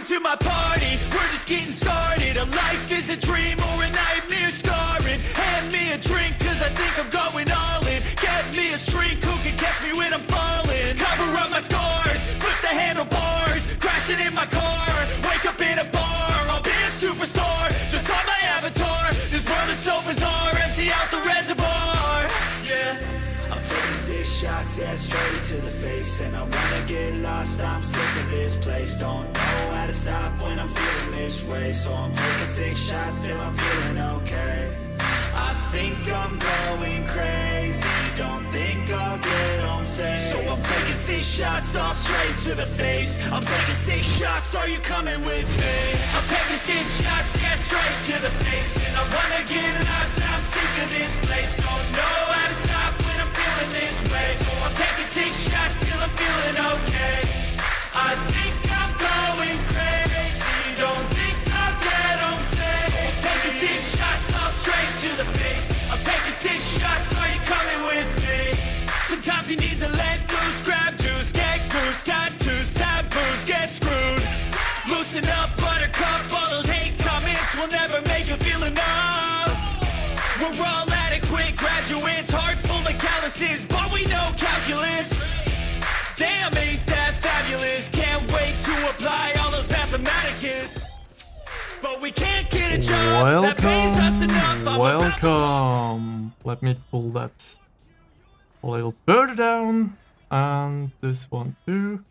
to my party, we're just getting started. A life is a dream or a nightmare scarring. Hand me a drink cause I think I'm going all in. Get me a shrink who can catch me when I'm falling. Cover up my scars, flip the handlebars, crashing in my car, wake up in a bar. I'll be a superstar, just on my avatar. This world is so bizarre, empty out the reservoir. Yeah, I'm taking 6 shots, yeah, straight to the face. And I wanna get lost, I'm sick of this place. Don't know how to stop when I'm feeling this way. So I'm taking 6 shots till I'm feeling okay. I think I'm going crazy, don't think I'll get home safe. So I'm taking 6 shots all straight to the face. I'm taking 6 shots, are you coming with me? I'm taking 6 shots, yeah, straight to the face. And I wanna get lost, I'm sick of this place. Don't know how to stop when I'm feeling this way. So I'm taking 6 shots till I'm feeling okay. I think I'm going crazy, don't think I'll get home safe. So I'm taking 6 shots all straight to the face. I'm taking 6 shots, are you coming with me? Sometimes you need to let loose, grab juice, get goose, tattoos, taboos, get screwed. Loosen up, buttercup, all those hate comments will never make you feel enough. We're all adequate graduates, heart full of calluses, but we know calculus. Damn, ain't that fabulous? Can't wait to apply all those mathematicus. But we can't get a job that pays us enough. Welcome. Let me pull that a little further down, and this one too.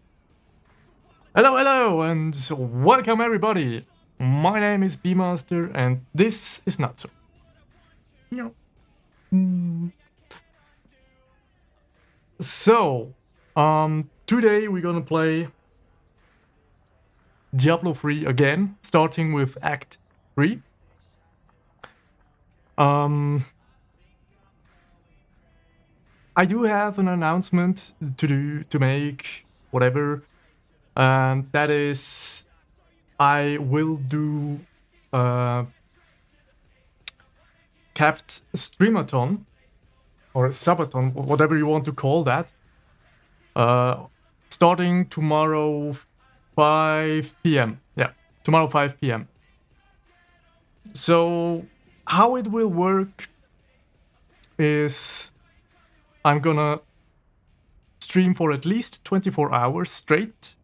Hello, and welcome everybody. My name is BMASTER, and this is not so. No. So, today we're gonna play Diablo 3 again, starting with Act 3. I do have an announcement to make, whatever, and that is I will do capped streamathon or subathon, whatever you want to call that, starting tomorrow 5 p.m. Yeah, tomorrow 5 p.m. So how it will work is I'm gonna stream for at least 24 hours straight.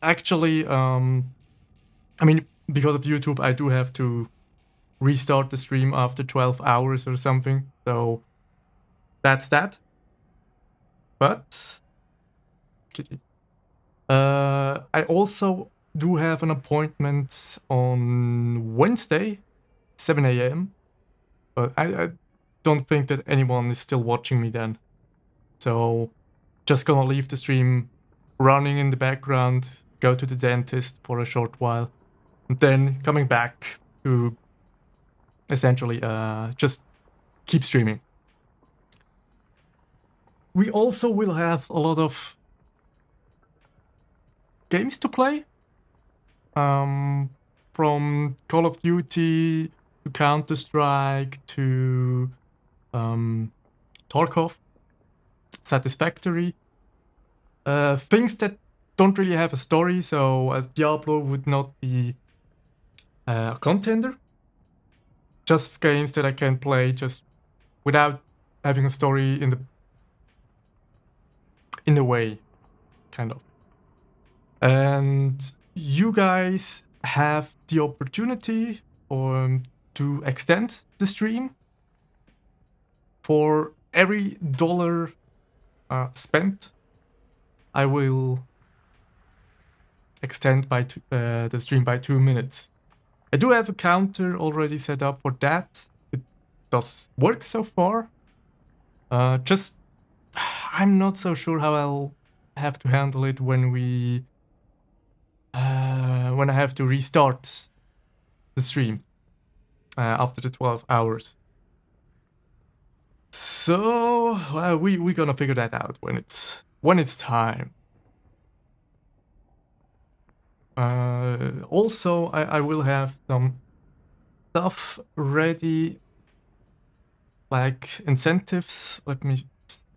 Actually, I mean, because of YouTube, I do have to restart the stream after 12 hours or something. So that's that. But I also do have an appointment on Wednesday, 7 a.m. But I don't think that anyone is still watching me then. So just gonna leave the stream running in the background, go to the dentist for a short while, and then coming back to essentially just keep streaming. We also will have a lot of games to play, from Call of Duty to Counter-Strike to Tarkov, Satisfactory, things that don't really have a story, so Diablo would not be a contender. Just games that I can play just without having a story in the way, kind of. And you guys have the opportunity to extend the stream. For every dollar spent, I will extend the stream by 2 minutes. I do have a counter already set up for that. It does work so far. Just I'm not so sure how I'll have to handle it when I have to restart the stream after the 12 hours. So we're gonna figure that out when it's time. Also, I will have some stuff ready, like incentives. Let me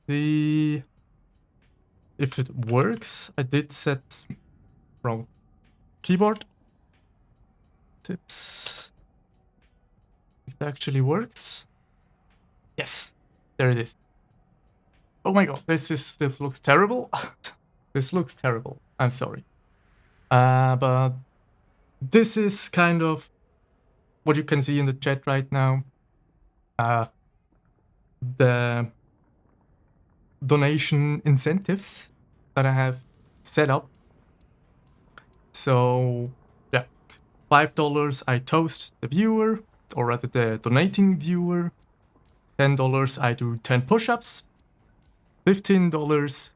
see if it works. I did set wrong keyboard tips. It actually works. Yes, there it is. Oh my god, this looks terrible. This looks terrible. I'm sorry. But this is kind of what you can see in the chat right now. The donation incentives that I have set up. So yeah, $5 I toast the viewer, or rather the donating viewer. $10 I do 10 push-ups. $15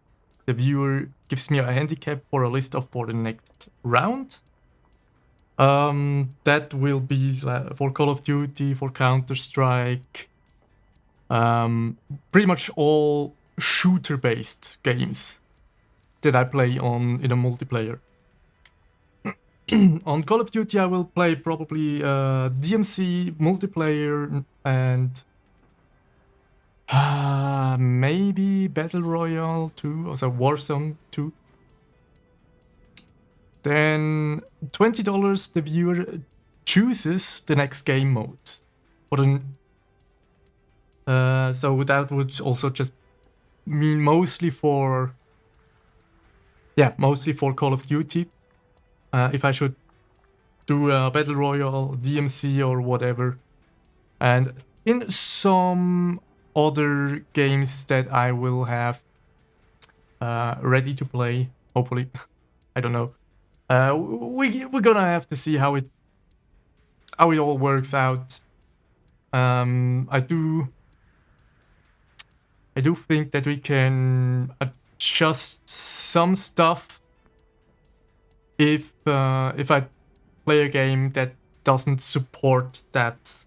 the viewer gives me a handicap for a list of for the next round. That will be for Call of Duty, for Counter-Strike, pretty much all shooter-based games that I play in a multiplayer. On Call of Duty, I will play probably DMC multiplayer and maybe Battle Royale 2, also Warzone 2. Then $20 the viewer chooses the next game mode. So that would also just mean mostly for Call of Duty. If I should do a Battle Royale, DMC or whatever. And in some other games that I will have ready to play, hopefully. I don't know. We're gonna have to see how it all works out. I do think that we can adjust some stuff if I play a game that doesn't support that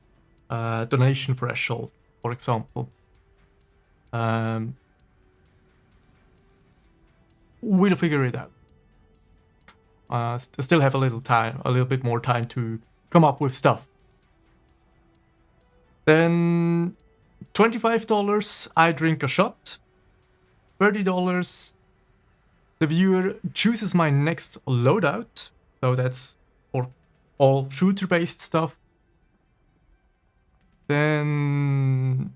donation threshold, for example. We'll figure it out. Still have a little bit more time to come up with stuff. Then $25 I drink a shot. $30 the viewer chooses my next loadout. So that's for all shooter-based stuff. Then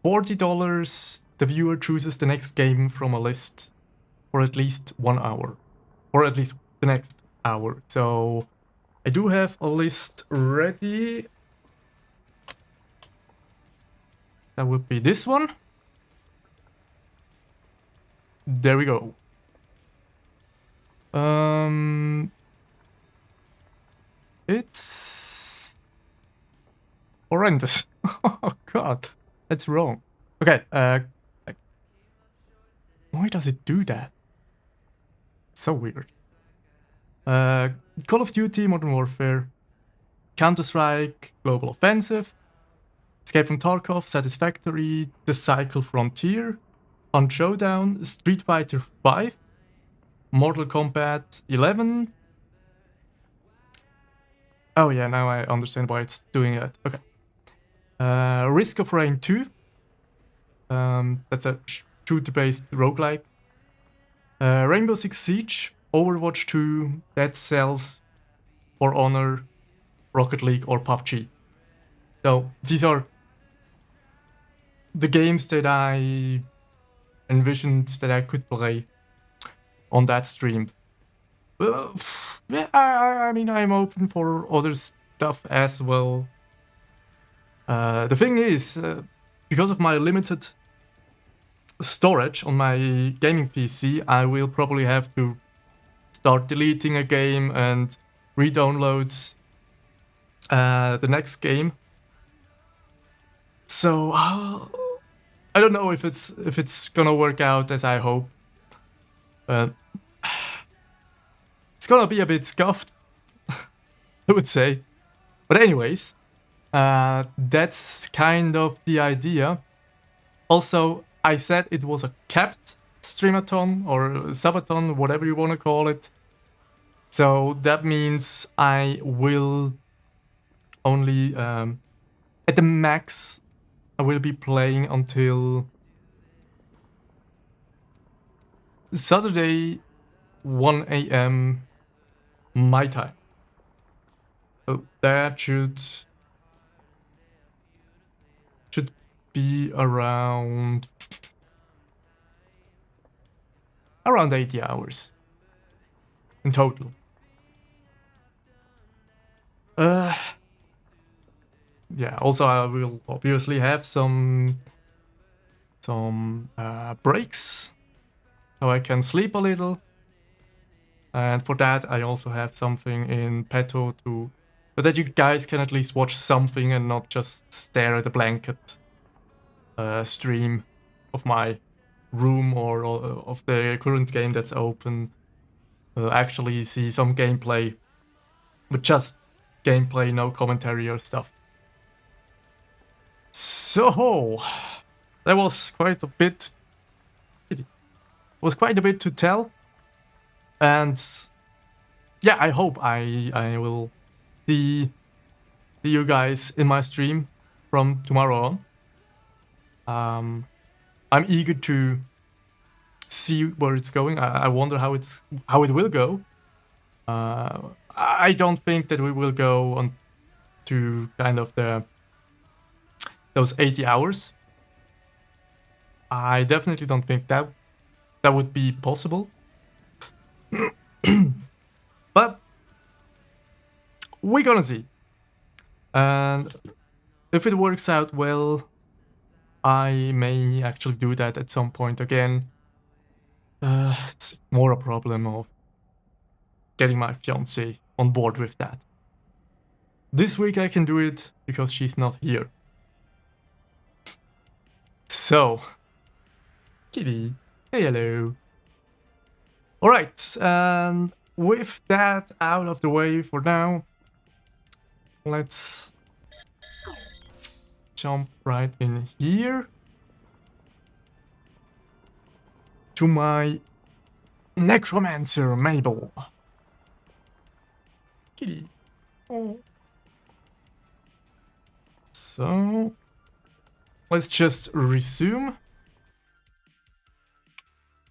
$40 the viewer chooses the next game from a list for at least 1 hour. Or at least the next hour. So I do have a list ready. That would be this one. There we go. It's horrendous. Oh god, that's wrong. Okay, why does it do that? So weird. Call of Duty, Modern Warfare, Counter-Strike, Global Offensive, Escape from Tarkov, Satisfactory, The Cycle Frontier, Hunt Showdown, Street Fighter 5, Mortal Kombat 11. Oh yeah, now I understand why it's doing that. Okay. Risk of Rain 2. That's a shooter-based roguelike. Rainbow Six Siege, Overwatch 2, Dead Cells, For Honor, Rocket League, or PUBG. So these are the games that I envisioned that I could play on that stream. Yeah, I mean, I'm open for other stuff as well. The thing is, because of my limited storage on my gaming PC, I will probably have to start deleting a game and re-download the next game. So I don't know if it's gonna work out as I hope. It's gonna be a bit scuffed, I would say. But anyways, that's kind of the idea. Also, I said it was a capped streamathon or subathon, whatever you want to call it. So that means I will only, at the max, I will be playing until Saturday 1 a.m. my time. So that should be around 80 hours in total. Yeah, also I will obviously have some breaks so I can sleep a little. And for that I also have something in petto so that you guys can at least watch something and not just stare at a blanket stream of my room or of the current game that's open. Actually see some gameplay, but just gameplay, no commentary or stuff. So that was quite a bit. It was quite a bit to tell, and yeah, I hope I will see you guys in my stream from tomorrow on. I'm eager to see where it's going. I wonder how it will go. I don't think that we will go on to kind of those 80 hours. I definitely don't think that would be possible. But we're gonna see. And if it works out well, I may actually do that at some point again. It's more a problem of getting my fiancée on board with that. This week I can do it because she's not here. So, Kitty, hey, hello. Alright, and with that out of the way for now, let's jump right in here to my necromancer Mabel. Kitty. Oh. So let's just resume.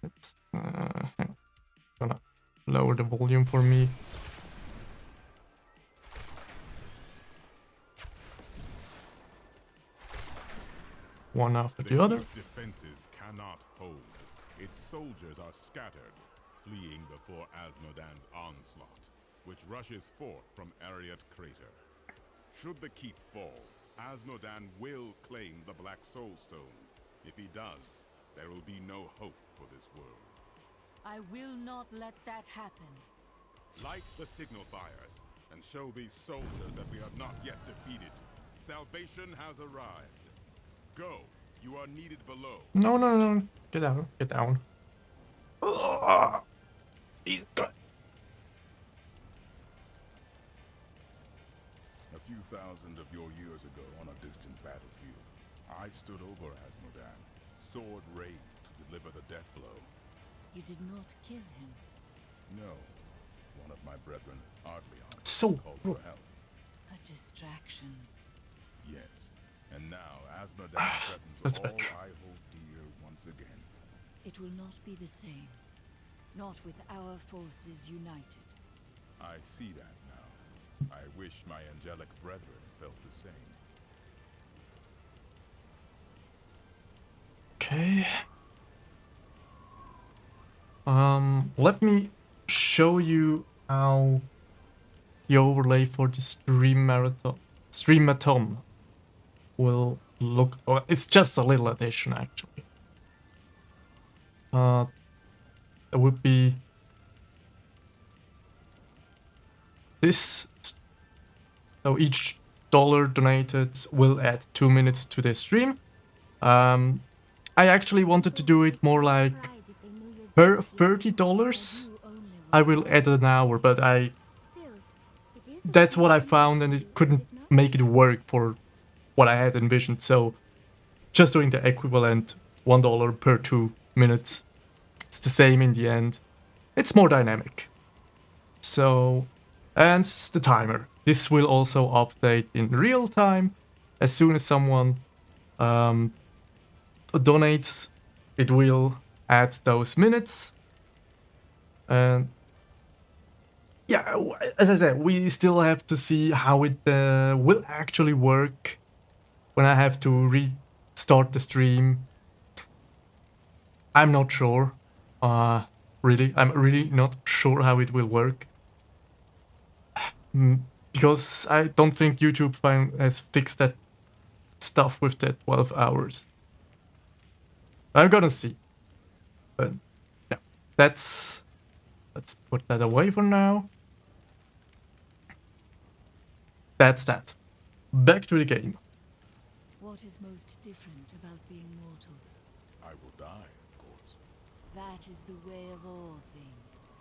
Let's gonna lower the volume for me. One after the other. Defenses cannot hold. Its soldiers are scattered, fleeing before Asmodan's onslaught, which rushes forth from Ariat Crater. Should the keep fall, Asmodan will claim the Black Soul Stone. If he does, there will be no hope for this world. I will not let that happen. Light the signal fires, and show these soldiers that we are not yet defeated. Salvation has arrived. Go, you are needed below. No, no, no, get down, get down. He's good. A few thousand of your years ago on a distant battlefield, I stood over Asmodan, sword raised to deliver the death blow. You did not kill him. No, one of my brethren, Ardleon, So called for help. A distraction. Yes, and now Asmodan threatens that's all better. I hold dear once again. It will not be the same. Not with our forces united. I see that now. I wish my angelic brethren felt the same. Okay. Let me show you how the overlay for the streamathon will look. Well, it's just a little addition actually. There would be this. So each dollar donated will add 2 minutes to the stream. I actually wanted to do it more like per $30 I will add an hour, but that's what I found and it couldn't make it work for what I had envisioned, so just doing the equivalent $1 per 2 minutes. It's the same in the end. It's more dynamic. So, and the timer. This will also update in real time. As soon as someone donates, it will add those minutes. And yeah, as I said, we still have to see how it will actually work when I have to restart the stream. I'm not sure. Really, I'm really not sure how it will work. Because I don't think YouTube has fixed that stuff with that 12 hours. I'm gonna see. But yeah, let's put that away for now. That's that. Back to the game. What is most different about being mortal? I will die, of course. That is the way of all things.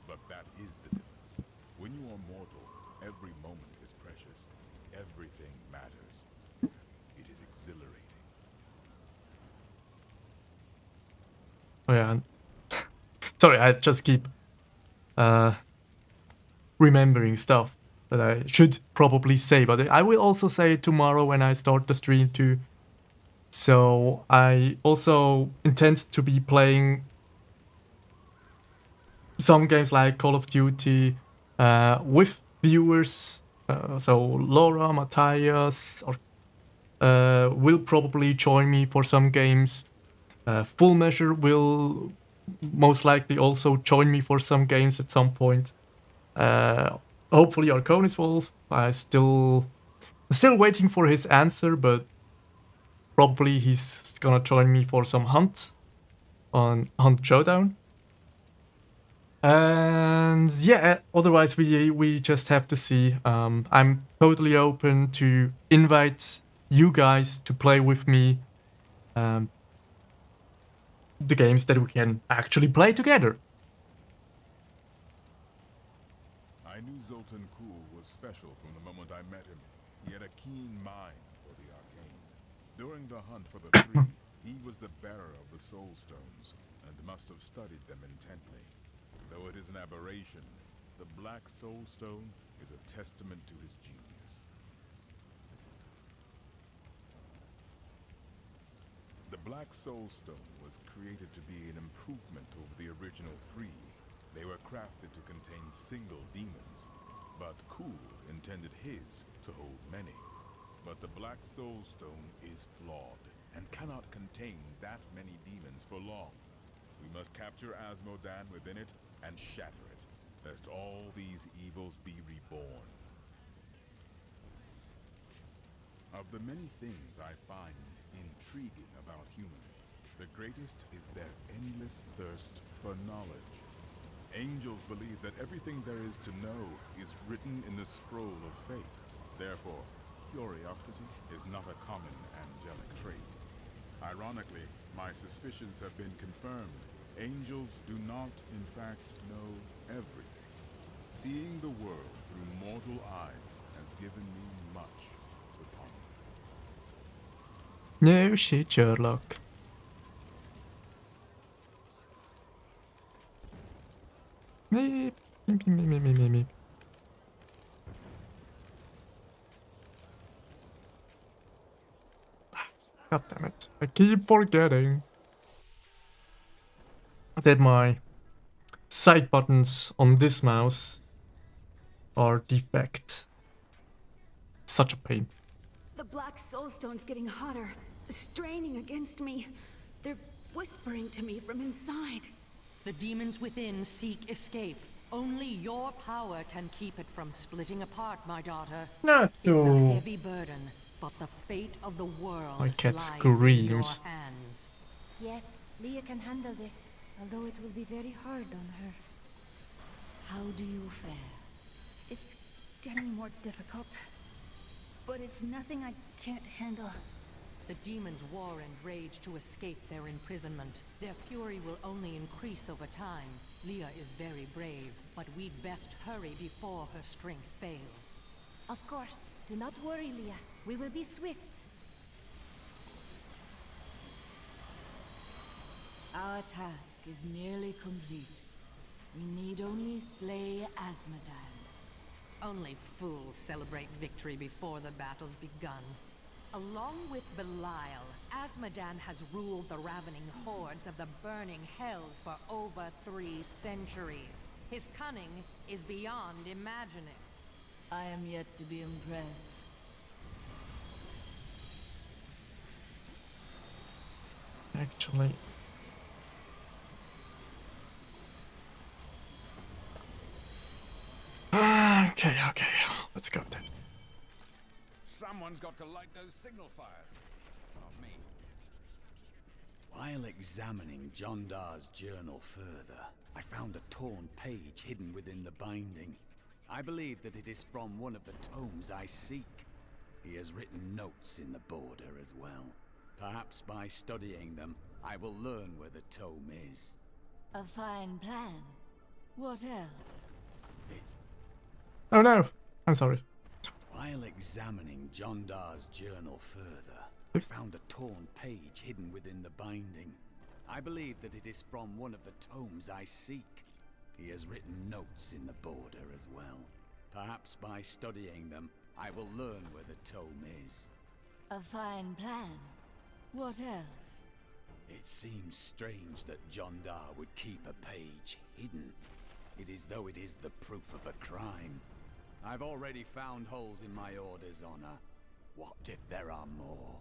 But that is the difference. When you are mortal, every moment is precious. Everything matters. It is exhilarating. Oh yeah. Sorry, I just keep remembering stuff that I should probably say, but I will also say it tomorrow when I start the stream too. So I also intend to be playing some games like Call of Duty with viewers. So Laura, Matthias, or will probably join me for some games. Full Measure will most likely also join me for some games at some point. Hopefully Arconis Wolf. I'm still waiting for his answer, but probably he's gonna join me for some hunt on Hunt Showdown. And yeah, otherwise we just have to see. I'm totally open to invite you guys to play with me the games that we can actually play together. I knew Zoltan Kuhl was special from the moment I met him. He had a keen mind for the arcane. During the hunt for the three, he was the bearer of the soul stones, and must have studied them intently. Though it is an aberration, the black soul stone is a testament to his genius. The black soul stone was created to be an improvement over the original three. They were crafted to contain single demons, but Kuhl intended his to hold many. But the Black Soul Stone is flawed, and cannot contain that many demons for long. We must capture Asmodan within it, and shatter it, lest all these evils be reborn. Of the many things I find intriguing about humans, the greatest is their endless thirst for knowledge. Angels believe that everything there is to know is written in the scroll of fate. Therefore, curiosity is not a common angelic trait. Ironically, my suspicions have been confirmed. Angels do not, in fact, know everything. Seeing the world through mortal eyes has given me much to ponder. No shit, Sherlock. Meep, meep, meep, meep, meep, meep, meep. God damn it. I keep forgetting that my side buttons on this mouse are defect. Such a pain. The black soulstone's getting hotter, straining against me. They're whispering to me from inside. The demons within seek escape. Only your power can keep it from splitting apart, my daughter. Not It's a to. heavy burden, but the fate of the world My cat lies in screams. your hands. Yes, Leah can handle this, although it will be very hard on her. How do you fare? It's getting more difficult. But it's nothing I can't handle. The demons war and rage to escape their imprisonment. Their fury will only increase over time. Leah is very brave, but we'd best hurry before her strength fails. Of course. Do not worry, Leah. We will be swift. Our task is nearly complete. We need only slay Asmodan. Only fools celebrate victory before the battle's begun. Along with Belial, Asmodan has ruled the ravening hordes of the burning hells for over 3 centuries. His cunning is beyond imagining. I am yet to be impressed. Actually. Okay. Let's go then. Someone's got to light those signal fires. It's not me. While examining Jondar's journal further, I found a torn page hidden within the binding. I believe that it is from one of the tomes I seek. He has written notes in the border as well. Perhaps by studying them, I will learn where the tome is. A fine plan. What else? This. Oh no! I'm sorry. While examining Jondar's journal further, I found a torn page hidden within the binding. I believe that it is from one of the tomes I seek. He has written notes in the border as well. Perhaps by studying them, I will learn where the tome is. A fine plan. What else? It seems strange that Jondar would keep a page hidden. It is though it is the proof of a crime. I've already found holes in my order's honor. What if there are more?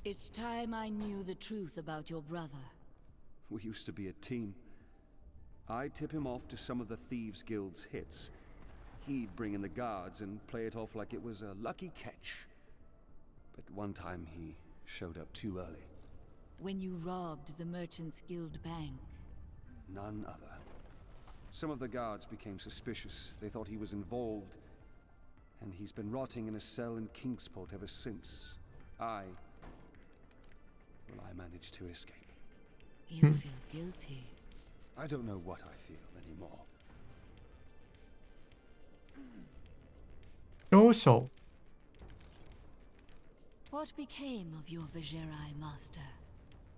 It's time I knew the truth about your brother. We used to be a team. I'd tip him off to some of the Thieves Guild's hits. He'd bring in the guards and play it off like it was a lucky catch. But one time he showed up too early. When you robbed the Merchants Guild bank. None other. Some of the guards became suspicious. They thought he was involved. And he's been rotting in a cell in Kingsport ever since. I managed to escape. You feel guilty. I don't know what I feel anymore. Also, What became of your Vigerai master?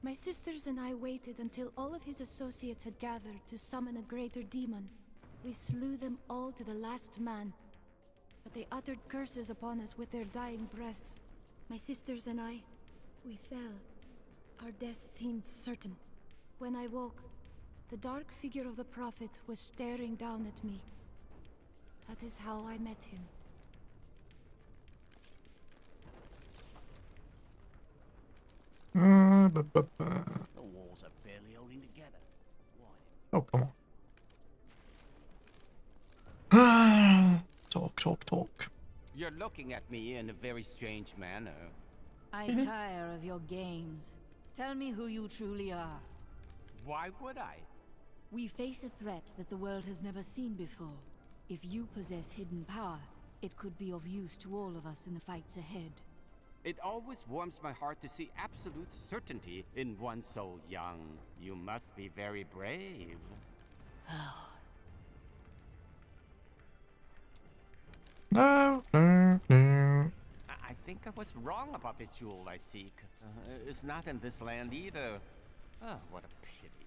My sisters and I waited until all of his associates had gathered to summon a greater demon. We slew them all to the last man. But they uttered curses upon us with their dying breaths. My sisters and I, we fell. Our deaths seemed certain. When I woke, the dark figure of the Prophet was staring down at me. That is how I met him. The walls are barely holding together. Why? oh come on. Talk. You're looking at me in a very strange manner. I tire of your games. Tell me who you truly are. Why would I? We face a threat that the world has never seen before. If you possess hidden power, it could be of use to all of us in the fights ahead. It always warms my heart to see absolute certainty in one so young. You must be very brave. No. I think I was wrong about the jewel I seek. It's not in this land either. Oh, what a pity.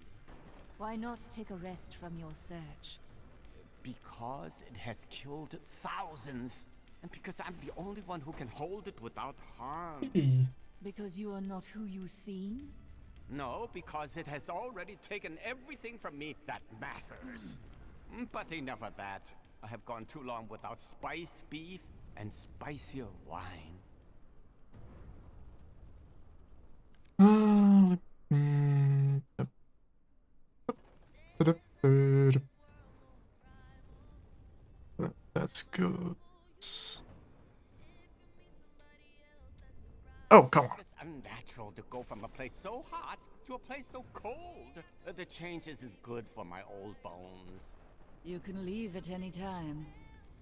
Why not take a rest from your search? Because it has killed thousands. And because I'm the only one who can hold it without harm. Because you are not who you seem? No, because it has already taken everything from me that matters. But enough of that. I have gone too long without spiced beef and spicier wine. That's good. Oh, come on. It's unnatural to go from a place so hot to a place so cold. The change isn't good for my old bones. You can leave at any time.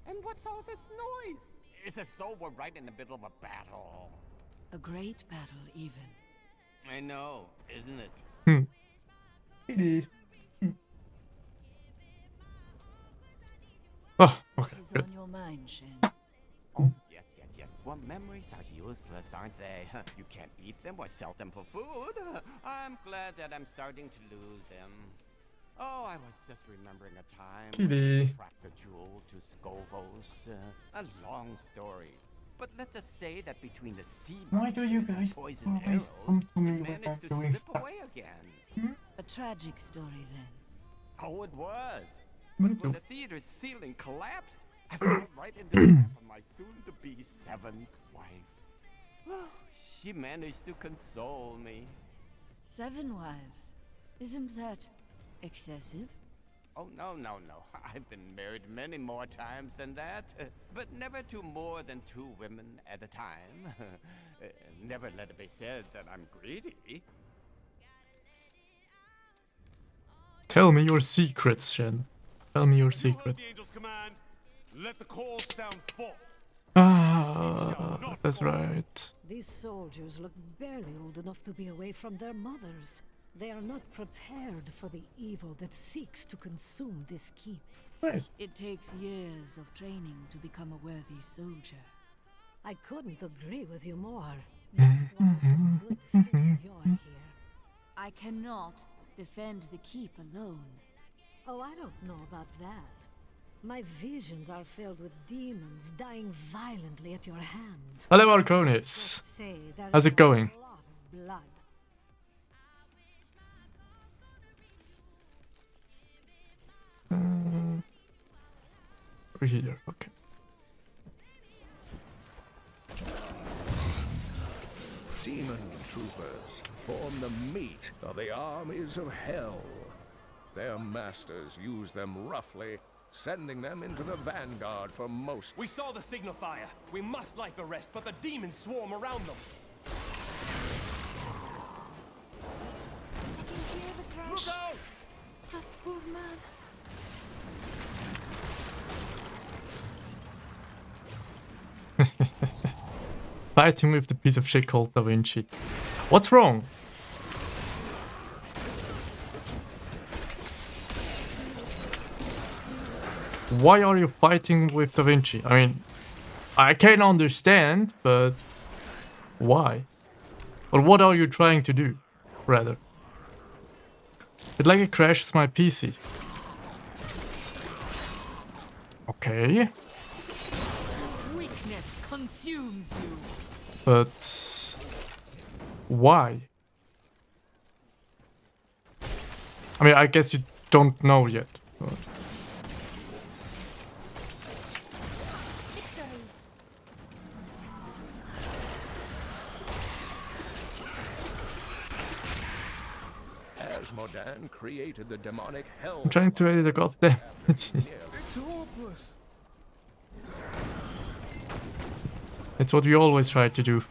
And what's all this noise? It's as though we're right in the middle of a battle. A great battle, even. I know, isn't it? Oh, okay, What is good. on your mind, Shen? Oh, yes. Well, memories are useless, aren't they? You can't eat them or sell them for food. I'm glad that I'm starting to lose them. Oh, I was just remembering a time when Kitty. I tracked the jewel to Skovos. A long story. But let us say that between the sea Why do you monsters and guys poison always arrows, come to me it when managed I'm to doing slip stuff? away again. A A tragic story then. Oh, it was. Me When too. the theater's ceiling collapsed, I fell right into the lap of my soon-to-be 7th wife. She managed to console me. 7 wives. Isn't that excessive? Oh, no, no, no. I've been married many more times than that. But never to more than 2 women at a time. Never let it be said that I'm greedy. Tell me your secrets, Shen. Tell me your You heard secret. the angel's command. Let the call sound forth. Ah, that's right. These soldiers look barely old enough to be away from their mothers. They are not prepared for the evil that seeks to consume this keep. Right. It takes years of training to become a worthy soldier. I couldn't agree with you more. That's why it's a good thing you're here. I cannot defend the keep alone. Oh, I don't know about that. My visions are filled with demons dying violently at your hands. Hello, Arconis. Let's say there How's is it going? A lot of blood. Over here, okay. Demon troopers form the meat of the armies of hell. Their masters use them roughly, sending them into the vanguard for most. We saw the signal fire. We must light the rest, but the demons swarm around them. I can hear the crash. Look out! That poor man. Fighting with the piece of shit called Da Vinci. What's wrong? Why are you fighting with Da Vinci? I mean, I can understand, but why? Or what are you trying to do, rather? It like it crashes my PC. Okay. Weakness consumes you. But why? I mean, I guess you don't know yet. But... Asmodan created the demonic hell. I'm trying to edit the goddamn. It's hopeless. It's what we always try to do.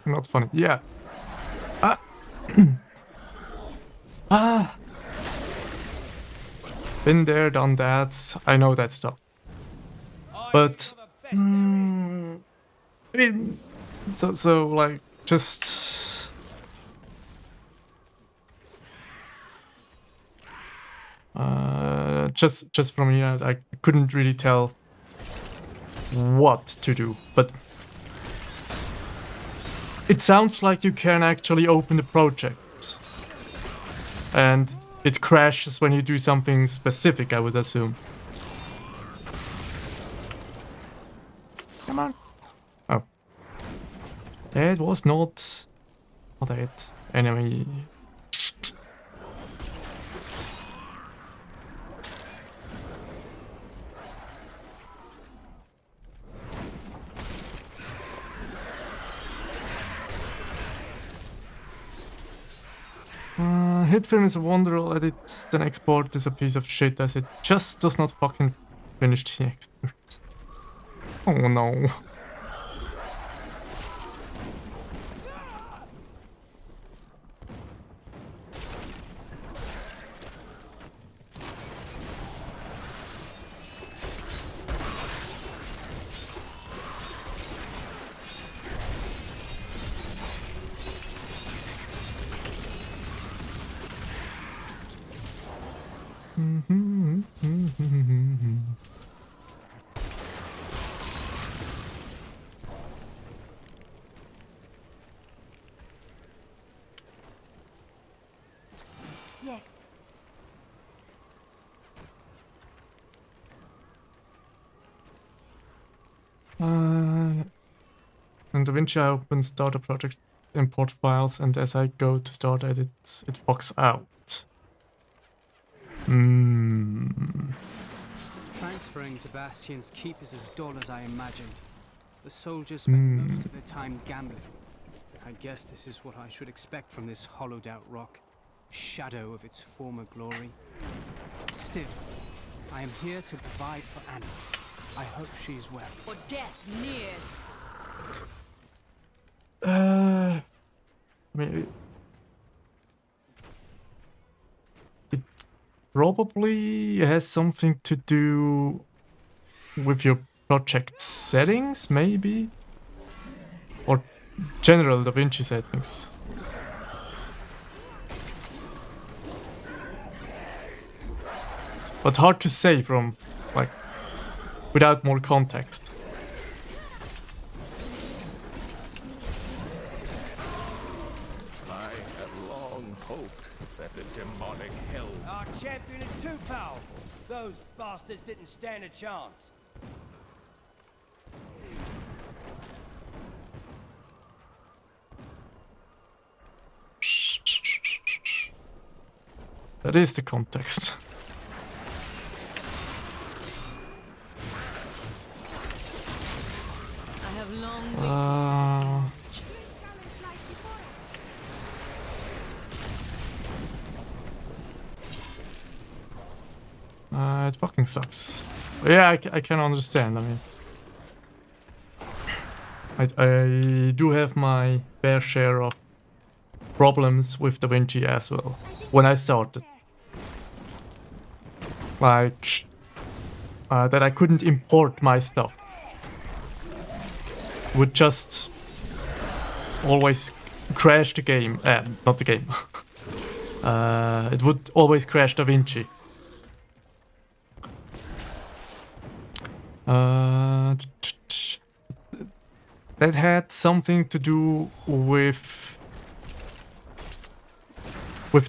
Not funny. Yeah. Ah. Ah. Been there, done that. I know that stuff. But I mean, so like just from here, I couldn't really tell what to do, but it sounds like you can actually open the project, and it crashes when you do something specific, I would assume. Come on. Oh. It was not it. Enemy. Hit film is a wonder, I'll edit, then export is a piece of shit as it just does not fucking finish the export. Oh no. when DaVinci I open starter project import files, and as I go to start edits, it fucks out. Transferring to Bastion's keep is as dull as I imagined. The soldiers spend most of their time gambling. I guess this is what I should expect from this hollowed out rock. Shadow of its former glory. Still, I am here to provide for Anna. I hope she's well. For death nears. I mean, it probably has something to do with your project settings, maybe? Or general DaVinci settings. But hard to say from, like, without more context. I had long hoped that the demonic hell... Our champion is too powerful. Those bastards didn't stand a chance. That is the context. I have long it fucking sucks. Yeah, I can understand. I mean, I do have my fair share of problems with DaVinci as well when I started. Like that I couldn't import my stuff. Would just always crash the game. Not the game. It would always crash DaVinci. That had something to do with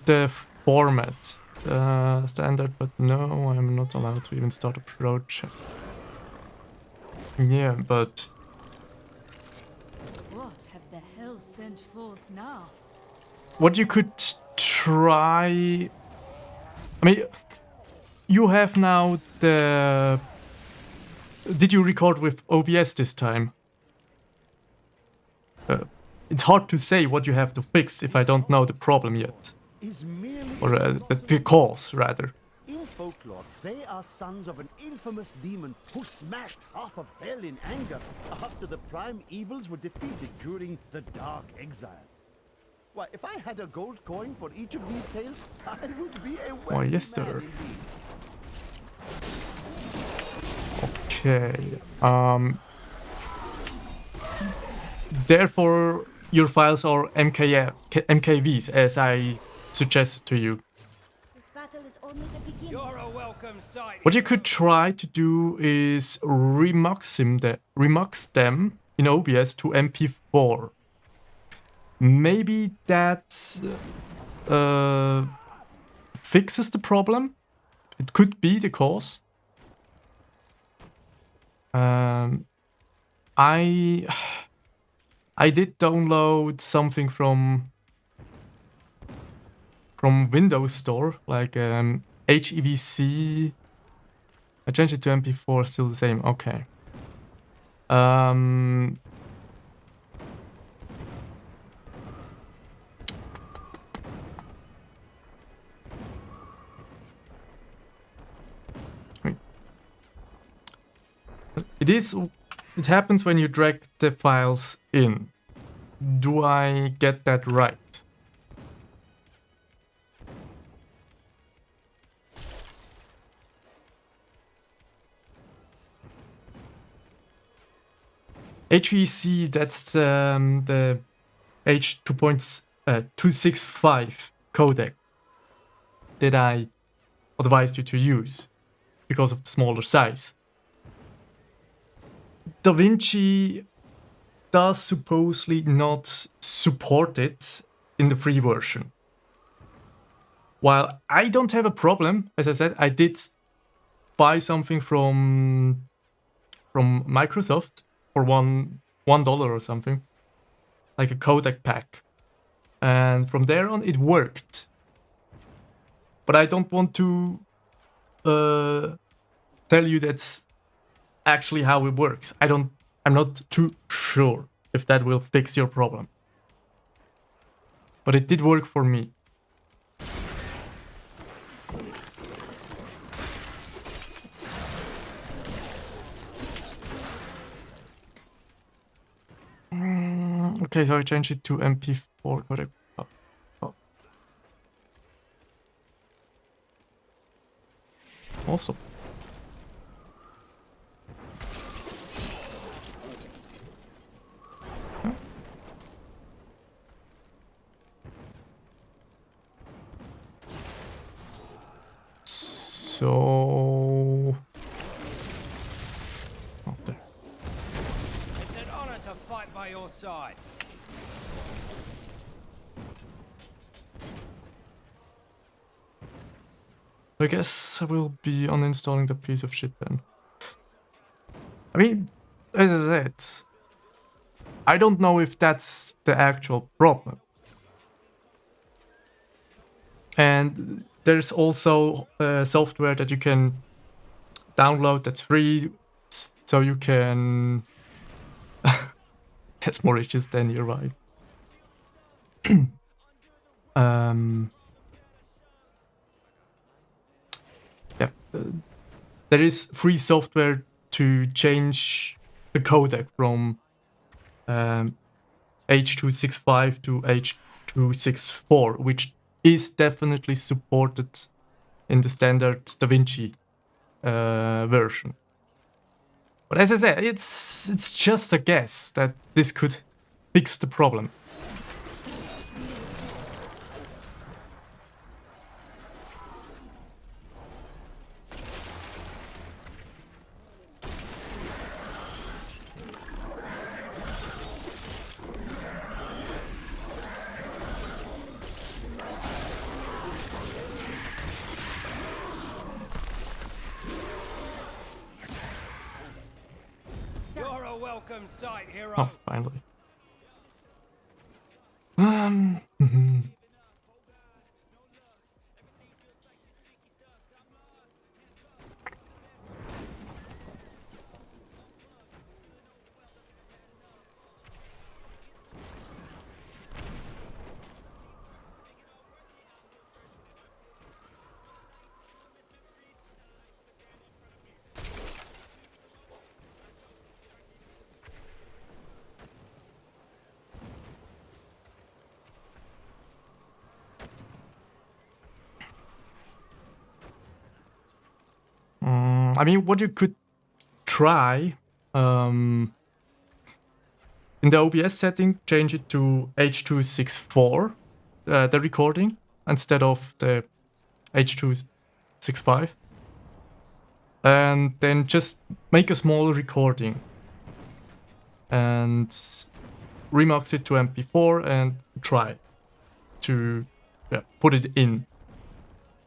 the format. Standard, but no, I'm not allowed to even start a project. Yeah, but What have the hell sent forth now? what you could try... I mean, you have now the... Did you record with OBS this time? It's hard to say what you have to fix if I don't know the problem yet. Or the cause, rather. In folklore, they are sons of an infamous demon who smashed half of hell in anger after the prime evils were defeated during the Dark Exile. Why, if I had a gold coin for each of these tales, I would be a wealthy Why, yes, man sir. indeed. Okay. Therefore, your files are MKVs, as I suggested to you. This battle is only the beginning. You're a welcome sight. What you could try to do is remux them in OBS to MP4. Maybe that fixes the problem. It could be the cause. I did download something from Windows Store, like HEVC. I changed it to MP4, still the same. Okay. It happens when you drag the files in. Do I get that right? HVC, that's the H2.265 codec that I advised you to use because of the smaller size. DaVinci does supposedly not support it in the free version. While I don't have a problem, as I said, I did buy something from Microsoft for $1 or something, like a codec pack. And from there on, it worked. But I don't want to tell you that's actually how it works. I'm not too sure if that will fix your problem. But it did work for me. Okay, so I changed it to MP4 codec. Awesome. So... Oh, there. It's an honor to fight by your side. I guess I will be uninstalling the piece of shit then. I mean, as I said, I don't know if that's the actual problem. And there's also software that you can download that's free, so you can... That's more issues than you're right. Yeah, there is free software to change the codec from H.265 to H.264, which is definitely supported in the standard DaVinci version. But as I said, it's just a guess that this could fix the problem. You're a welcome sight, hero. Oh, finally. I mean, what you could try in the OBS setting, change it to H.264, the recording, instead of the H.265. And then just make a small recording and remix it to MP4 and try to put it in.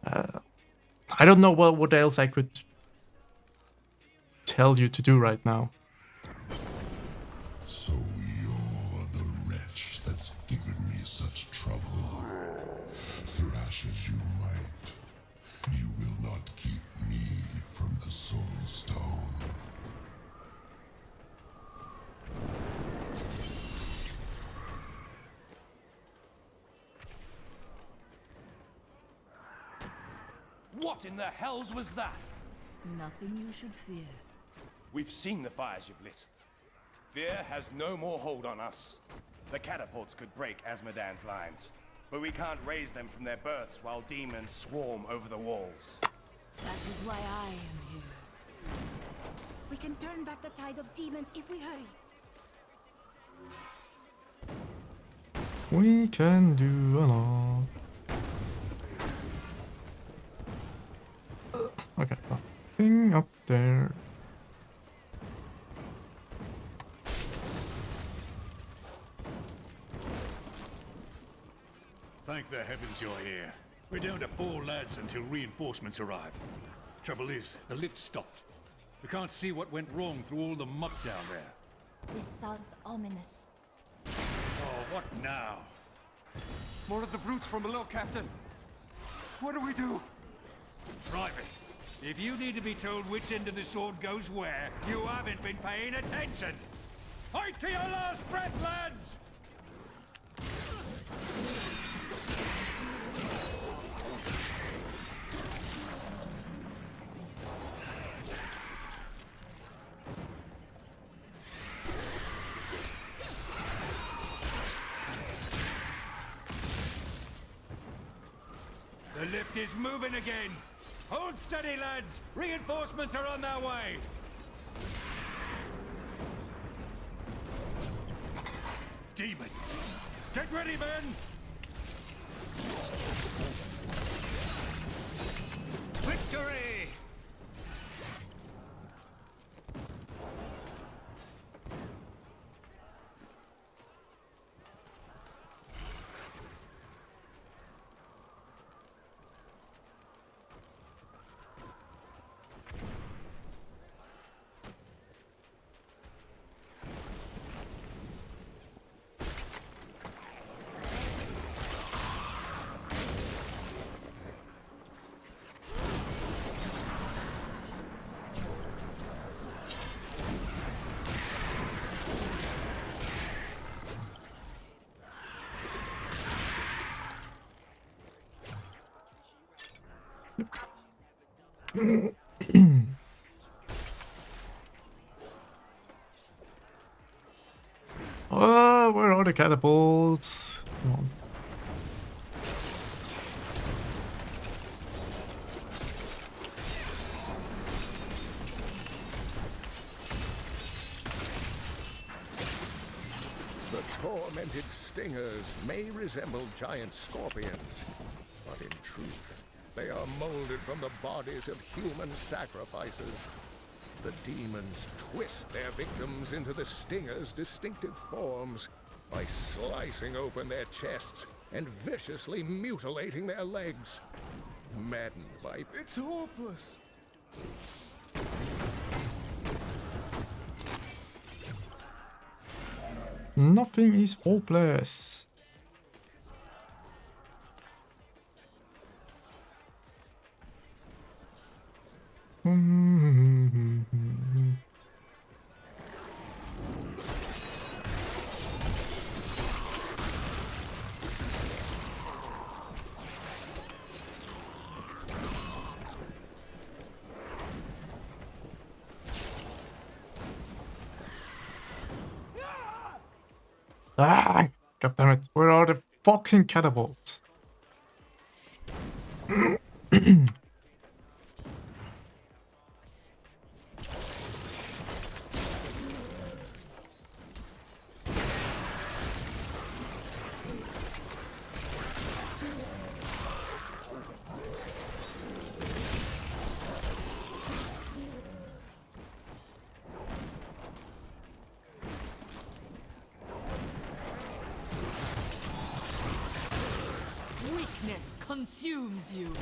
I don't know what else I could tell you to do right now. So you're the wretch that's given me such trouble. Thrash as you might, you will not keep me from the Soul Stone. What in the hells was that? Nothing you should fear. We've seen the fires you've lit. Fear has no more hold on us. The catapults could break Azmodan's lines, but we can't raise them from their berths while demons swarm over the walls. That is why I am here. We can turn back the tide of demons if we hurry. We can do a lot. Okay, nothing up there. Thank the heavens you're here. We're down to 4 lads until reinforcements arrive. Trouble is, the lift stopped. We can't see what went wrong through all the muck down there. This sounds ominous. Oh, what now? More of the brutes from below, Captain. What do we do? Private, if you need to be told which end of the sword goes where, you haven't been paying attention. Fight to your last breath, lads! The lift is moving again. Hold steady, lads. Reinforcements are on their way. Demons. Get ready, men. Victory! Oh, where are the catapults? Come on. The tormented stingers may resemble giant scorpions, but in truth, they are molded from the bodies of human sacrifices. The demons twist their victims into the stingers' distinctive forms by slicing open their chests and viciously mutilating their legs. Maddened by... It's hopeless! Nothing is hopeless. Ah, God damn it. Where are the fucking catapults? Weakness consumes you.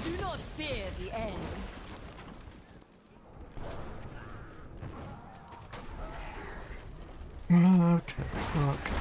Do not fear the end. Okay, okay.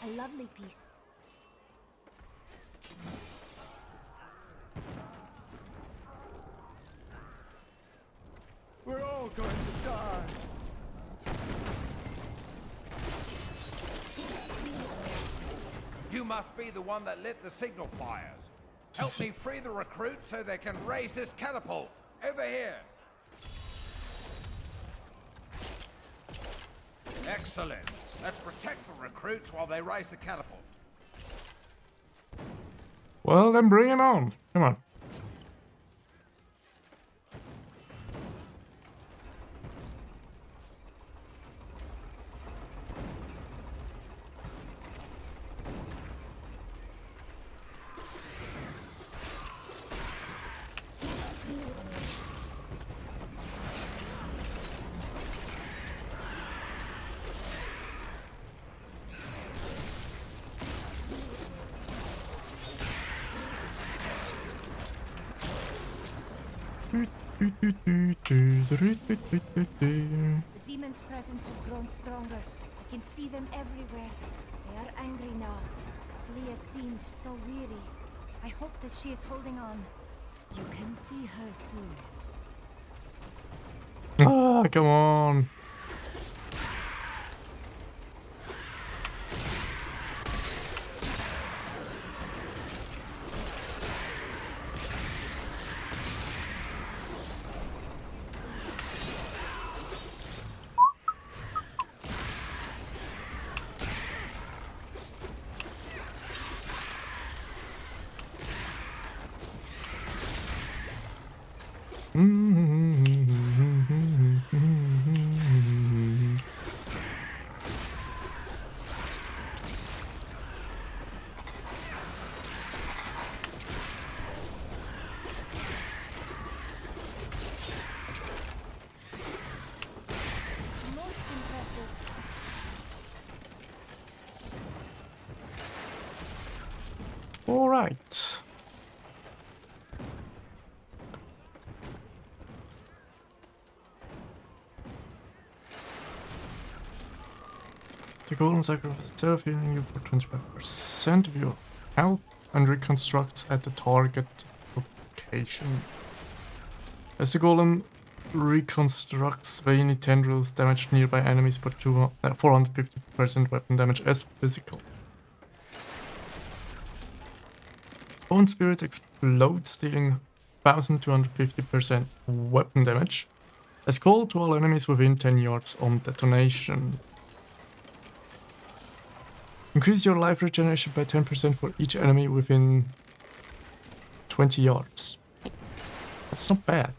A lovely piece. We're all going to die. You must be the one that lit the signal fires. Help me free the recruits so they can raise this catapult. Over here. Excellent. Let's protect the recruits while they raise the catapult. Well, then bring him on. Come on. The demon's presence has grown stronger. I can see them everywhere. They are angry now. Leah seemed so weary. I hope that she is holding on. You can see her soon. Ah, come on. All right. The golden sacrifice itself healing you for 25% of your health and reconstructs at the target location. As the golem reconstructs, veiny tendrils damage nearby enemies for 450% weapon damage as physical. Bone Spirit explodes, dealing 1250% weapon damage. As cold to all enemies within 10 yards on detonation. Increase your life regeneration by 10% for each enemy within 20 yards. That's not bad.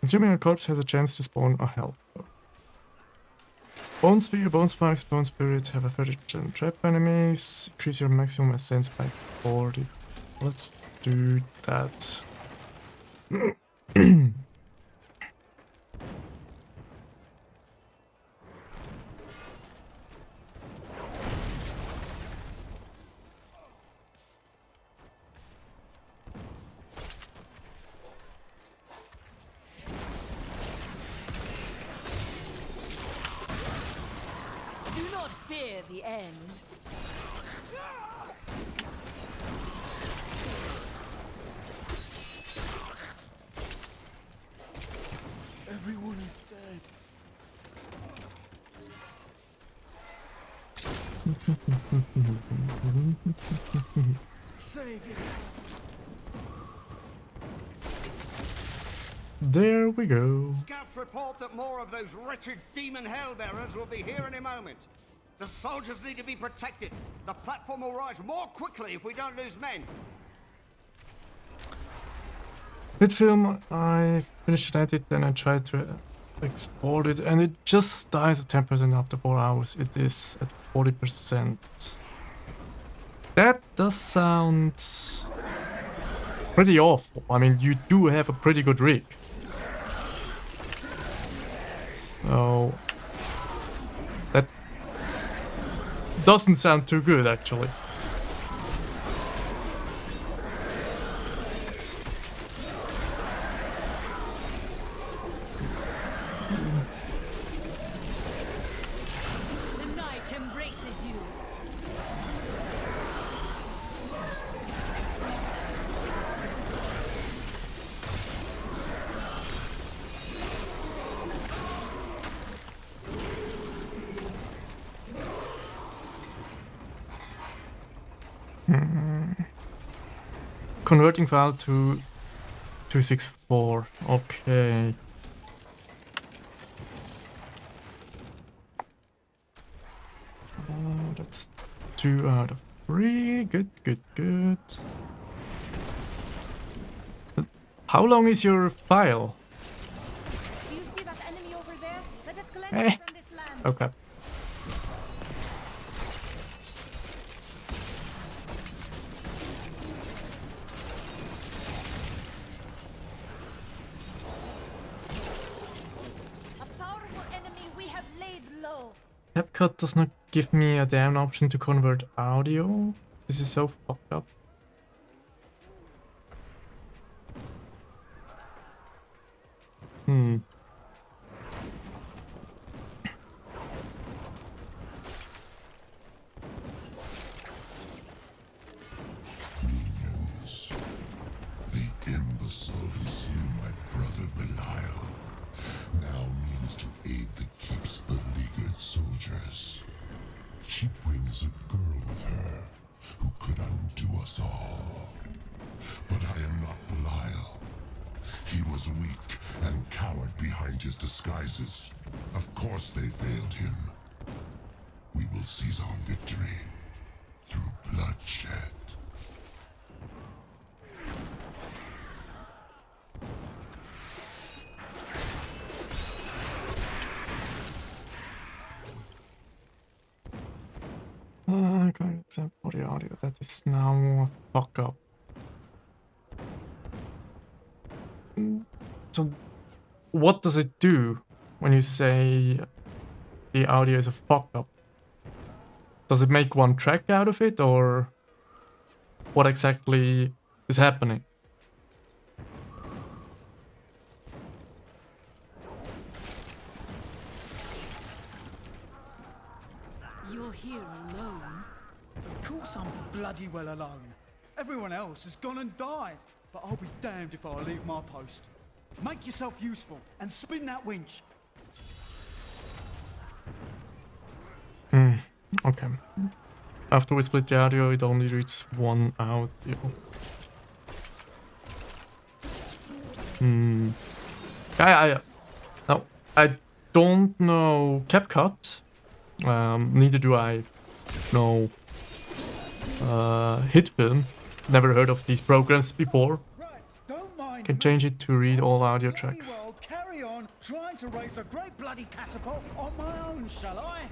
Consuming a corpse has a chance to spawn a health. Bone Spear, Bone Spikes, Bone Spirit have a 30% trap enemies. Increase your maximum essence by 40. Let's do that. Do not fear the end. Everyone is dead. Save yourself. There we go. Scouts report that more of those wretched demon hellbearers will be here any moment. The soldiers need to be protected. The platform will rise more quickly if we don't lose men. With film, I finished an edit, then I tried to export it, and it just dies at 10% after 4 hours. It is at 40%. That does sound pretty awful. I mean, you do have a pretty good rig. So that doesn't sound too good, actually. The night embraces you. Converting file to 264. Okay. That's 2 out of 3. Good, good, good. How long is your file? Do you see that enemy over there? Let us cleanse it from this land. Okay. A powerful enemy we have laid low. CapCut does not give me a damn option to convert audio. This is so fucked up. Minions. The imbecile who slew my brother Belial now means to aid the keep's beleaguered soldiers. She brings a girl with her who could undo us all. But I am not Belial. He was weak and cowered behind his disguises. Of course they failed him. We will seize our victory through bloodshed. I can't accept for the audio. That is now a fuck up. So, what does it do when you say the audio is a fuck up? Does it make one track out of it, or what exactly is happening? You're here alone? Of course I'm bloody well alone. Everyone else has gone and died. But I'll be damned if I leave my post. Make yourself useful and spin that winch. Okay. After we split the audio, it only reads one audio. No, I don't know CapCut. Neither do I know HitFilm. Never heard of these programs before. Can change it to read all audio tracks. Well, carry on trying to raise a great bloody catapult on my own, shall I?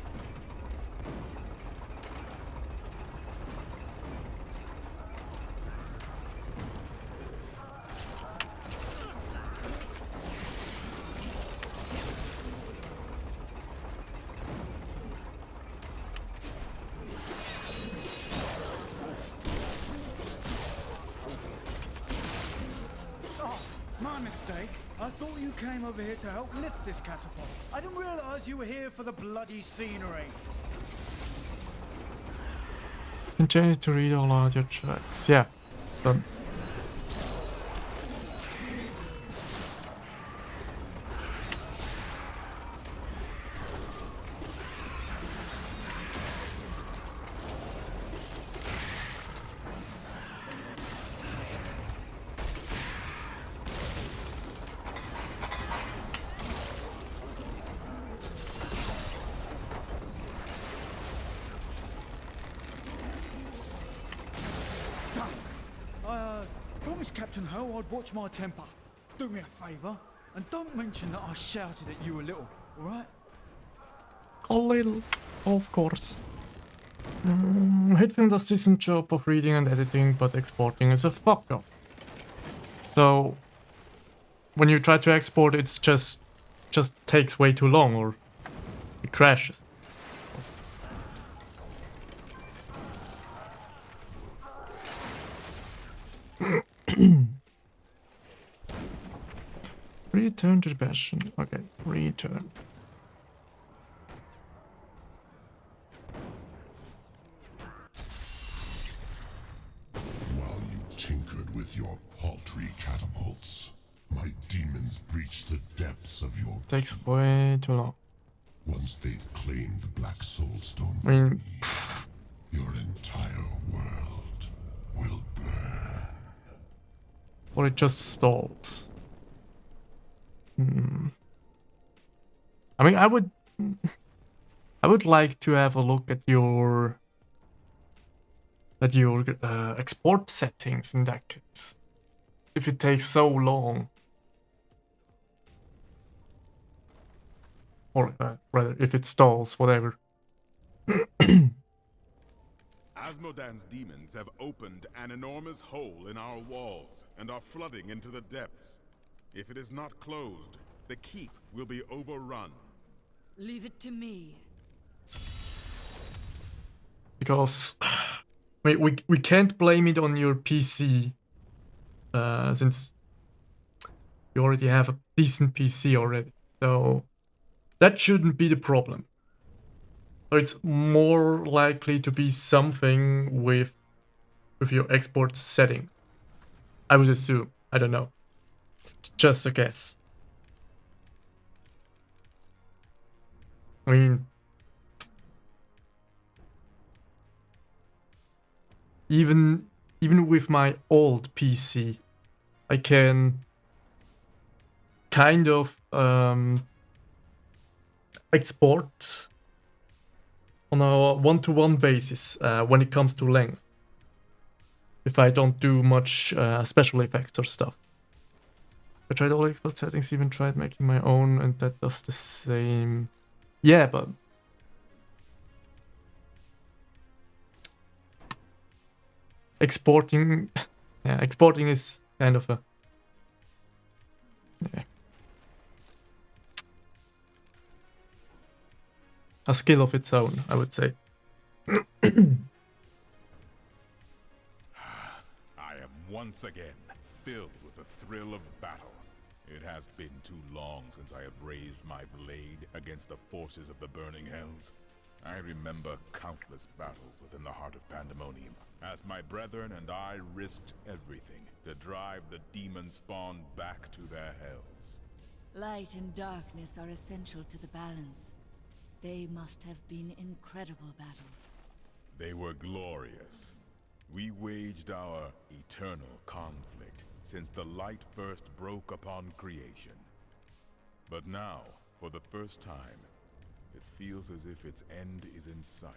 My mistake. I thought you came over here to help lift this catapult. I didn't realize you were here for the bloody scenery. Continue to read all audio tracks. Yeah. Done. Promised Captain Ho I'd watch my temper. Do me a favour, and don't mention that I shouted at you a little, alright? A little, of course. HitFilm does a decent job of reading and editing, but exporting is a fuck up. So, when you try to export, it's just takes way too long, or it crashes. Return to the bastion. Okay, return. While you tinkered with your paltry catapults, my demons breached the depths of your... Takes way too long. Once they've claimed the Black Soulstone I mean, your entire world or it just stalls. I mean, I would like to have a look at your export settings in that case. If it takes so long, or rather, if it stalls, whatever. Asmodan's demons have opened an enormous hole in our walls and are flooding into the depths. If it is not closed, the keep will be overrun. Leave it to me. Because we can't blame it on your PC, since you already have a decent PC already. So that shouldn't be the problem. So it's more likely to be something with your export setting. I would assume. I don't know. It's just a guess. I mean, even with my old PC, I can kind of export on a one-to-one basis when it comes to length. If I don't do much special effects or stuff. I tried all export settings, even tried making my own, and that does the same. Yeah, but exporting, yeah, exporting is kind of a skill of its own, I would say. I am once again filled with the thrill of battle. It has been too long since I have raised my blade against the forces of the burning hells. I remember countless battles within the heart of Pandemonium, as my brethren and I risked everything to drive the demon spawn back to their hells. Light and darkness are essential to the balance. They must have been incredible battles. They were glorious. We waged our eternal conflict since the light first broke upon creation. But now, for the first time, it feels as if its end is in sight.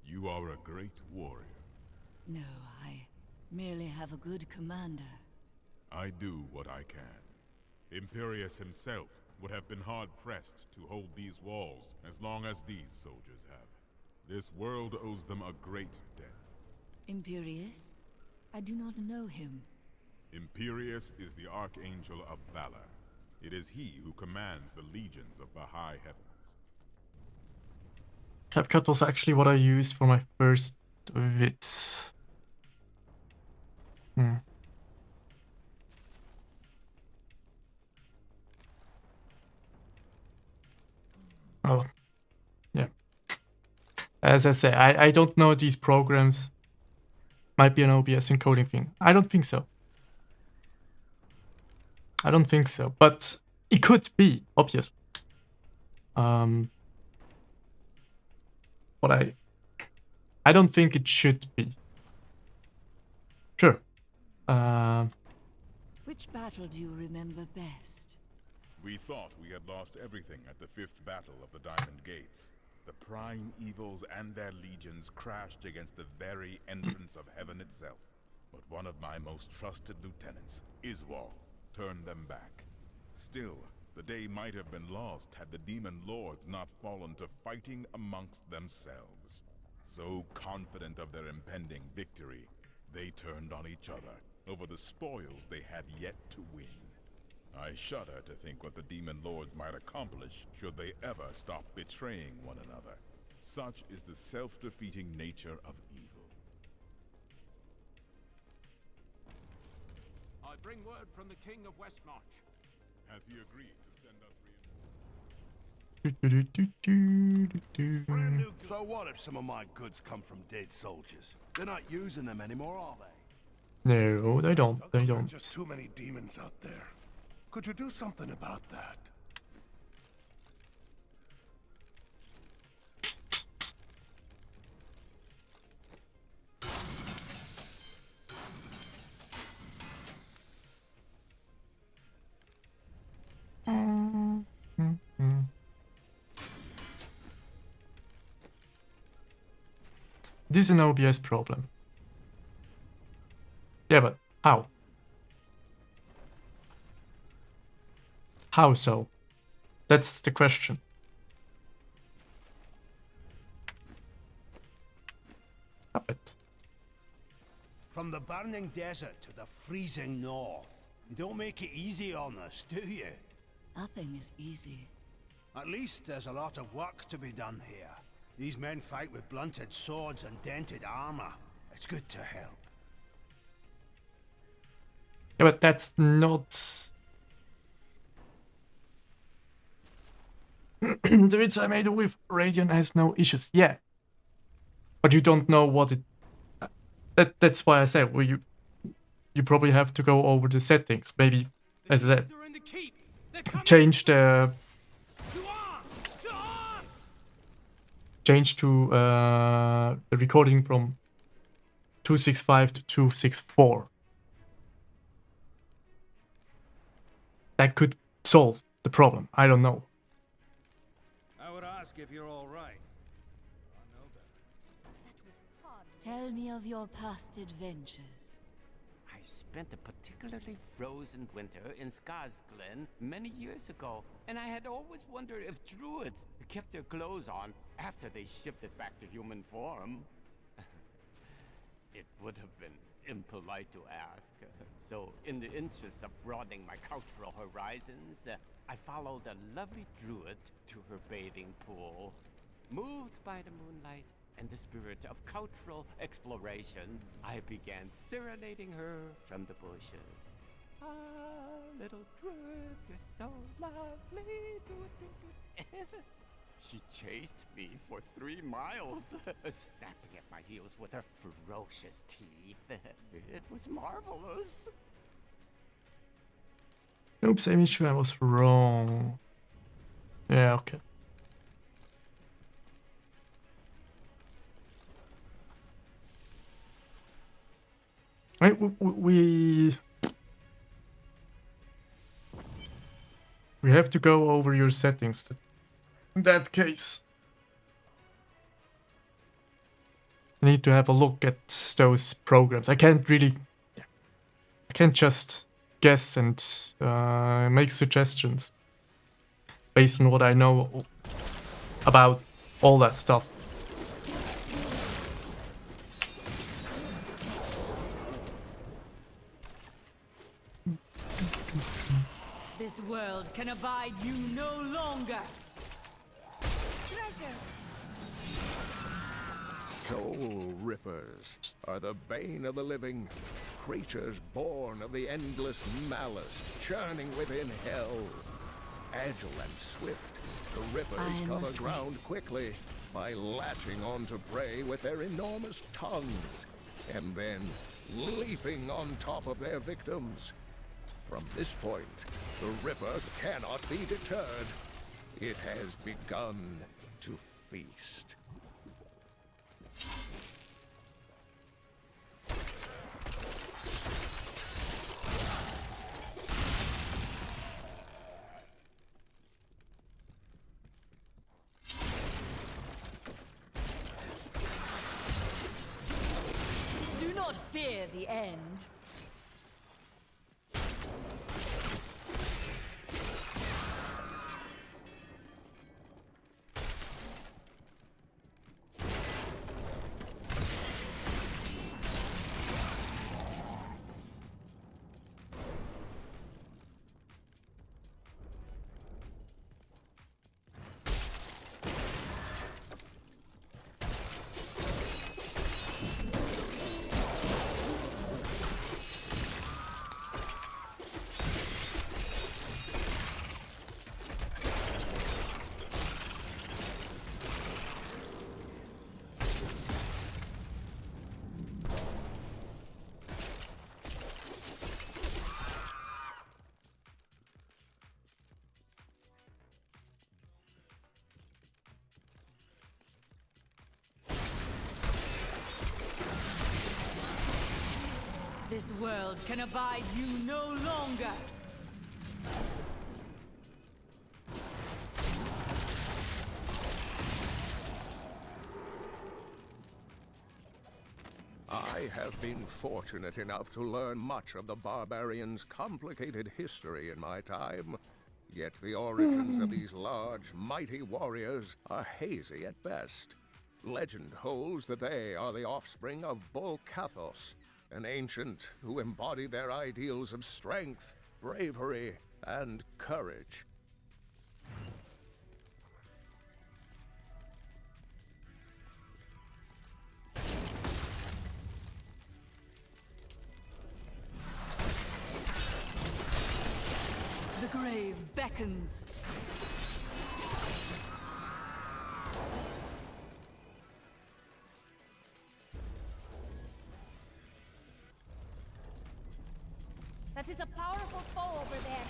You are a great warrior. No, I merely have a good commander. I do what I can. Imperius himself would have been hard-pressed to hold these walls as long as these soldiers have. This world owes them a great debt. Imperius? I do not know him. Imperius is the Archangel of Valor. It is he who commands the legions of the high heavens. CapCut was actually what I used for my first vids. Oh, yeah. As I say, I don't know these programs. Might be an OBS encoding thing. I don't think so. I don't think so, but it could be, obviously. But I don't think it should be. Sure. Which battle do you remember best? We thought we had lost everything at the 5th Battle of the Diamond Gates. The prime evils and their legions crashed against the very entrance of heaven itself. But one of my most trusted lieutenants, Iswal, turned them back. Still, the day might have been lost had the demon lords not fallen to fighting amongst themselves. So confident of their impending victory, they turned on each other over the spoils they had yet to win. I shudder to think what the demon lords might accomplish should they ever stop betraying one another. Such is the self-defeating nature of evil. I bring word from the King of Westmarch. Has he agreed to send us So what if some of my goods come from dead soldiers? They're not using them anymore, are they? No, they don't. They There are don't. just too many demons out there. Could you do something about that? This is an OBS problem. Yeah, but how? How so? That's the question. Stop it. From the burning desert to the freezing north. You don't make it easy on us, do you? Nothing is easy. At least there's a lot of work to be done here. These men fight with blunted swords and dented armor. It's good to help. Yeah, but that's not... The bits I made with Radiant has no issues. Yeah. But you don't know what it... That's why I said, well, you probably have to go over the settings. Maybe, as I said, change the... Change to the recording from 265 to 264. That could solve the problem. I don't know. I would ask if you're all right. Tell me of your past adventures. I spent a particularly frozen winter in Skarsglen many years ago, and I had always wondered if druids kept their clothes on after they shifted back to human form. It would have been impolite to ask. So, in the interest of broadening my cultural horizons, I followed a lovely druid to her bathing pool. Moved by the moonlight and the spirit of cultural exploration, I began serenading her from the bushes. Ah, little druid, you're so lovely. She chased me for 3 miles, snapping at my heels with her ferocious teeth. It was marvelous. Oops, I'm sure I was wrong. Yeah, okay. Right, we have to go over your settings in that case. I need to have a look at those programs. I can't just guess and make suggestions based on what I know about all that stuff. This world can abide you no longer. Treasure. Soul Rippers are the bane of the living, creatures born of the endless malice churning within hell. Agile and swift, the Rippers cover ground quickly by latching onto prey with their enormous tongues, and then leaping on top of their victims. From this point, the Ripper cannot be deterred. It has begun to feast. Do not fear the end. This world can abide you no longer. I have been fortunate enough to learn much of the barbarians' complicated history in my time. Yet the origins of these large, mighty warriors are hazy at best. Legend holds that they are the offspring of Bull Kathos, an ancient who embodied their ideals of strength, bravery, and courage. The grave beckons. That is a powerful foe over there.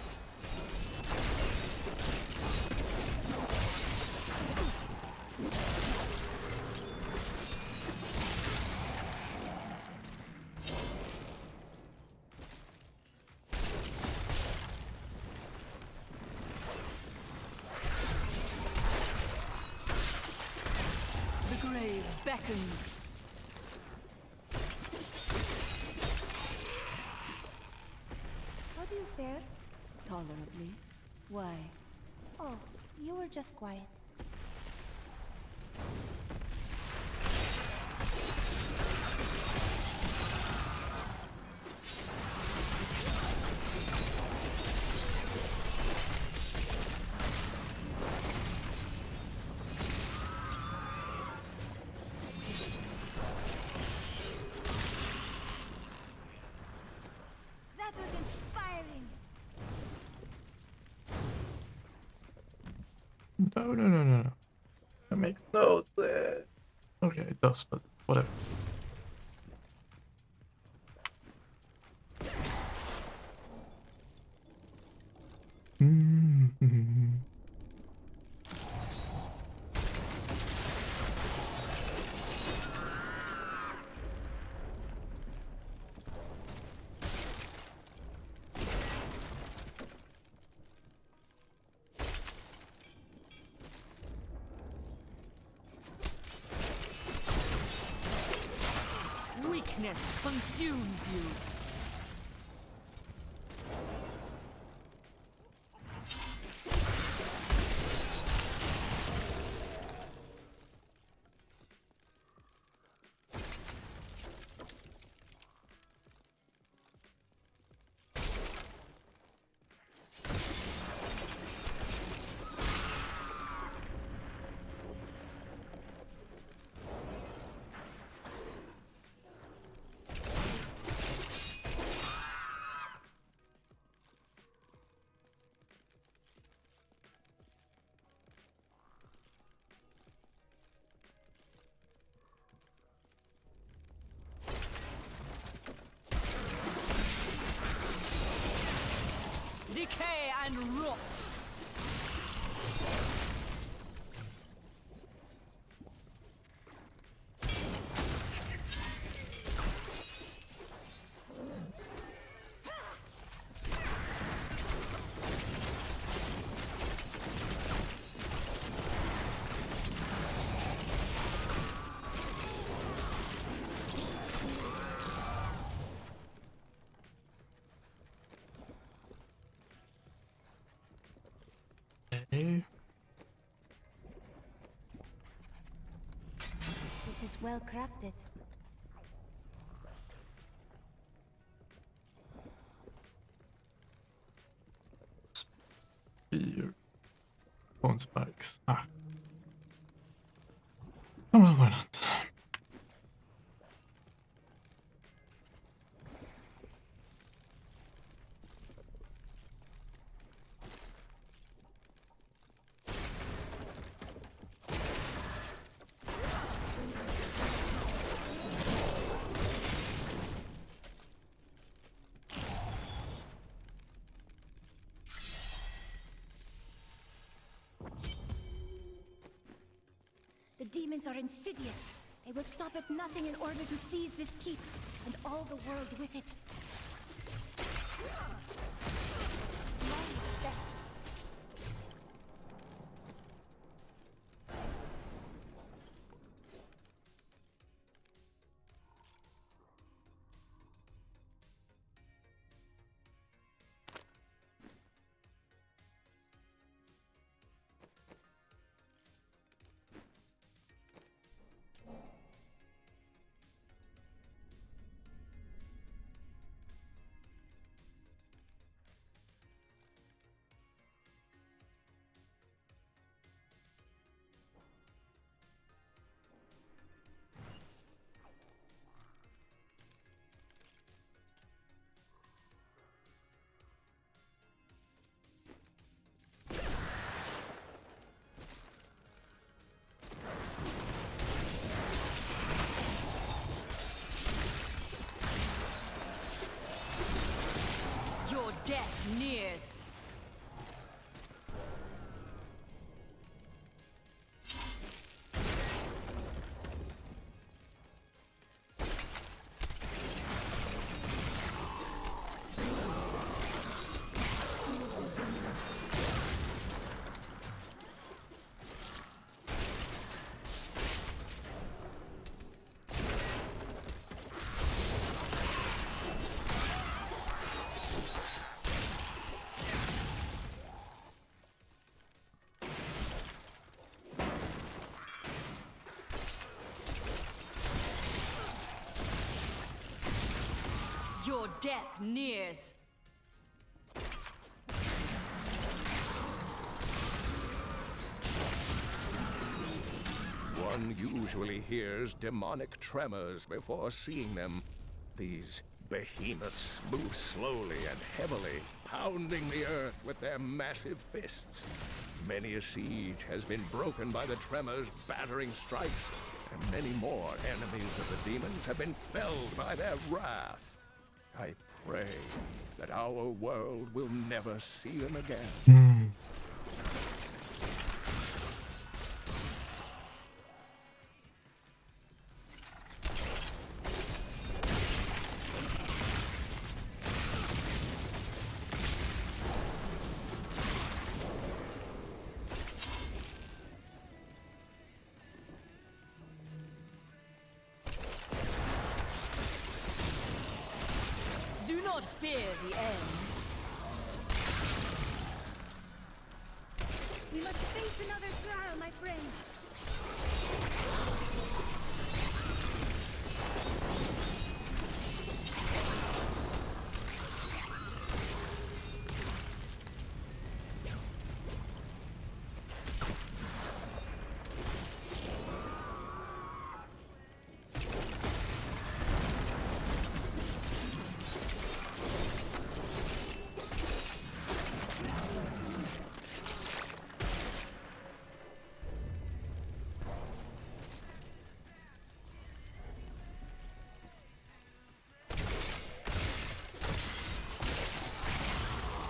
The grave beckons. How do you fare? Tolerably. Why? Oh, you were just quiet. That was inspiring. No. I make notes there. Okay, it does, but whatever. Weakness consumes you. Decay and rot. Okay. This is well crafted. Spear. Bone spikes. Ah. Oh well, why not? The demons are insidious. They will stop at nothing in order to seize this keep, and all the world with it. death nears. Your death nears. One usually hears demonic tremors before seeing them. These behemoths move slowly and heavily, pounding the earth with their massive fists. Many a siege has been broken by the tremors' battering strikes, and many more enemies of the demons have been felled by their wrath. I pray that our world will never see them again. Do not fear the end. We must face another trial, my friend.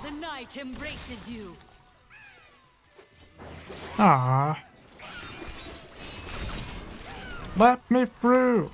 The night embraces you. Ah. Let me through.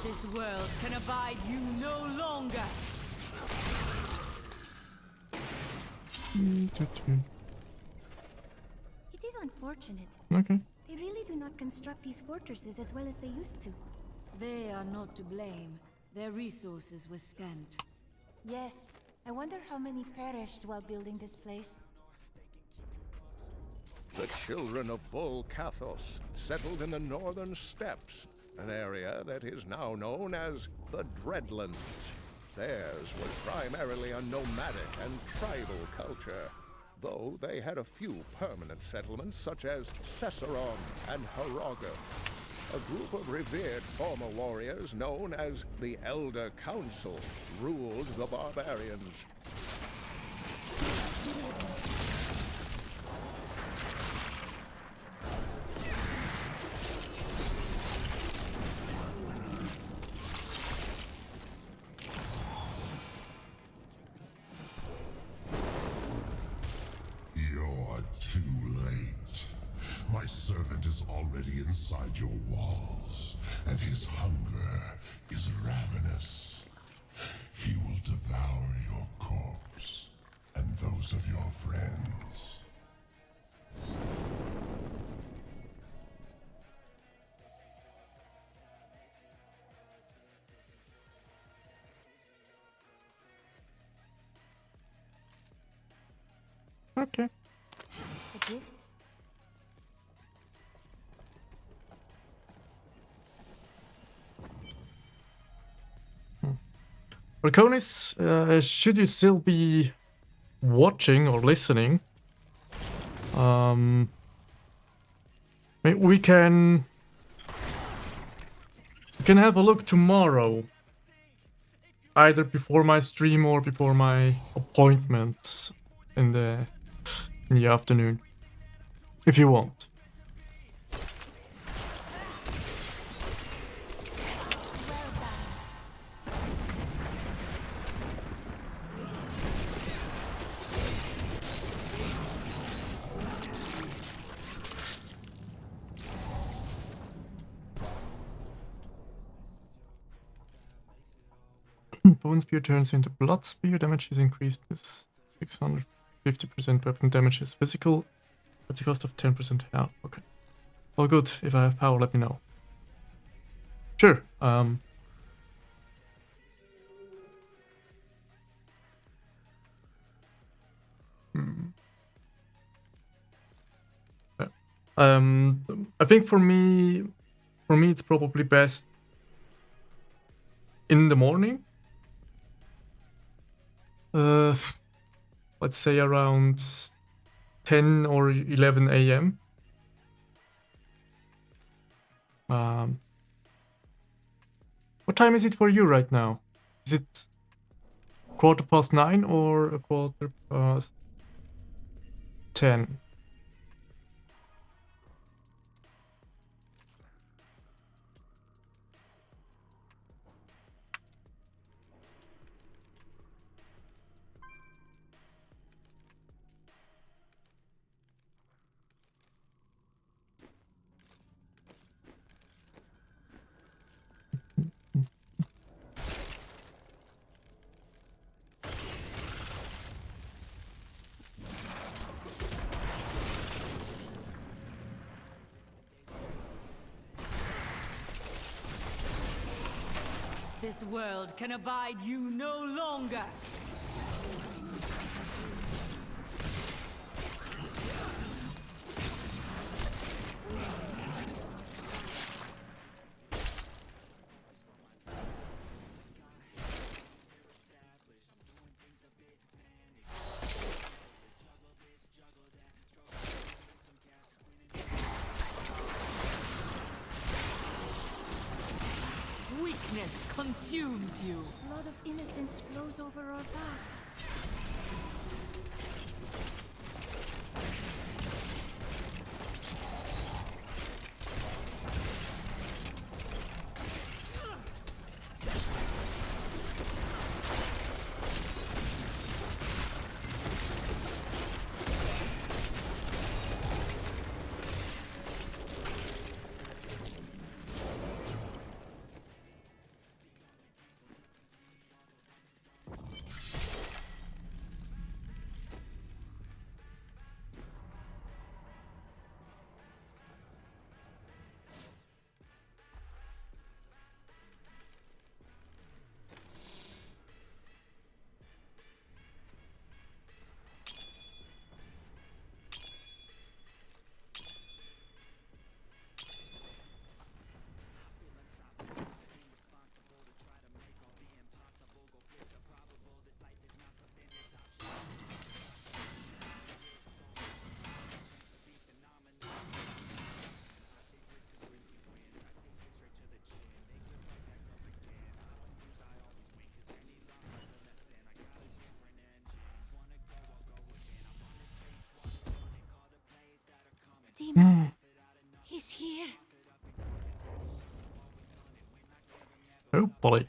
This world can abide you no longer. It is unfortunate. Okay. They really do not construct these fortresses as well as they used to. They are not to blame. Their resources were scant. Yes. I wonder how many perished while building this place. The children of Bull Kathos settled in the northern steppes, an area that is now known as the Dreadlands. Theirs was primarily a nomadic and tribal culture, though they had a few permanent settlements such as Cesseron and Harogoth. A group of revered former warriors known as the Elder Council ruled the barbarians. My servant is already inside your walls, and his hunger is ravenous. He will devour your corpse, and those of your friends. Okay. A gift? Raconis, should you still be watching or listening, we can have a look tomorrow, either before my stream or before my appointment in the afternoon, if you want. Bone Spear turns into Blood Spear. Damage is increased to 650%. Weapon damage is physical. At the cost of 10% health. Okay. All good. If I have power, let me know. Sure. I think for me it's probably best in the morning. Let's say around 10 or 11 a.m. What time is it for you right now? Is it 9:15 or 10:15? This world can abide you no longer! Weakness consumes you. Blood of innocence flows over our path. Demon. He's here. Oh, boy.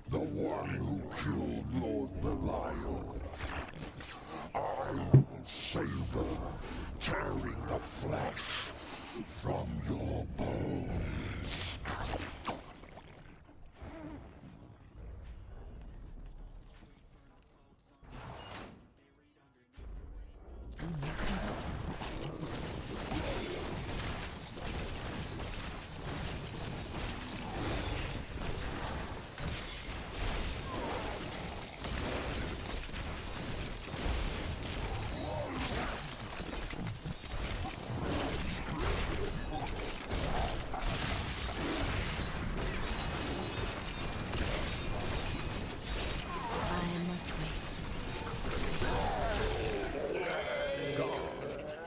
The one who killed Lord Belial. I will savor, tearing the flesh from your bones.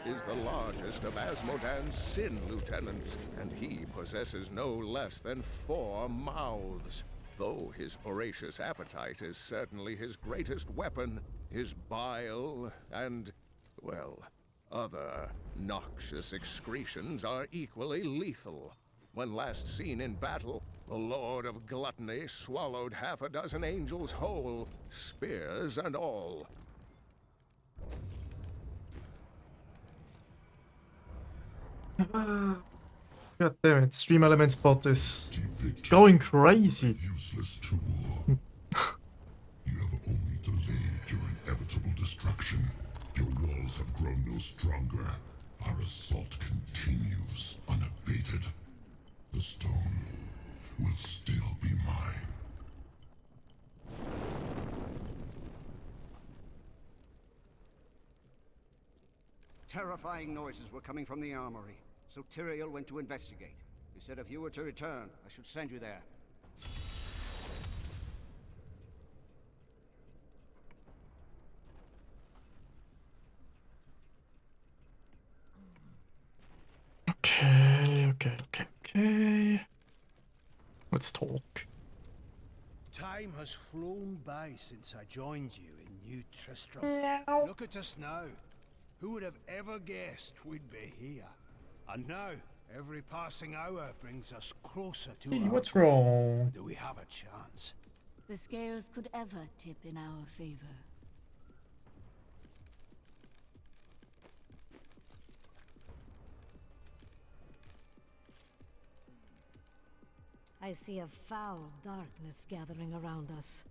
Is the largest of Asmodan's sin lieutenants, and he possesses no less than 4 mouths. Though his voracious appetite is certainly his greatest weapon, his bile and, well, other noxious excretions are equally lethal. When last seen in battle, the Lord of Gluttony swallowed half a dozen angels whole, spears and all. God damn it, Stream Elements bot is going crazy. Useless tool. You have only delayed your inevitable destruction. Your walls have grown no stronger. Our assault continues unabated. The stone will still be mine. Terrifying noises were coming from the armory, so Tyrael went to investigate. He said if you were to return, I should send you there. Okay. Let's talk. Time has flown by since I joined you in New Tristram. Look at us now. Who would have ever guessed we'd be here? And now, every passing hour brings us closer to Hey, our what's goal. wrong? Do we have a chance? The scales could ever tip in our favor. I see a foul darkness gathering around us.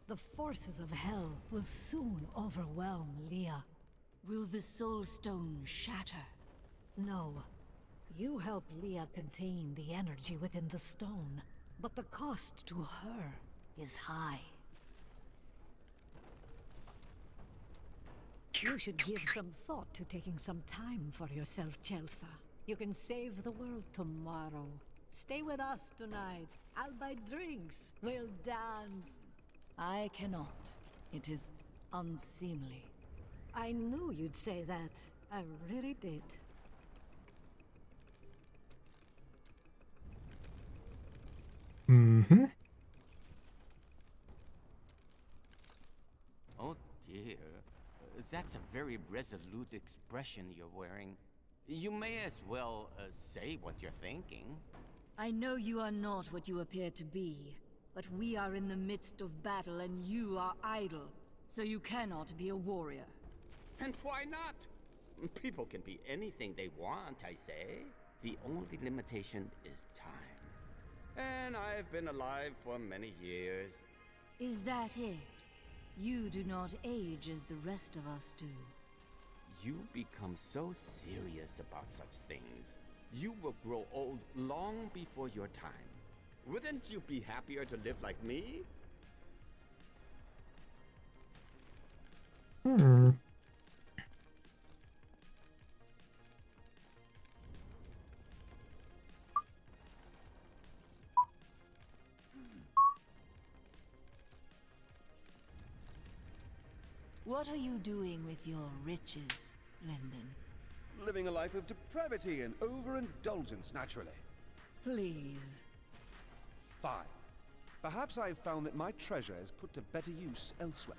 The forces of hell will soon overwhelm Leah. Will the Soul Stone shatter? No. You help Leah contain the energy within the stone, but the cost to her is high. You should give some thought to taking some time for yourself, Chelsea. You can save the world tomorrow. Stay with us tonight. I'll buy drinks. We'll dance. I cannot. It is unseemly. I knew you'd say that. I really did. Mm-hmm. Oh dear. That's a very resolute expression you're wearing. You may as well say what you're thinking. I know you are not what you appear to be, but we are in the midst of battle and you are idle, so you cannot be a warrior. And why not? People can be anything they want, I say. The only limitation is time. And I've been alive for many years. Is that it? You do not age as the rest of us do. You become so serious about such things. You will grow old long before your time. Wouldn't you be happier to live like me? What are you doing with your riches, Lyndon? Living a life of depravity and overindulgence, naturally. Please. Fine. Perhaps I've found that my treasure is put to better use elsewhere.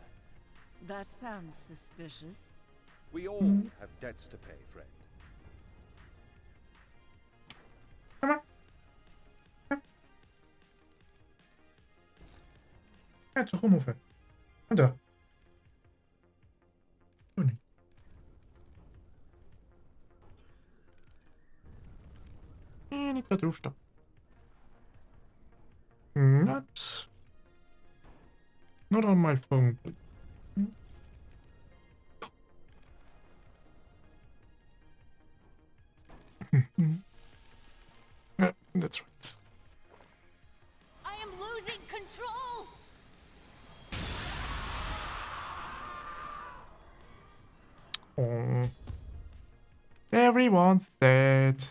That sounds suspicious. We all have debts to pay, friend. Cazzo, come fai? Guarda. Katuszka. Not on my phone. Yeah, that's right. I am losing control! Oh. Everyone's dead.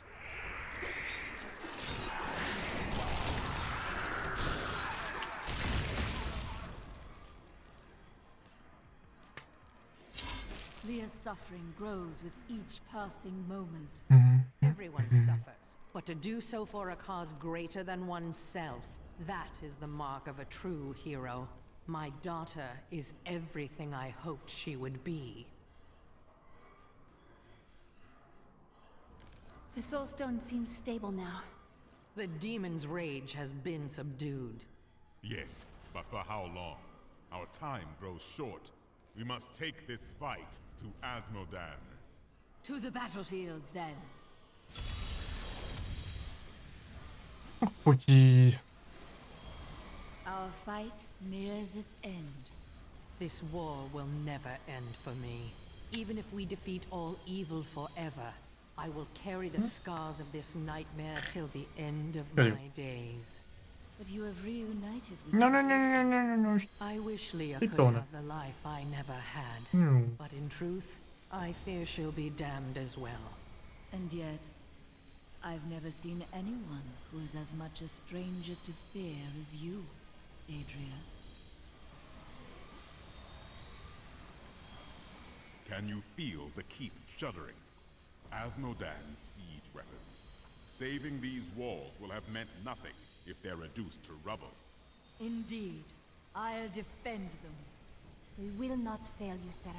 Leah's suffering grows with each passing moment. Everyone suffers, but to do so for a cause greater than oneself, that is the mark of a true hero. My daughter is everything I hoped she would be. The Soulstone seems stable now. The demon's rage has been subdued. Yes, but for how long? Our time grows short. We must take this fight to Asmodan. To the battlefields, then. Okay. Our fight nears its end. This war will never end for me. Even if we defeat all evil forever, I will carry the scars of this nightmare till the end of my days. But you have reunited with No. I wish Leah Keep could going. have the life I never had. But in truth, I fear she'll be damned as well. And yet, I've never seen anyone who is as much a stranger to fear as you, Adria. Can you feel the keep shuddering? Asmodan's siege weapons. Saving these walls will have meant nothing if they're reduced to rubble. Indeed, I'll defend them. We will not fail you, Seraph.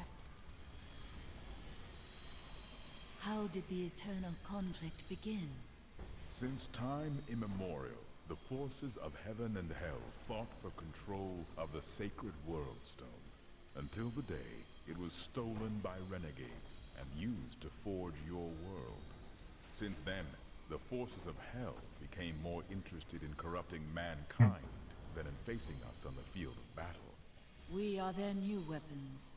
How did the eternal conflict begin? Since time immemorial, the forces of heaven and hell fought for control of the sacred World Stone, until the day it was stolen by renegades and used to forge your world. Since then, the forces of hell became more interested in corrupting mankind than in facing us on the field of battle. We are their new weapons.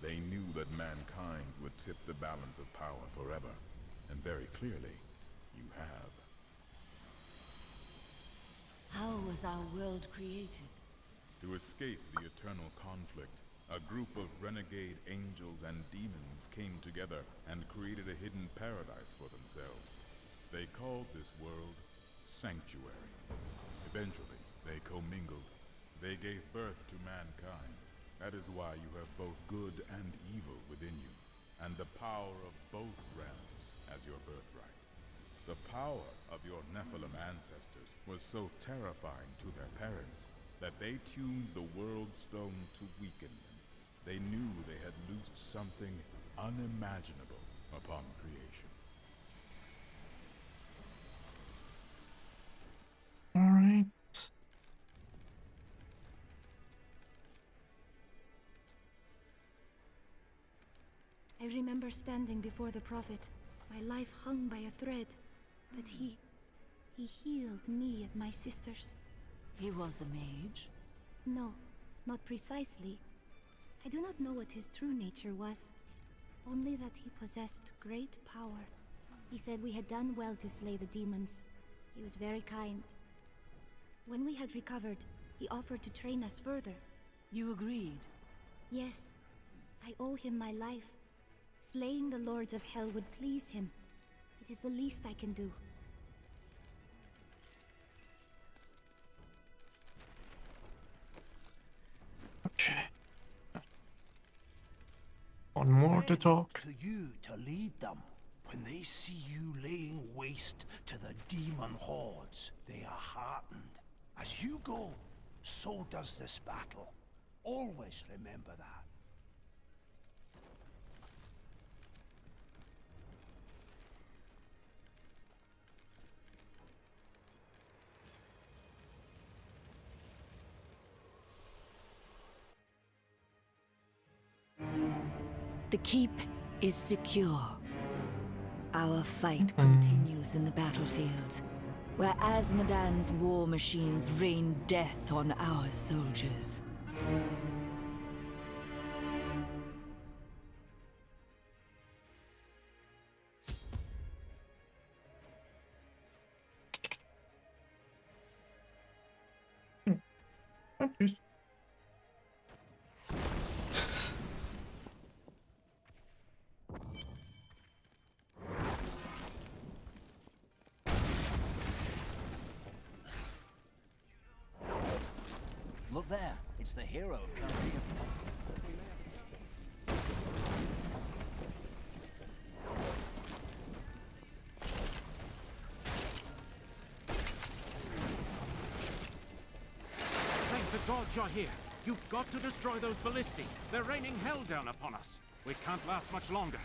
They knew that mankind would tip the balance of power forever, and very clearly, you have. How was our world created? To escape the eternal conflict, a group of renegade angels and demons came together and created a hidden paradise for themselves. They called this world Sanctuary. Eventually, they commingled. They gave birth to mankind. That is why you have both good and evil within you, and the power of both realms as your birthright. The power of your Nephilim ancestors was so terrifying to their parents that they tuned the World Stone to weaken them. They knew they had loosed something unimaginable upon creation. All right. I remember standing before the Prophet, my life hung by a thread, but he healed me and my sisters. He was a mage? No, not precisely. I do not know what his true nature was, only that he possessed great power. He said we had done well to slay the demons. He was very kind. When we had recovered, he offered to train us further. You agreed? Yes. I owe him my life. Slaying the Lords of Hell would please him. It is the least I can do. Okay. One more to talk. To you to lead them. When they see you laying waste to the demon hordes, they are heartened. As you go, so does this battle. Always remember that. The keep is secure. Our fight continues in the battlefields. where Asmodan's war machines rain death on our soldiers. Look there, it's the hero of Chaldean. Thank the gods you're here. You've got to destroy those ballistae. They're raining hell down upon us. We can't last much longer.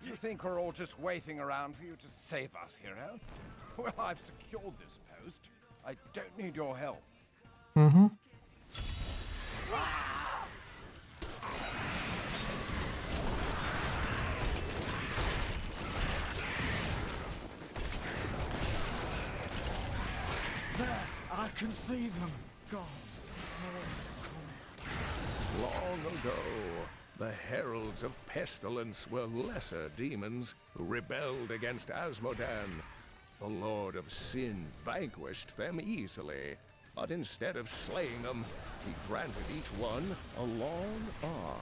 Do you think we're all just waiting around for you to save us, hero? Well, I've secured this post. I don't need your help. Mm-hmm. There, I can see them. Gods. Long ago, the heralds of pestilence were lesser demons who rebelled against Asmodan. The Lord of Sin vanquished them easily, but instead of slaying them, he granted each one a long arm,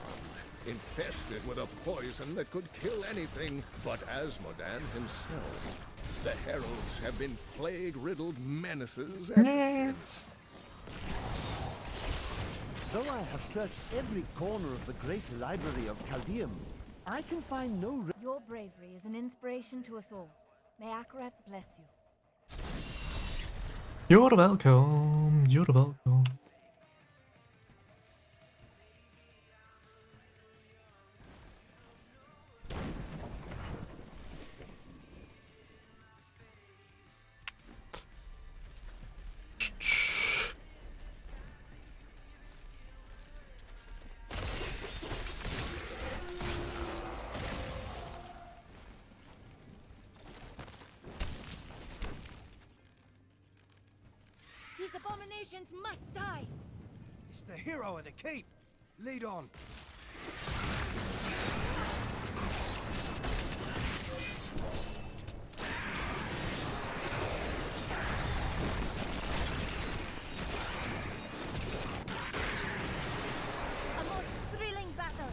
infested with a poison that could kill anything but Asmodan himself. The heralds have been plague-riddled menaces ever since. Though I have searched every corner of the great library of Chaldeum, I can find no... Your bravery is an inspiration to us all. May Akarat bless you. You're welcome. You're welcome. These abominations must die! It's the hero of the keep. Lead on. A most thrilling battle!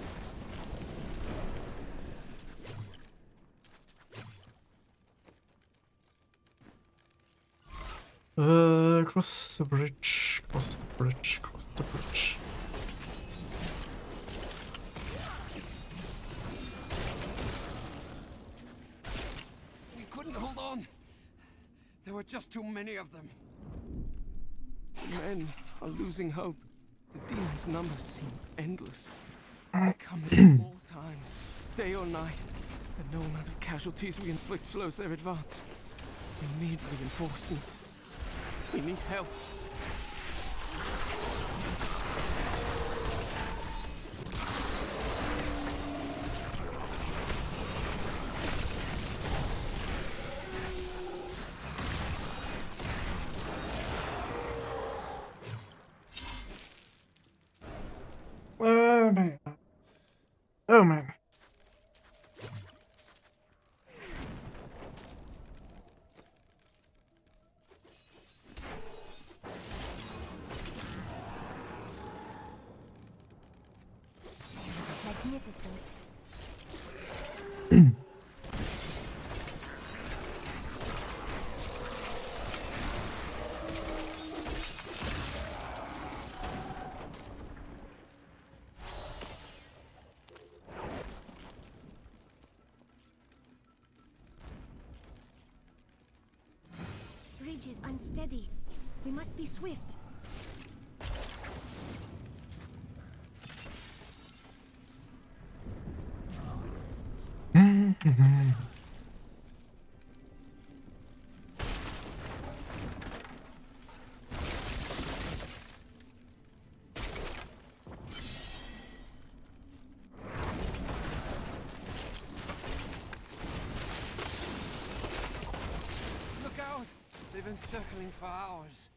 Cross the bridge, cross the bridge, cross the bridge. We couldn't hold on. There were just too many of them. Men are losing hope. The demons' numbers seem endless. They come at all times, day or night, and no amount of casualties we inflict slows their advance. We need reinforcements. We need help. Oh man. Oh man. Magnificent. Bridge is unsteady. We must be swift. Look out! They've been circling for hours.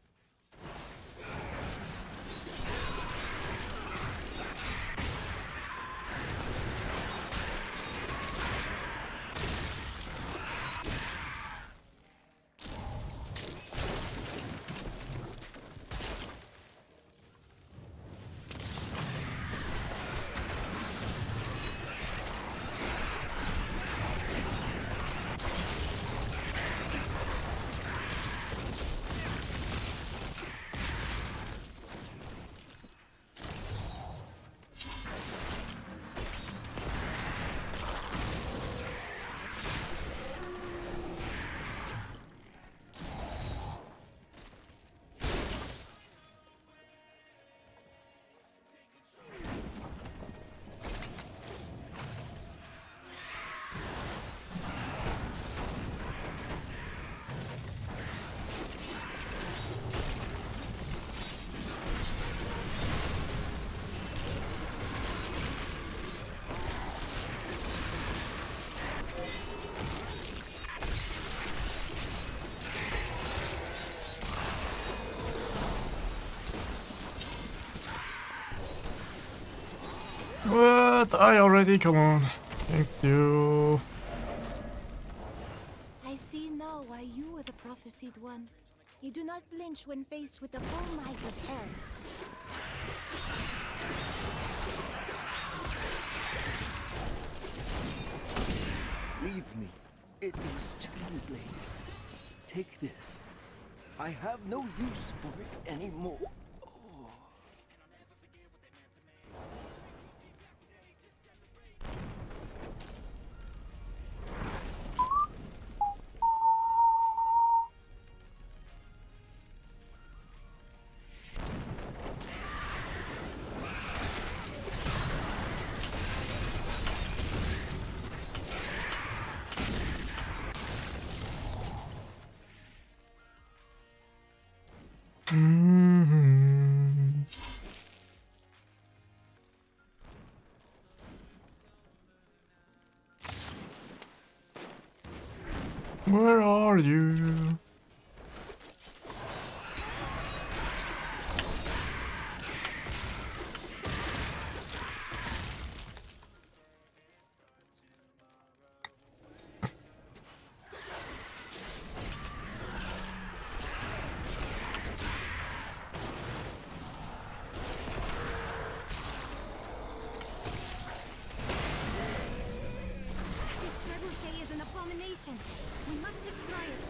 What? I already? Come on. Thank you. I see now why you were the prophesied one. You do not flinch when faced with the full might of hell. Leave me. It is too late. Take this. I have no use for it anymore. Where are you? This trebuchet is an abomination. We must destroy it.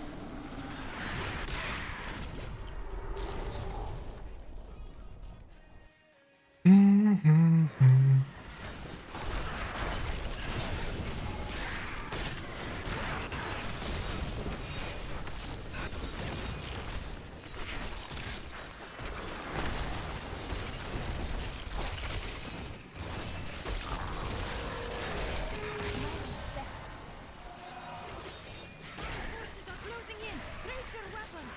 Forces are closing in. Raise your weapons.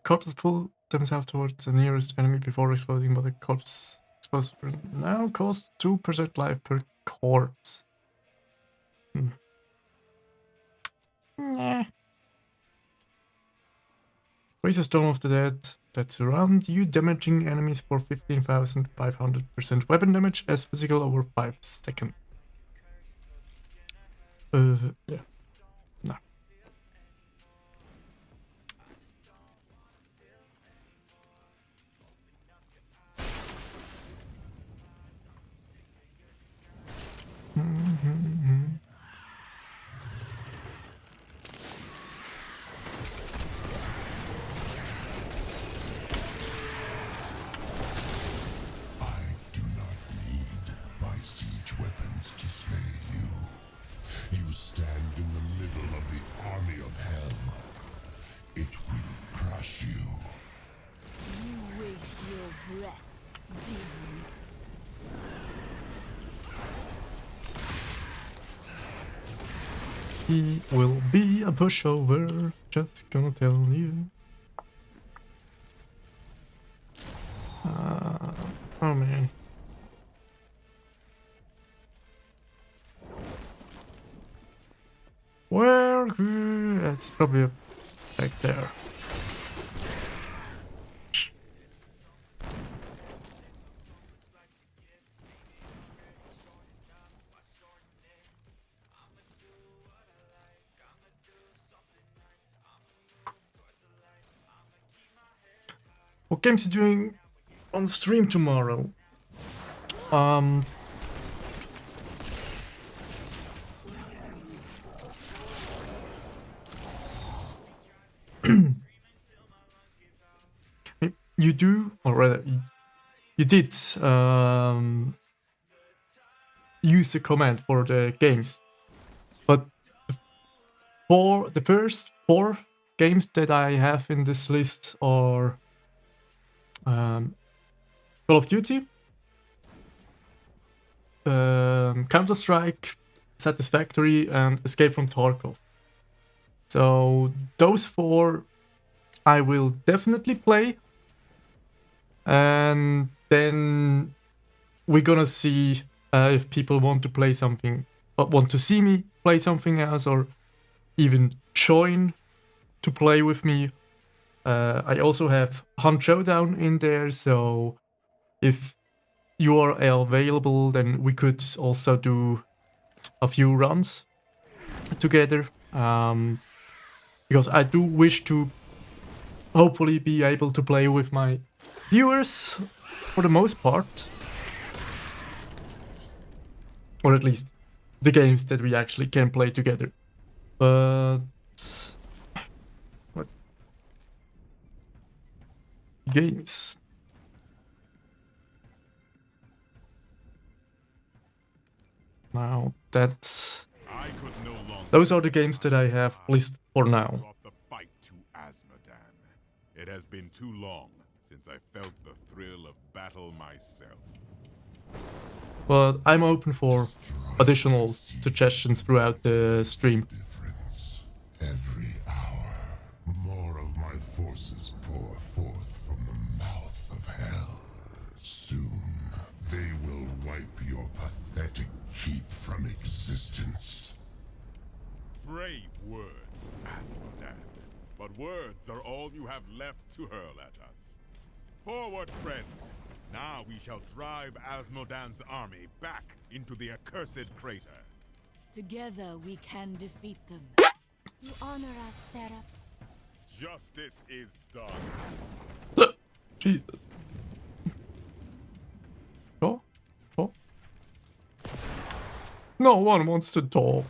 Corpses pull themselves towards the nearest enemy before exploding, but the corpse explosion now costs 2% life per corpse. Nah. Raise a Storm of the Dead that surround you, damaging enemies for 15,500% weapon damage as physical over 5 seconds. Yeah. No. he will be a pushover. Just gonna tell you. Oh man. Where? It's probably back there. What games are you doing on stream tomorrow? You do, or rather, you did use the command for the games, but for the first 4 games that I have in this list are Call of Duty, Counter-Strike, Satisfactory, and Escape from Tarkov. So those 4 I will definitely play, and then we're gonna see if people want to play something, want to see me play something else, or even join to play with me. I also have Hunt Showdown in there, so if you are available, then we could also do a few runs together. Because I do wish to hopefully be able to play with my viewers for the most part. Or at least the games that we actually can play together. But what games? Now that's those are the games that I have listed for now. The fight to Azmodan. It has been too long since I felt the thrill of battle myself. But I'm open for additional suggestions throughout the stream. Every hour, more of my forces pour forth from the mouth of hell. Soon, they will wipe your pathetic keep from existence. Brave words, Azmodan. But words are all you have left to hurl at us. Forward, friend! Now we shall drive Azmodan's army back into the accursed crater. Together we can defeat them. You honor us, Seraph. Justice is done. Jesus. Oh? Oh? No one wants to talk.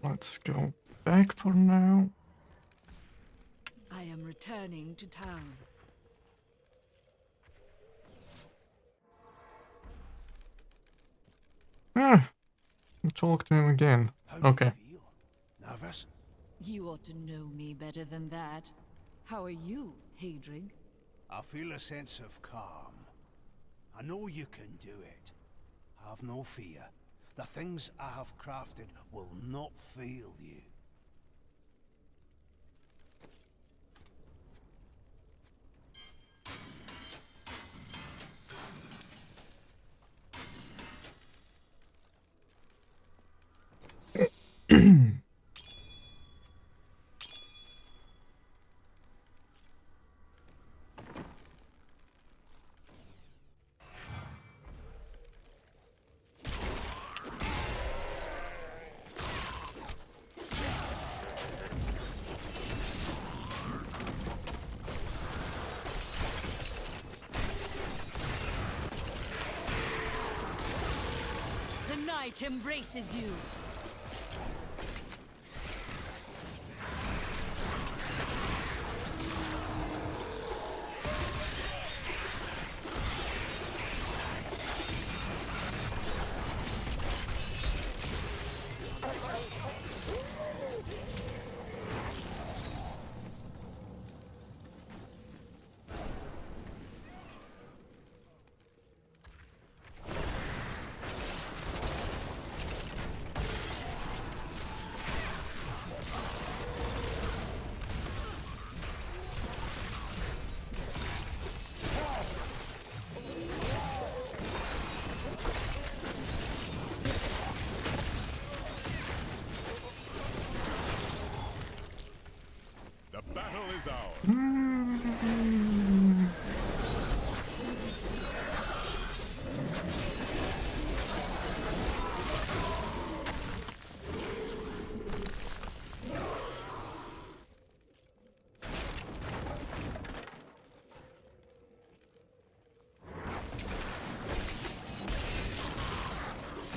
Let's go back for now. I am returning to town. Talk to him again. Okay. Nervous? You ought to know me better than that. How are you, Hadrig? I feel a sense of calm. I know you can do it. Have no fear. The things I have crafted will not fail you. might embraces you. The battle is ours.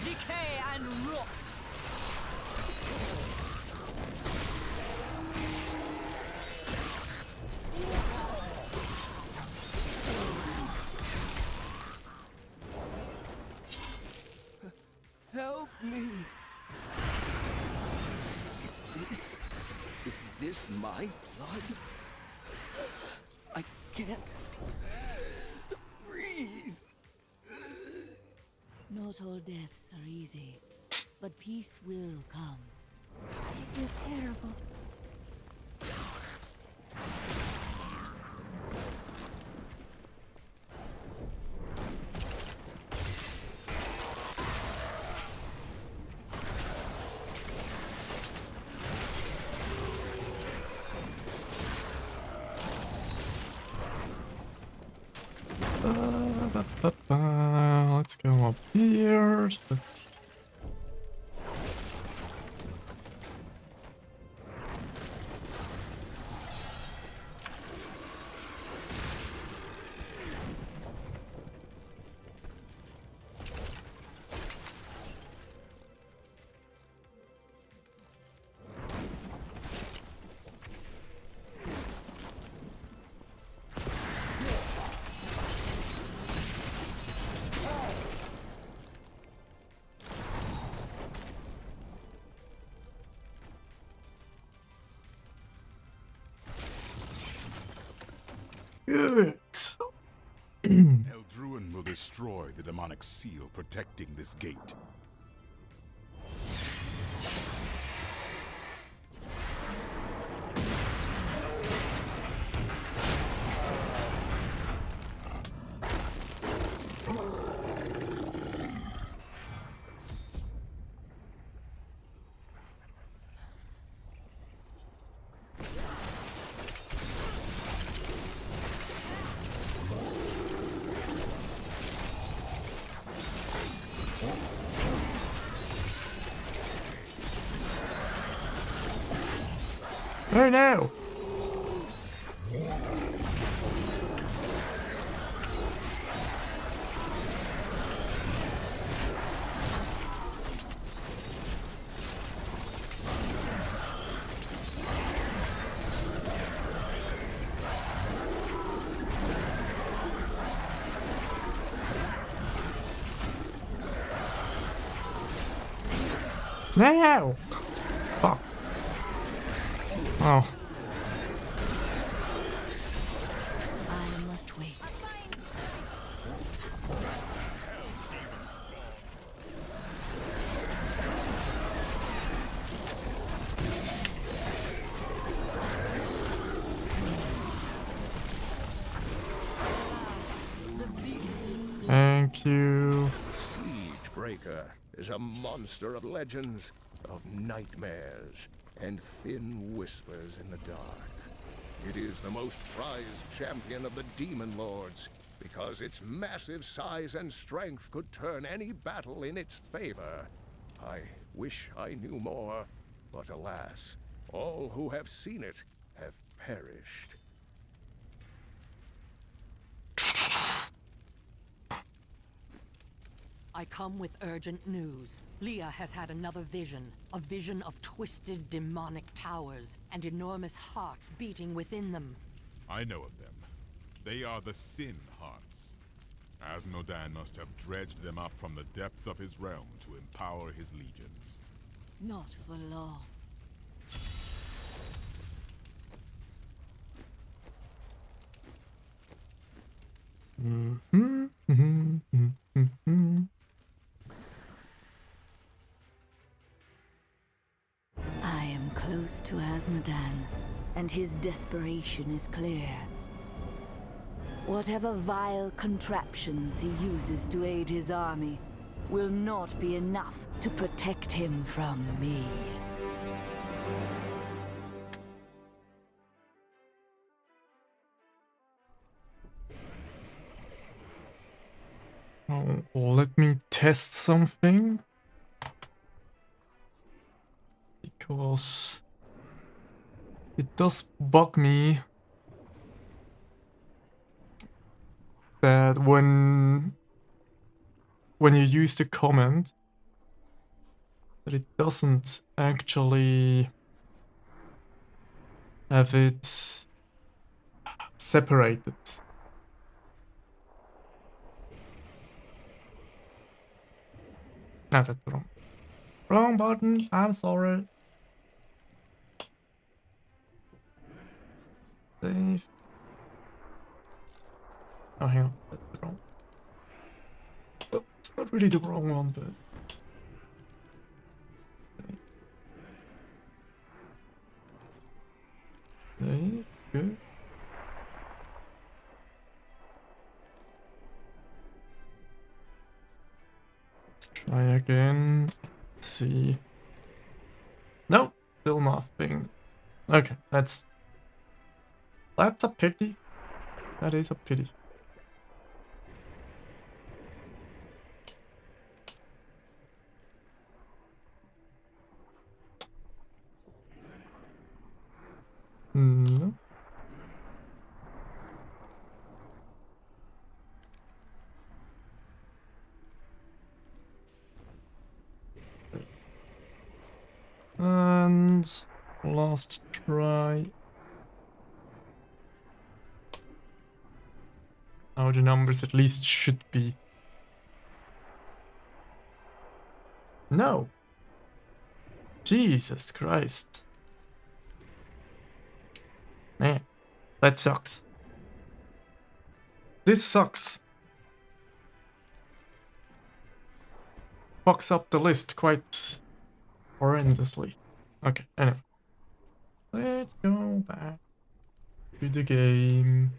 Decay and rot. Help me! Is this my blood? I can't breathe. Not all deaths are easy, but peace will come. I feel terrible. Let's go up here. Good. Eldruin will destroy the demonic seal protecting this gate. Oh no! No! Fuck. Oh. I must wait. Thank you. Siegebreaker is a monster of legends, of nightmares, and thin whispers in the dark. It is the most prized champion of the Demon Lords, because its massive size and strength could turn any battle in its favor. I wish I knew more, but alas, all who have seen it have perished. I come with urgent news. Leah has had another vision. A vision of twisted demonic towers and enormous hearts beating within them. I know of them. They are the Sin Hearts. Asmodan must have dredged them up from the depths of his realm to empower his legions. Not for long. I am close to Asmodan, and his desperation is clear. Whatever vile contraptions he uses to aid his army will not be enough to protect him from me. Oh, let me test something. Because it does bug me that when you use the command, that it doesn't actually have it separated. No, that's wrong. Wrong button, I'm sorry. Save. Oh, hang on, that's the wrong. Oh, it's not really the wrong one, but... Save, good. Let's try again. See. No, still nothing. Okay, that's a pity. That is a pity. No. And last try. How the numbers at least should be. No. Jesus Christ. Man, that sucks. This sucks. Fucks up the list quite horrendously. Okay, anyway. Let's go back to the game.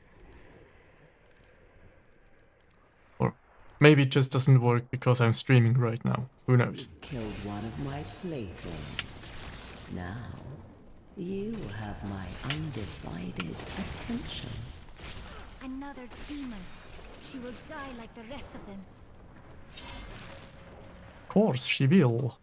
Or maybe it just doesn't work because I'm streaming right now. Who knows? You've killed one of my playthings. Now, you have my undivided attention. Another demon. She will die like the rest of them. Of course she will.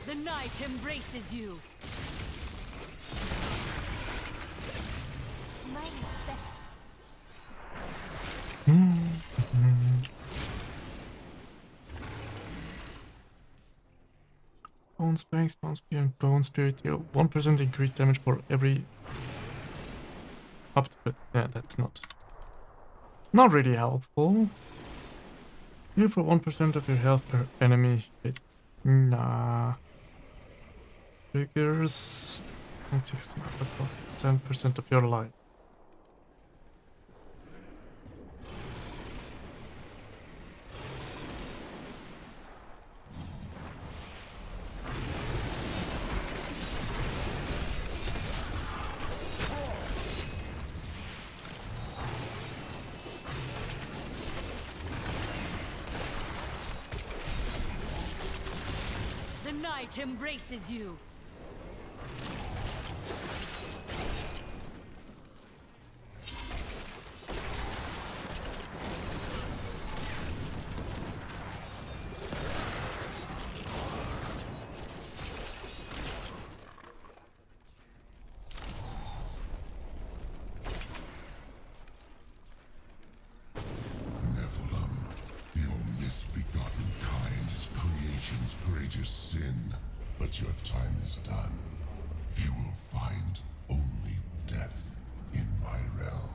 The night embraces you. My respects. Bone Spank, Bone Spear, and Bone Spirit deal 1% increased damage for every up to. Yeah, that's not really helpful. Heal for 1% of your health per enemy hit. Nah. Triggers 16 plus 10% of your life. The night embraces you. Nephilim, your misbegotten kind is creation's greatest sin. But your time is done. You will find only death in my realm.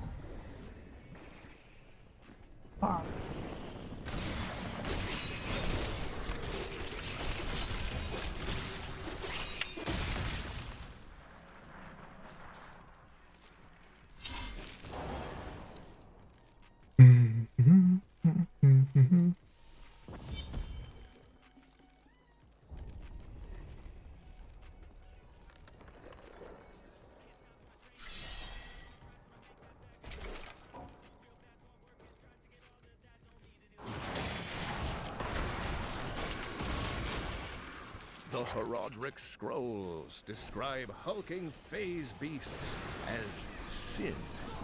The Herodric Scrolls describe hulking phase beasts as sin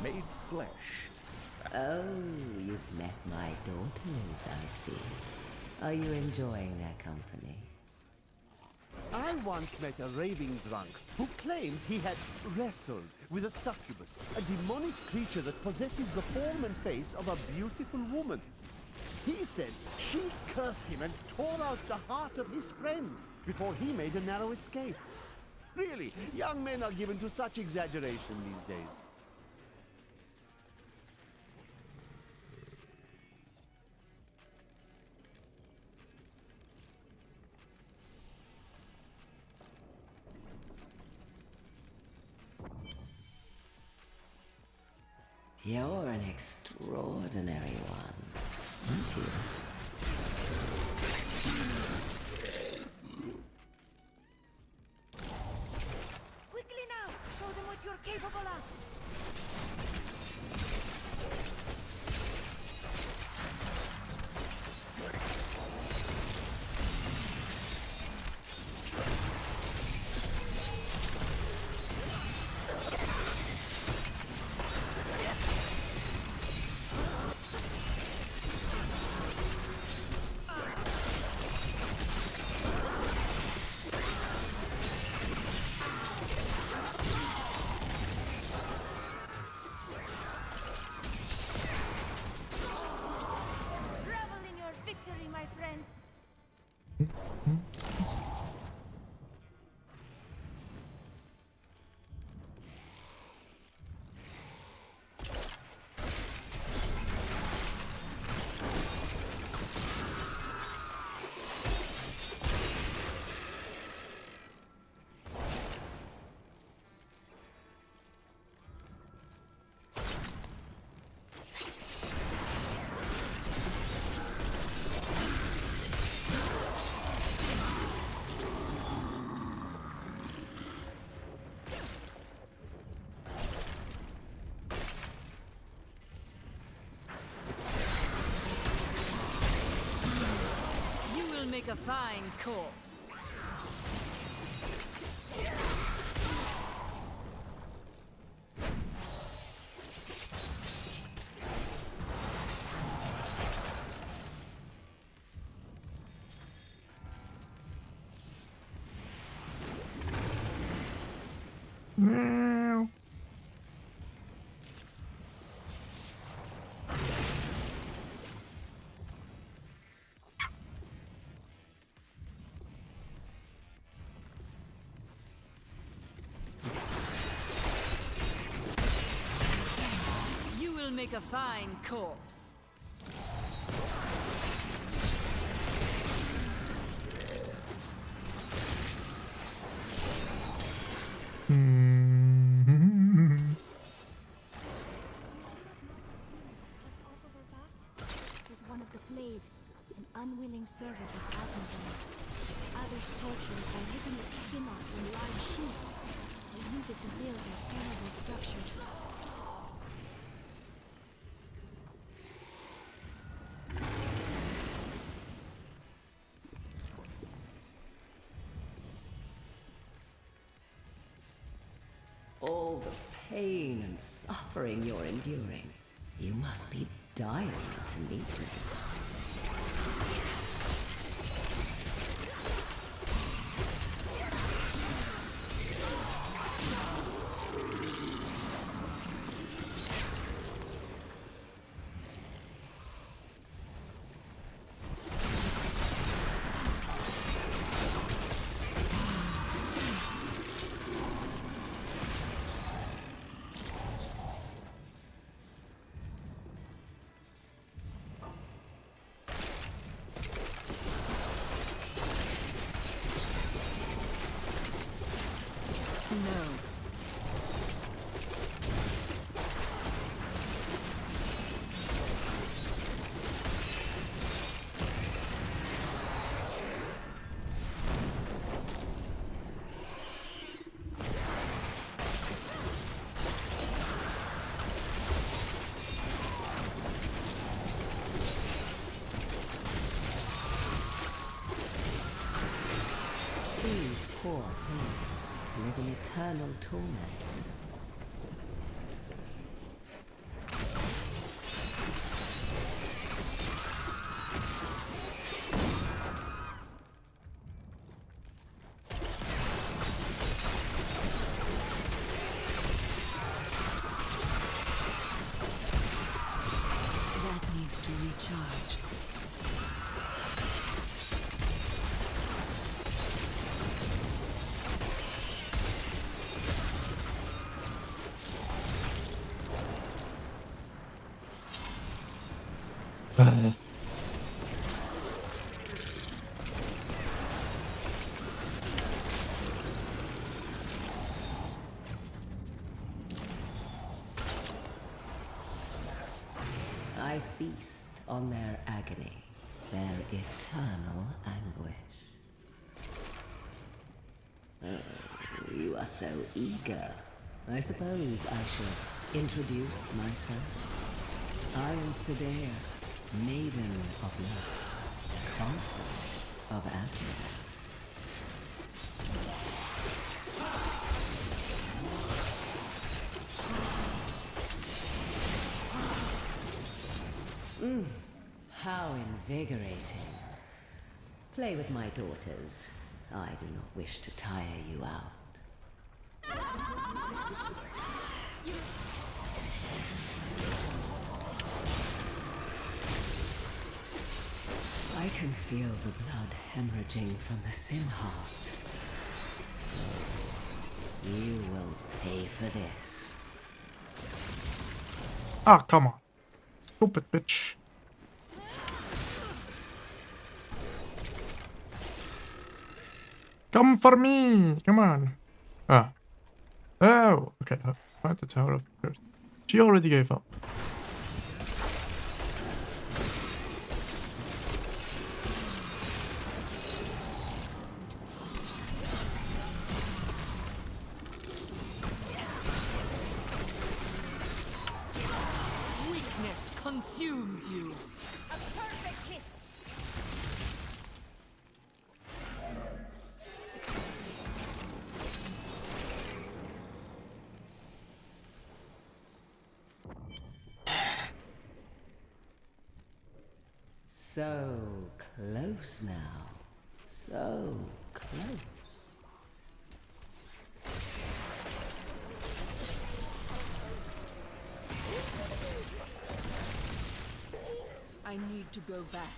made flesh. Oh, you've met my daughters, I see. Are you enjoying their company? I once met a raving drunk who claimed he had wrestled with a succubus, a demonic creature that possesses the form and face of a beautiful woman. He said she cursed him and tore out the heart of his friend before he made a narrow escape. Really, young men are given to such exaggeration these days. You're an extraordinary one, aren't you? Quickly now! Show them what you're capable of! Revel in your victory, my friend! You will make a fine corpse. Meow. make a fine corpse. Was one of the flayed, an unwilling servant of Asmodee. Others torture it by ripping its skin off in large sheets. They use it to build their terrible structures. All the pain and suffering you're enduring. You must be dying to meet me. These poor things live in eternal torment. That needs to recharge. I feast on their agony, their eternal anguish. Oh, you are so eager. I suppose I should introduce myself. I am Sedea, Maiden of Lust, Consort of Asmodee. How invigorating. Play with my daughters. I do not wish to tire you out. I can feel the blood hemorrhaging from the Sin Heart. You will pay for this. Ah, come on. Stupid bitch. Come for me! Come on. Ah. Oh, okay. Find the Tower of Curse. She already gave up. Weakness consumes you. A perfect hit. So close now. So close. I need to go back.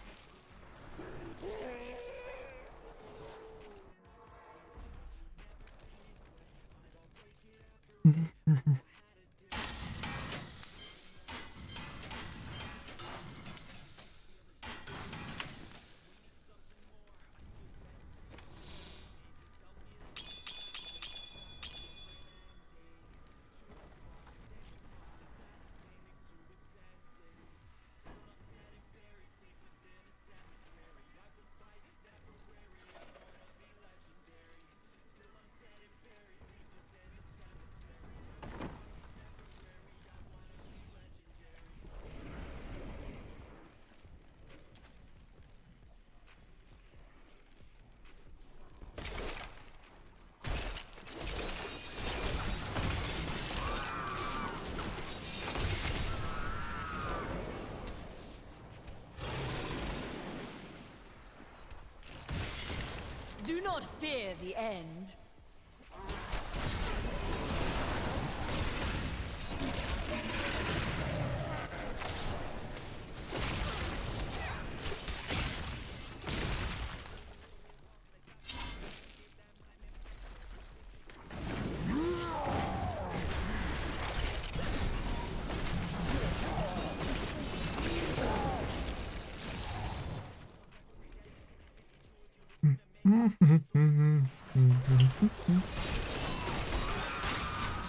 not fear the end.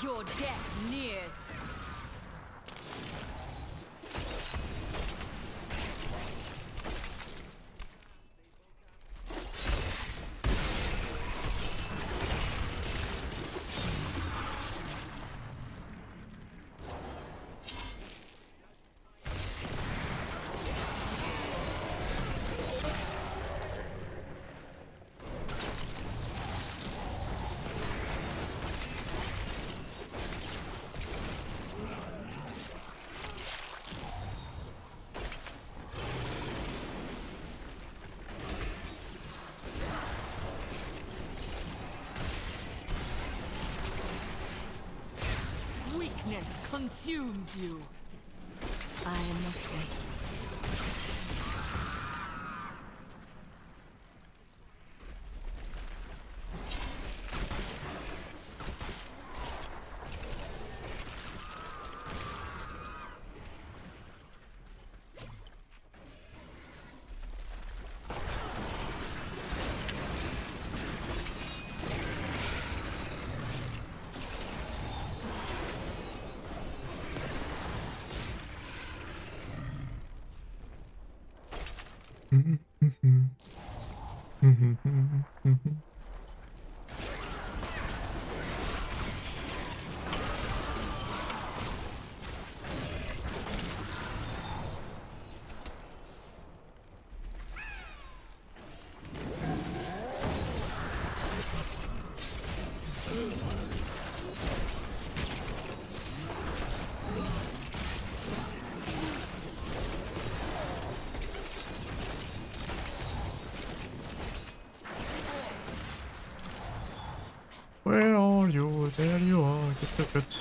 Your death nears. Weakness consumes you. I must wait. Where are you? There you are. Good.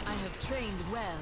I have trained well.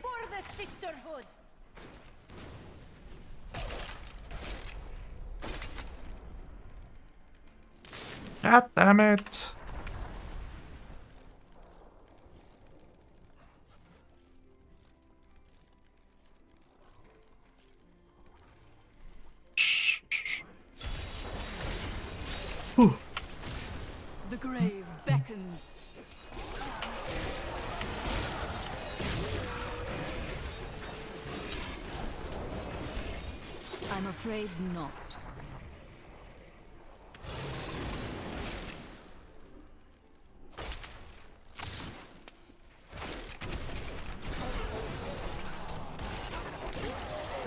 For the sisterhood. God damn it. The grave beckons. I'm afraid not.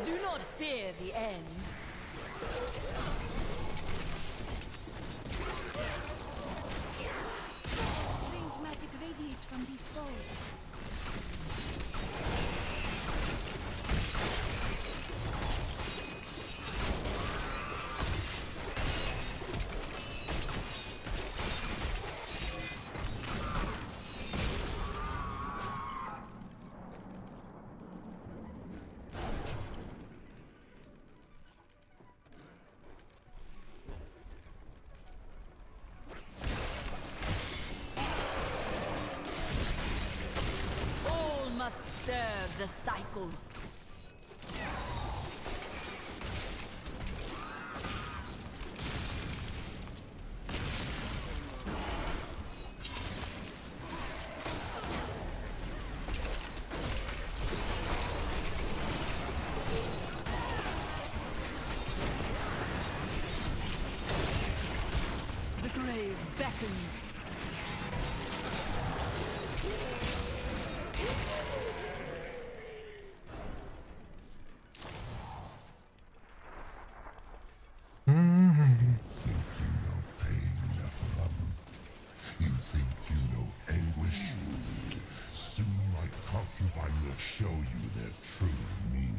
Do not fear the end. Range magic radiates from these foes. Serve the cycle. The grave beckons. Show you their true meaning.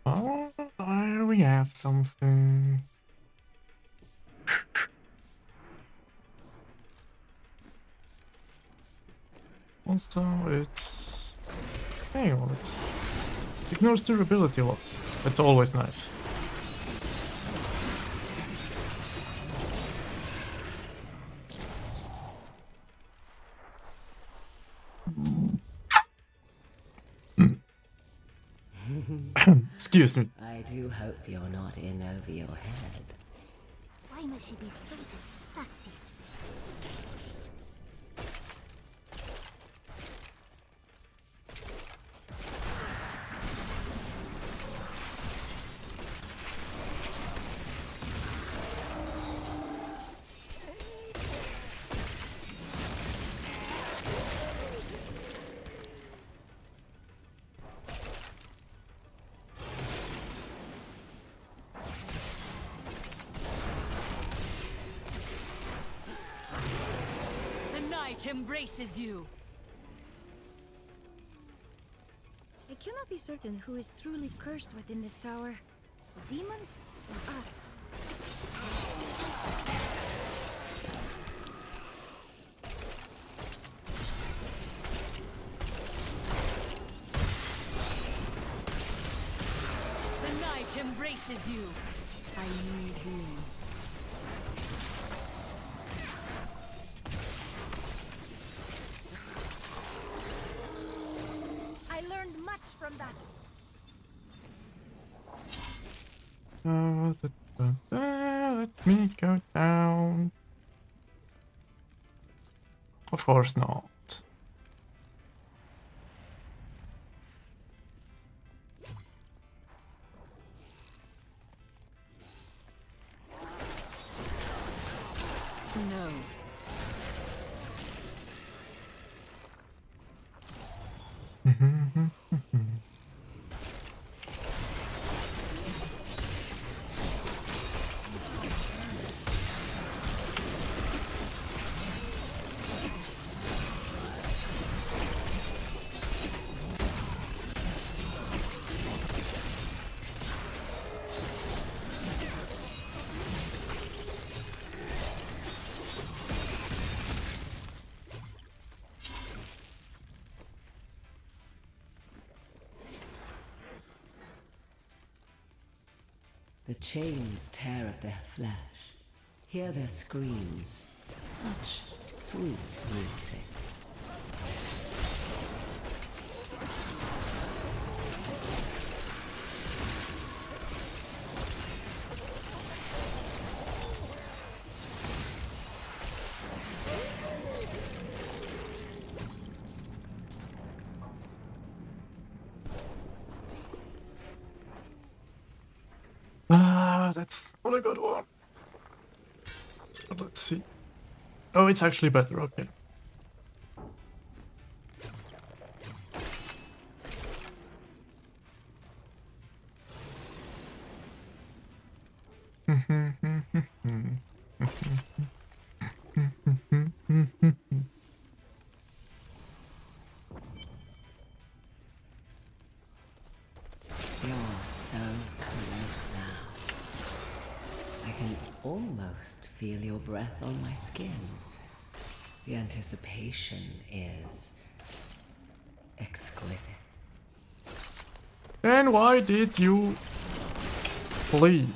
Oh, we have something. Also, it's... Hang on, it ignores durability a lot. That's always nice. Excuse me. I do hope you're not in over your head. Why must she be so disgusting? Embraces you. I cannot be certain who is truly cursed within this tower. The demons or us? The night embraces you. I need healing. From that. Let me go down. Of course not. No. The chains tear at their flesh. Hear their screams. Such sweet music. that's not a good one. But let's see. Oh, it's actually better, okay. You're so close now. I can almost feel your breath on my skin. The anticipation is exquisite. And why did you flee?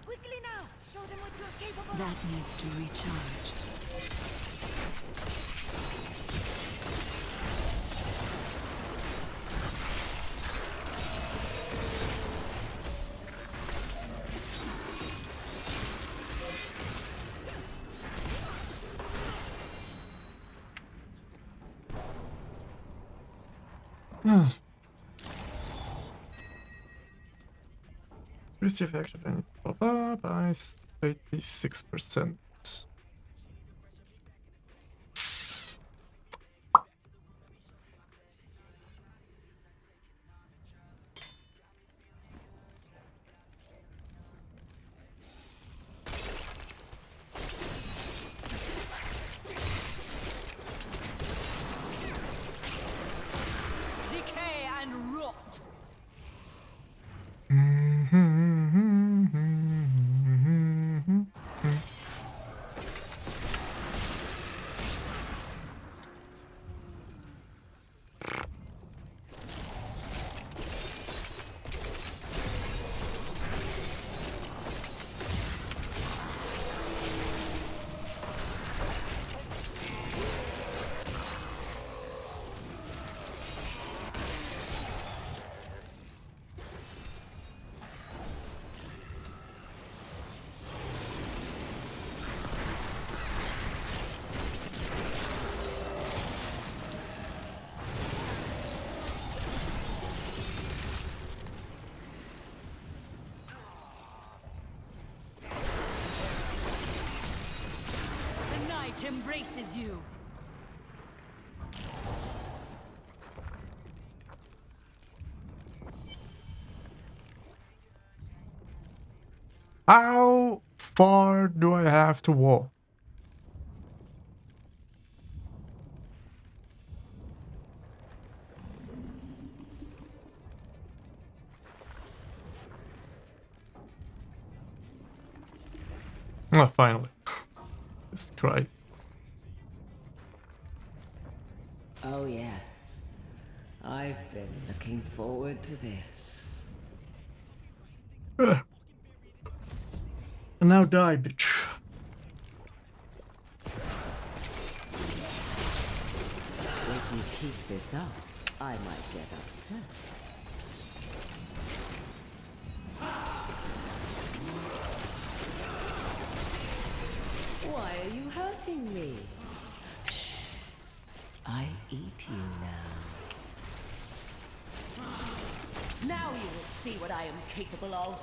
Quickly now! Show them what you're capable of! That needs to recharge. Increase the effect of any by 86%. Decay and rot! The night embraces you! How far do I have to walk? Oh, finally. Jesus Christ. Oh yes. I've been looking forward to this. And now die, bitch. If you keep this up, I might get upset. Why are you hurting me? Shh. I eat you now. Now you will see what I am capable of.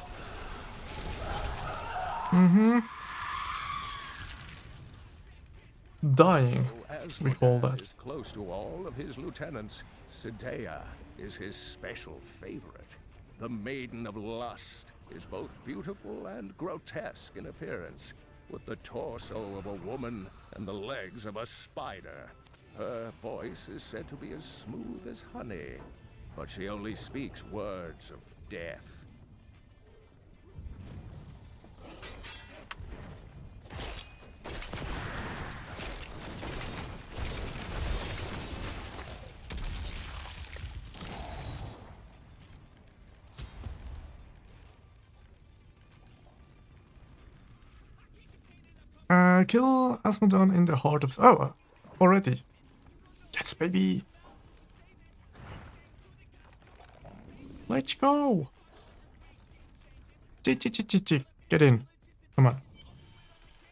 Dying, we call Asmodeus that. is close to all of his lieutenants. Sidea is his special favorite. The Maiden of Lust is both beautiful and grotesque in appearance, with the torso of a woman and the legs of a spider. Her voice is said to be as smooth as honey, but she only speaks words of death. Kill Asmodon in the heart of... Oh, already. Yes, baby. Let's go. Get in. Come on.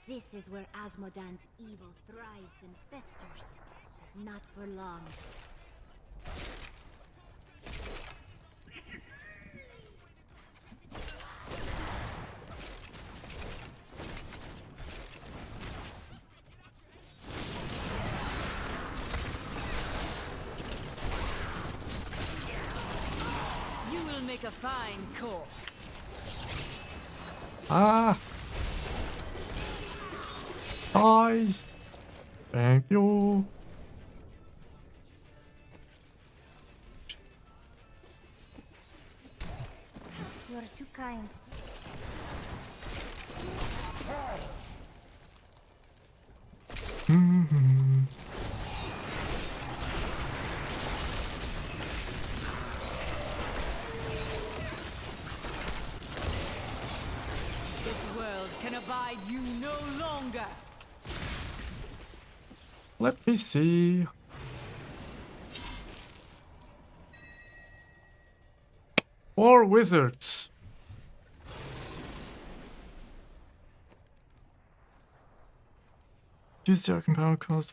This is where Asmodan's evil thrives and festers. Not for long. You will make a fine corpse. Ah! Die! Thank you! You are too kind. Mm-hmm. This world can abide you no longer. Let me see. Four wizards. Use the arcane power cost.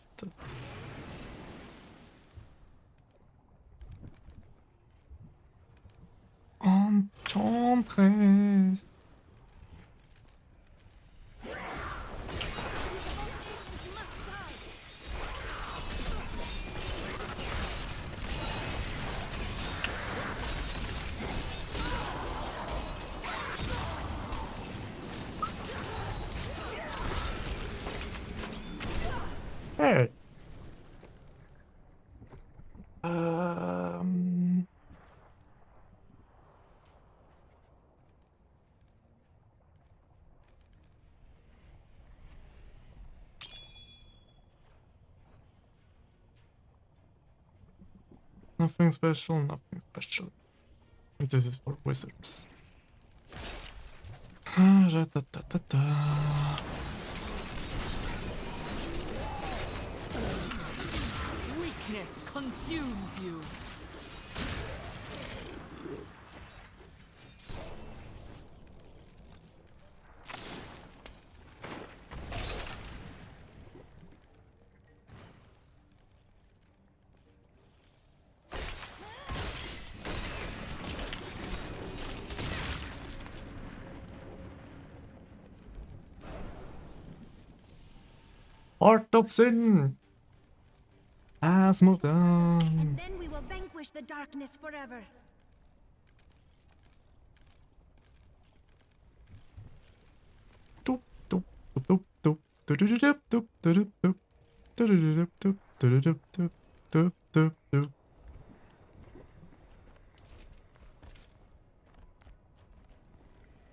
Enchantress. Hey. Nothing special, nothing special. This is for wizards. Weakness consumes you. Heart of Sin has moved on. And then we will vanquish the darkness forever.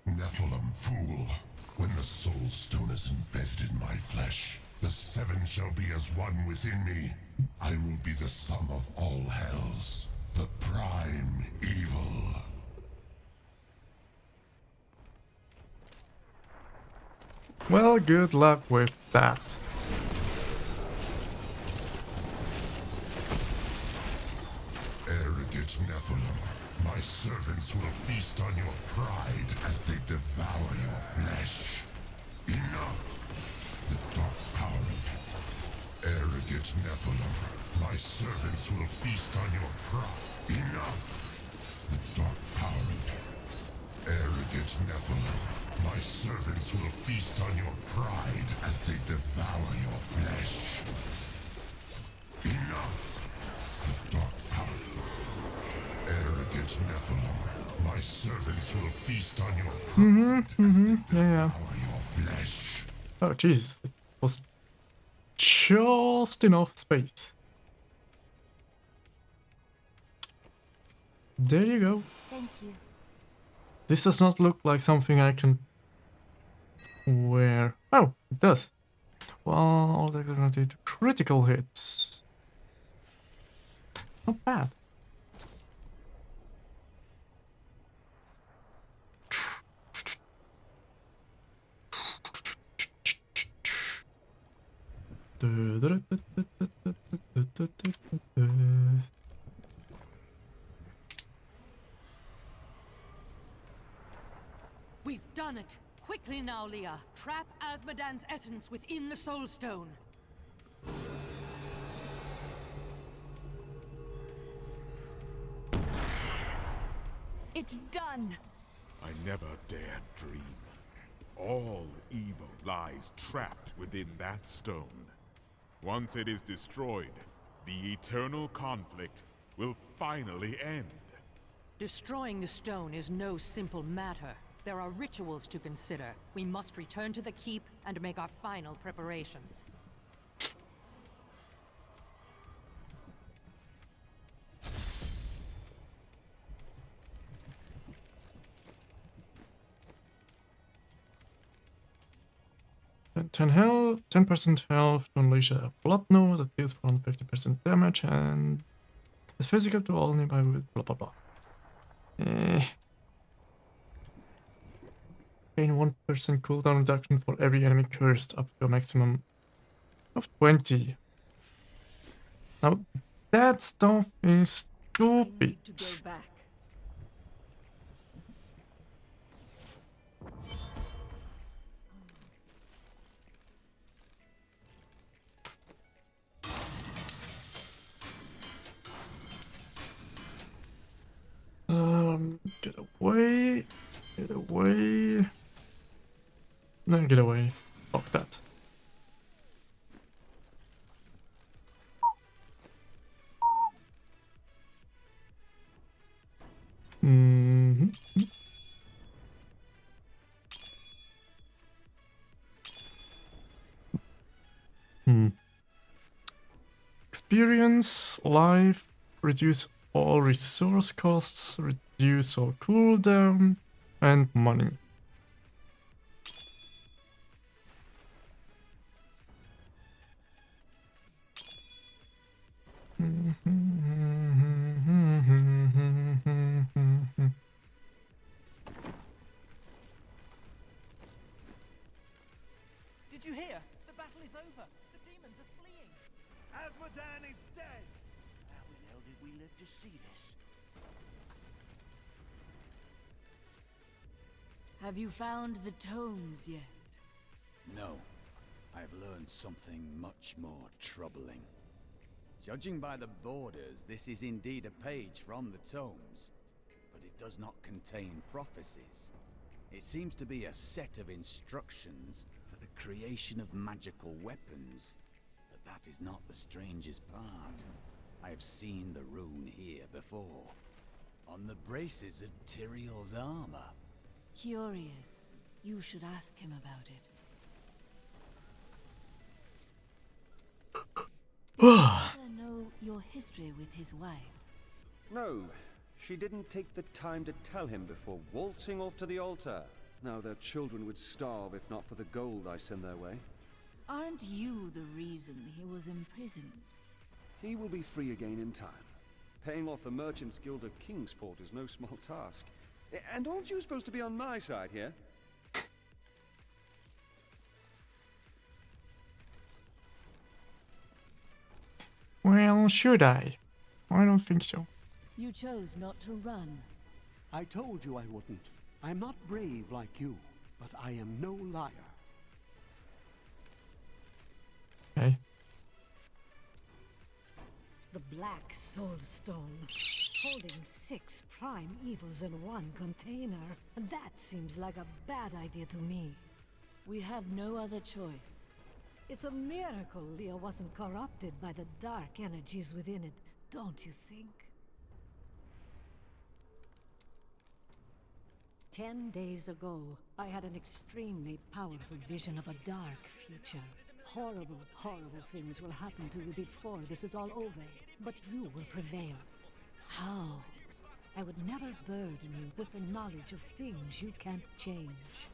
Nephilim fool, when the soul stone is embedded in my flesh, the seven shall be as one within me. I will be the sum of all hells, the prime evil. Well, good luck with that. Arrogant Nephilim, my servants will feast on your pride as they devour your flesh. Enough! The dark power of hell. Arrogant Nephilim, my servants will feast on your pride. Enough! The dark power of hell. Arrogant Nephilim, my servants will feast on your pride as they devour your flesh. Enough! The dark power. Arrogant Nephilim, my servants will feast on your pride Yeah. your flesh. Oh, jeez. It was just enough space. There you go. Thank you. This does not look like something I can wear. Oh, it does. Well, all that are going to do critical hits. Not bad. We've done it! Quickly now, Leah. Trap Azmodan's essence within the Soul Stone. It's done! I never dared dream. All evil lies trapped within that stone. Once it is destroyed, the eternal conflict will finally end. Destroying the stone is no simple matter. There are rituals to consider. We must return to the keep and make our final preparations. And 10% health to unleash a blood nose that deals 150% damage and is physical to all nearby with blah blah blah. Gain 1% cooldown reduction for every enemy cursed up to a maximum of 20. Now that stuff is stupid. To go back. Get away. Get away. No, get away. Fuck that. Mm-hmm. Experience, life, reduce all resource costs, reduce all cooldown, and money. Did you hear? The battle is over. The demons are fleeing. Asmodan is dead! How in hell did we live to see this? Have you found the tomes yet? No. I've learned something much more troubling. Judging by the borders, this is indeed a page from the tomes, but it does not contain prophecies. It seems to be a set of instructions for the creation of magical weapons. But that is not the strangest part. I have seen the rune here before, on the braces of Tyrael's armor. Curious. You should ask him about it. I know your history with his wife. No, she didn't take the time to tell him before waltzing off to the altar. Now their children would starve if not for the gold I send their way. Aren't you the reason he was imprisoned? He will be free again in time. Paying off the Merchants Guild of Kingsport is no small task. And aren't you supposed to be on my side here? Well, should I? I don't think so. You chose not to run. I told you I wouldn't. I am not brave like you, but I am no liar. Okay. The Black Soul Stone, holding 6 prime evils in one container. That seems like a bad idea to me. We have no other choice. It's a miracle Leah wasn't corrupted by the dark energies within it, don't you think? 10 days ago, I had an extremely powerful vision of a dark future. Horrible, horrible things will happen to you before this is all over, but you will prevail. How? I would never burden you with the knowledge of things you can't change.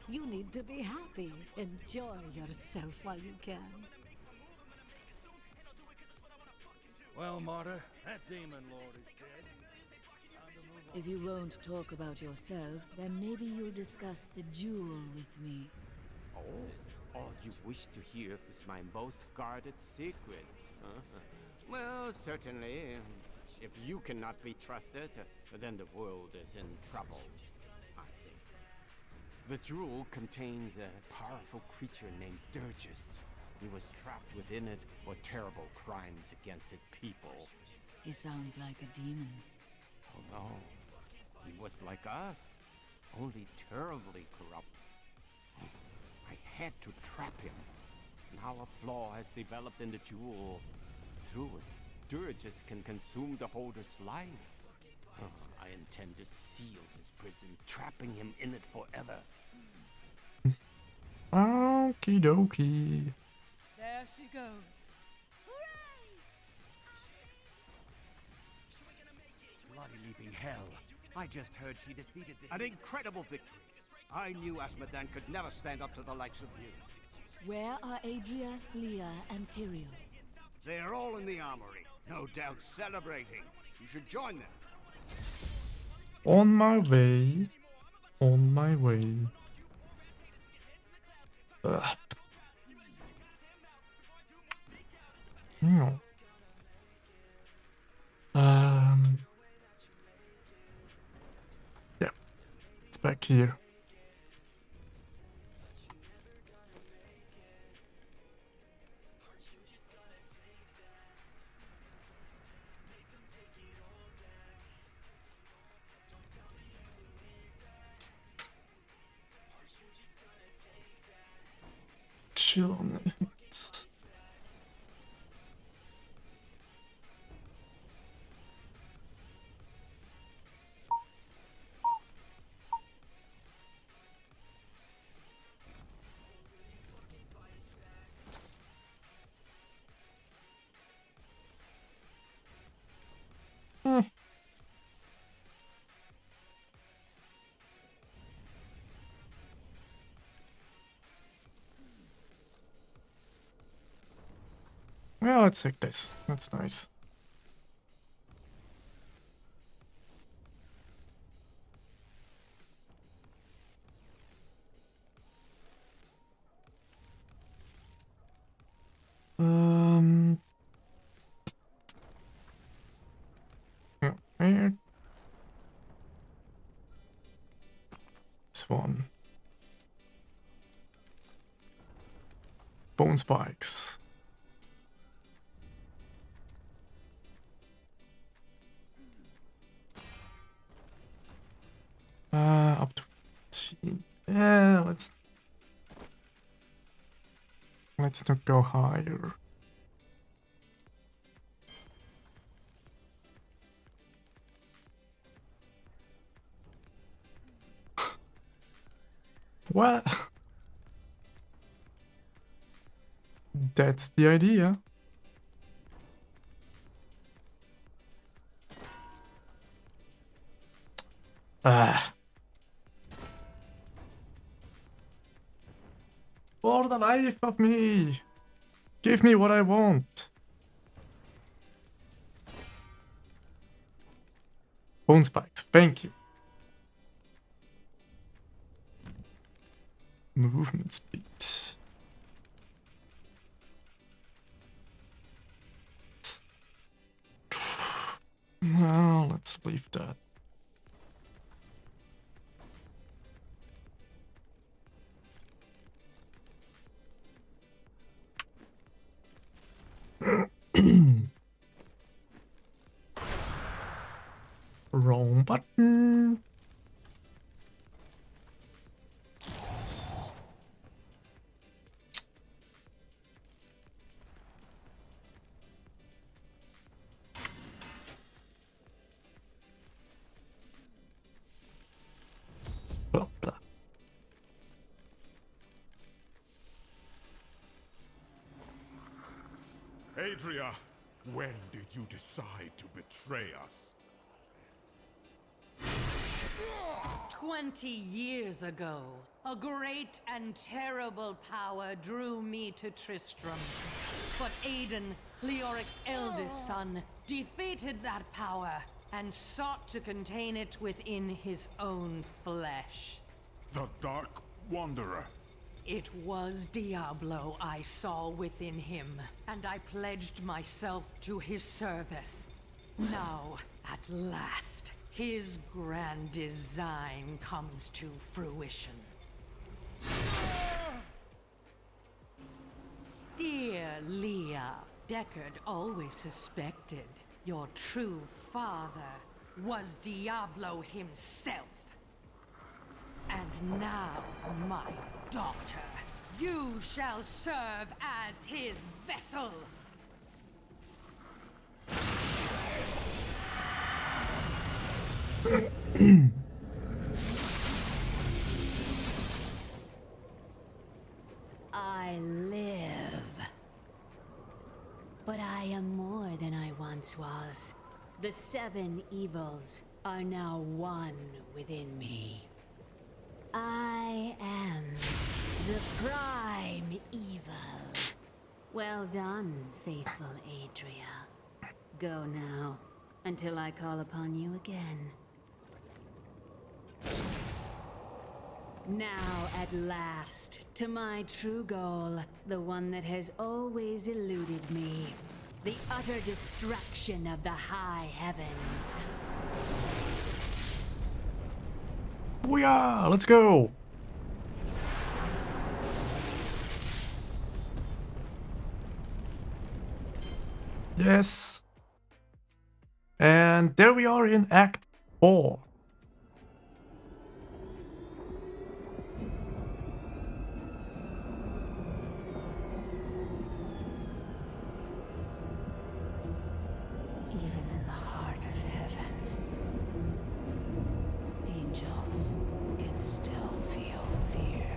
You need to be happy. Enjoy yourself while you can. Well, martyr, that demon lord is dead. If you won't talk about yourself, then maybe you'll discuss the jewel with me. Oh, all you wish to hear is my most guarded secret. Well, certainly. If you cannot be trusted, then the world is in trouble, I think. The jewel contains a powerful creature named Dirgist. He was trapped within it for terrible crimes against his people. He sounds like a demon. Although, he was like us, only terribly corrupt. I had to trap him. Now a flaw has developed in the jewel. Through it, Duragus can consume the holder's life. I intend to seal his prison, trapping him in it forever. Okie dokie. There she goes. Bloody leaping hell. I just heard she defeated an incredible victory. I knew Asmodan could never stand up to the likes of you. Where are Adria, Leah, and Tyrael? They're all in the armory, no doubt celebrating. You should join them. On my way. On my way. Ugh. No. Yeah. It's back here. Chill on it. Well, let's take this. That's nice. Here. This one. Bone spikes. Up to 15. Yeah, let's not go higher. What? That's the idea. Ah. For the life of me! Give me what I want! Bone spikes, thank you. Movement speed. Well, let's leave that. Wrong button. Blah, blah. Adria, when did you decide to betray us? 20 years ago, a great and terrible power drew me to Tristram. But Aiden, Leoric's eldest son, defeated that power and sought to contain it within his own flesh. The Dark Wanderer. It was Diablo I saw within him, and I pledged myself to his service. Now, at last, his grand design comes to fruition. Dear Leah, Deckard always suspected your true father was Diablo himself. And now, my daughter, you shall serve as his vessel. I live. But I am more than I once was. The 7 evils are now one within me. I am the prime evil. Well done, faithful Adria. Go now, until I call upon you again. Now, at last, to my true goal, the one that has always eluded me. The utter destruction of the high heavens. Booyah! Let's go! Yes. And there we are in Act 4. Even in the heart of heaven, angels can still feel fear.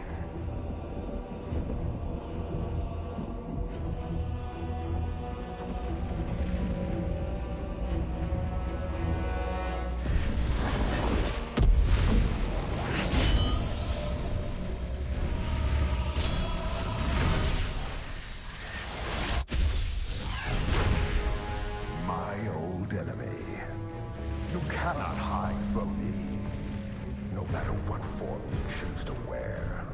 My old enemy. You cannot hide from me, no matter what form you choose to wear.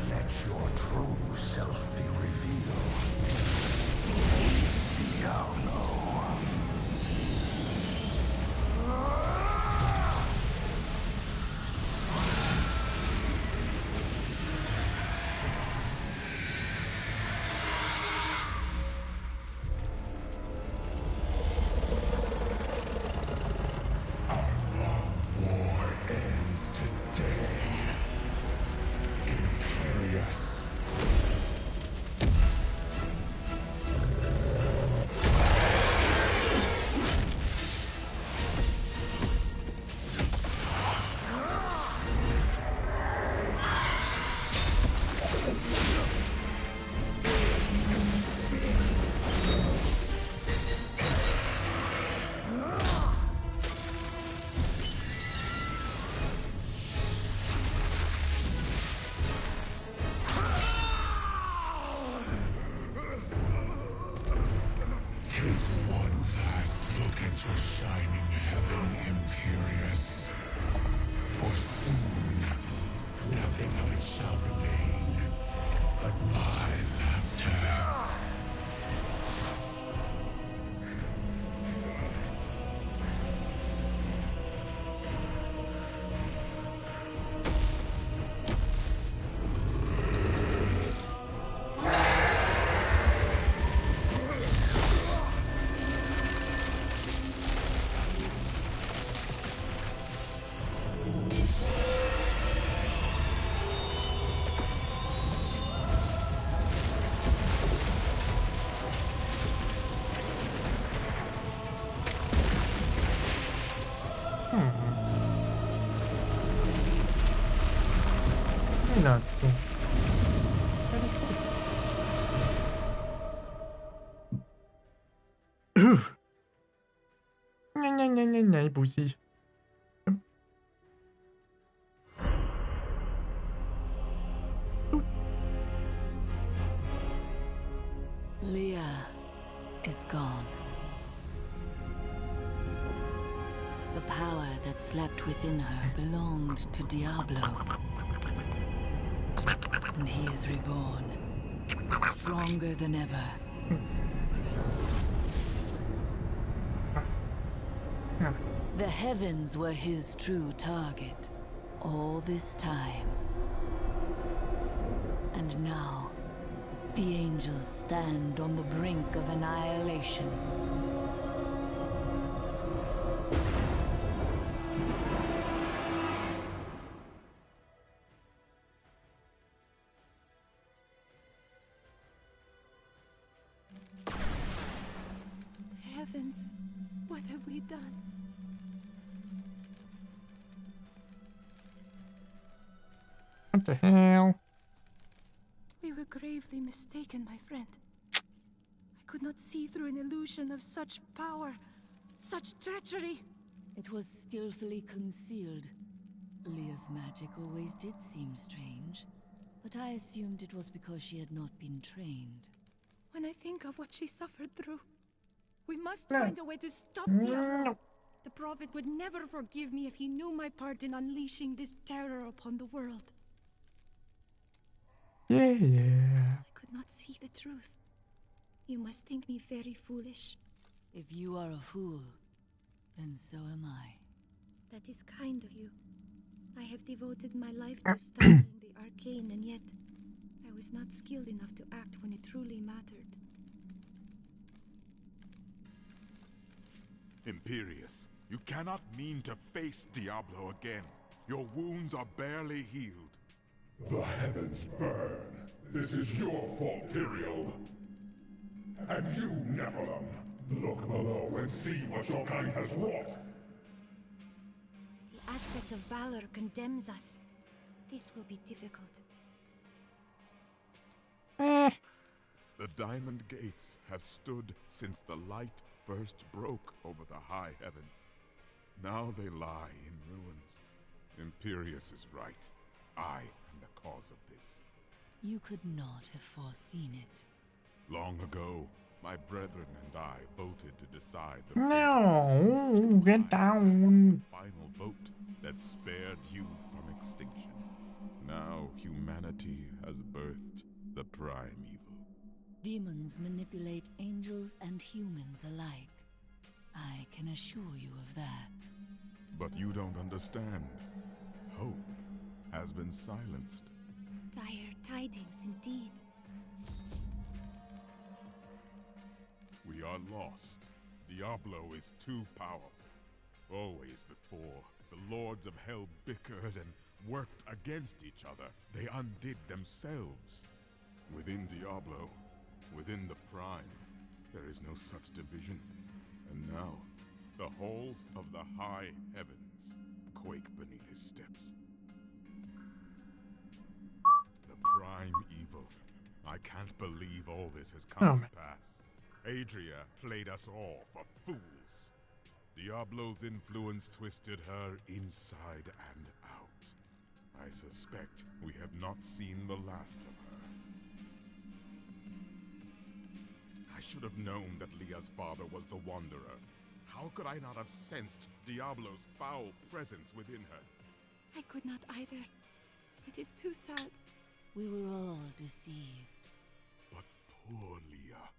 Let your true self be revealed. Diablo. War ends today. Imperious. Take one last look at your shining heaven, Imperious. For soon, nothing of it shall remain but my laughter. Not cool. Nej, Bussy. Leah is gone. The power that slept within her belonged to Diablo. And he is reborn, stronger than ever. The heavens were his true target all this time. And now, the angels stand on the brink of annihilation. heavens, what have we done? What the hell? We were gravely mistaken, my friend. I could not see through an illusion of such power, such treachery. It was skillfully concealed. Leah's magic always did seem strange, but I assumed it was because she had not been trained. When I think of what she suffered through, we must find a way to stop Diablo. The Prophet would never forgive me if he knew my part in unleashing this terror upon the world. Yeah. I could not see the truth. You must think me very foolish. If you are a fool, then so am I. That is kind of you. I have devoted my life to studying the arcane, and yet I was not skilled enough to act when it truly mattered. Imperius, you cannot mean to face Diablo again. Your wounds are barely healed. The heavens burn. This is your fault, Tyrael. And you, Nephilim, look below and see what your kind has wrought. The aspect of valor condemns us. This will be difficult. The Diamond Gates have stood since the light first broke over the high heavens. Now they lie in ruins. Imperius is right. I am the cause of this. You could not have foreseen it. Long ago, my brethren and I voted to decide the No, get down. final vote that spared you from extinction. Now humanity has birthed the prime evil. Demons manipulate angels and humans alike. I can assure you of that. But you don't understand. Hope has been silenced. Dire tidings indeed. We are lost. Diablo is too powerful. Always before, the lords of hell bickered and worked against each other. They undid themselves. Within Diablo, within the Prime, there is no such division. And now, the halls of the high heavens quake beneath his steps. The Prime evil. I can't believe all this has come to pass. Adria played us all for fools. Diablo's influence twisted her inside and out. I suspect we have not seen the last of her. I should have known that Leah's father was the Wanderer. How could I not have sensed Diablo's foul presence within her? I could not either. It is too sad. We were all deceived. But poor Leah.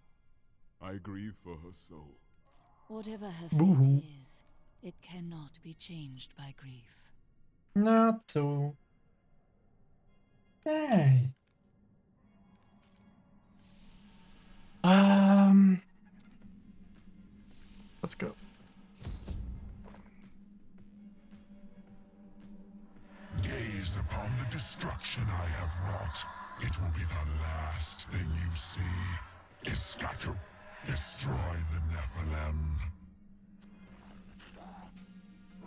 I grieve for her soul. Whatever her fate is, it cannot be changed by grief. Not so. Hey. Let's go. Gaze upon the destruction I have wrought. It will be the last thing you see. Iskatu, destroy the Nephilim.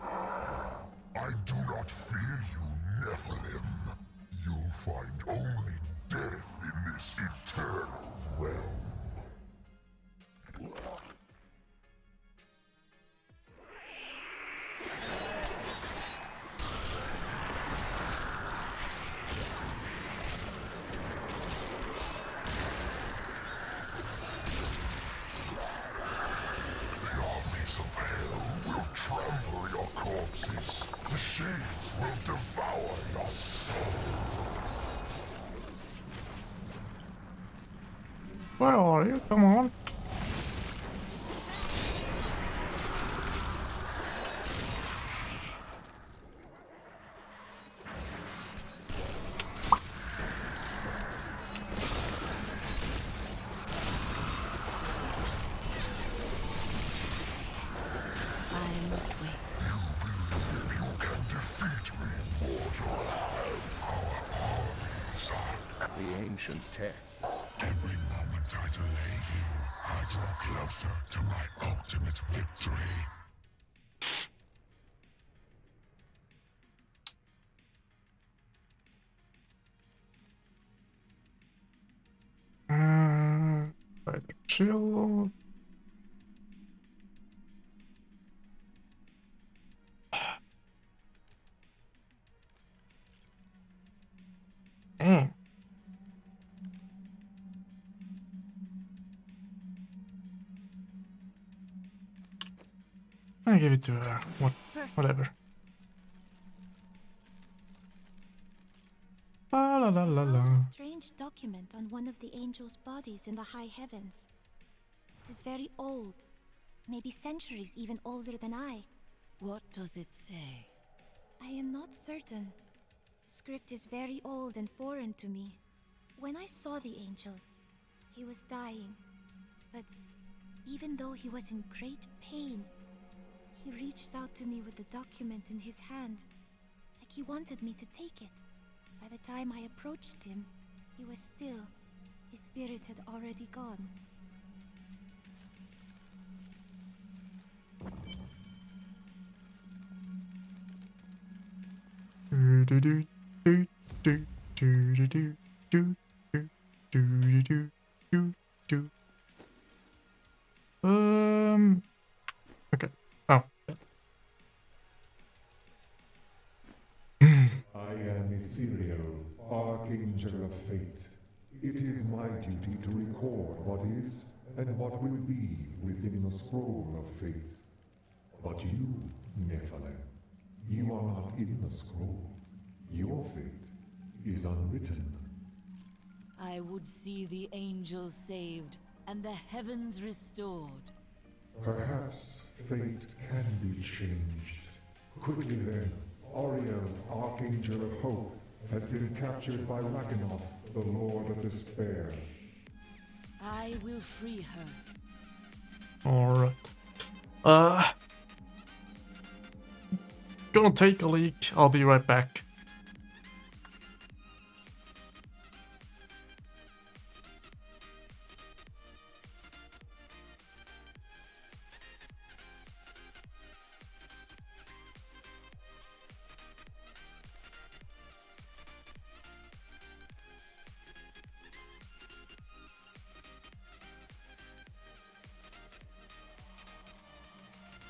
I do not fear you, Nephilim. You'll find only death in this eternal realm. The shades will devour your soul. Where are you? Come on. The ancient text. Every moment I delay you, I draw closer to my ultimate victory. Try to chill. Dang. I give it to her. Whatever. La la la la la. A strange document on one of the angels' bodies in the high heavens. It is very old, maybe centuries even older than I. What does it say? I am not certain. Script is very old and foreign to me. When I saw the angel, he was dying. But even though he was in great pain, he reached out to me with the document in his hand, like he wanted me to take it. By the time I approached him, he was still. His spirit had already gone. Do do do do do do do do do do do do do. Okay. Oh. I am Ethereal, Archangel of Fate. It is my duty to record what is and what will be within the scroll of fate. But you, Nephilim, you are not in the scroll. Your fate is unwritten. I would see the angels saved and the heavens restored. Perhaps fate can be changed. Quickly then, Oriel, Archangel of Hope, has been captured by Rakanoth, the Lord of Despair. I will free her. Alright. Gonna take a leak. I'll be right back.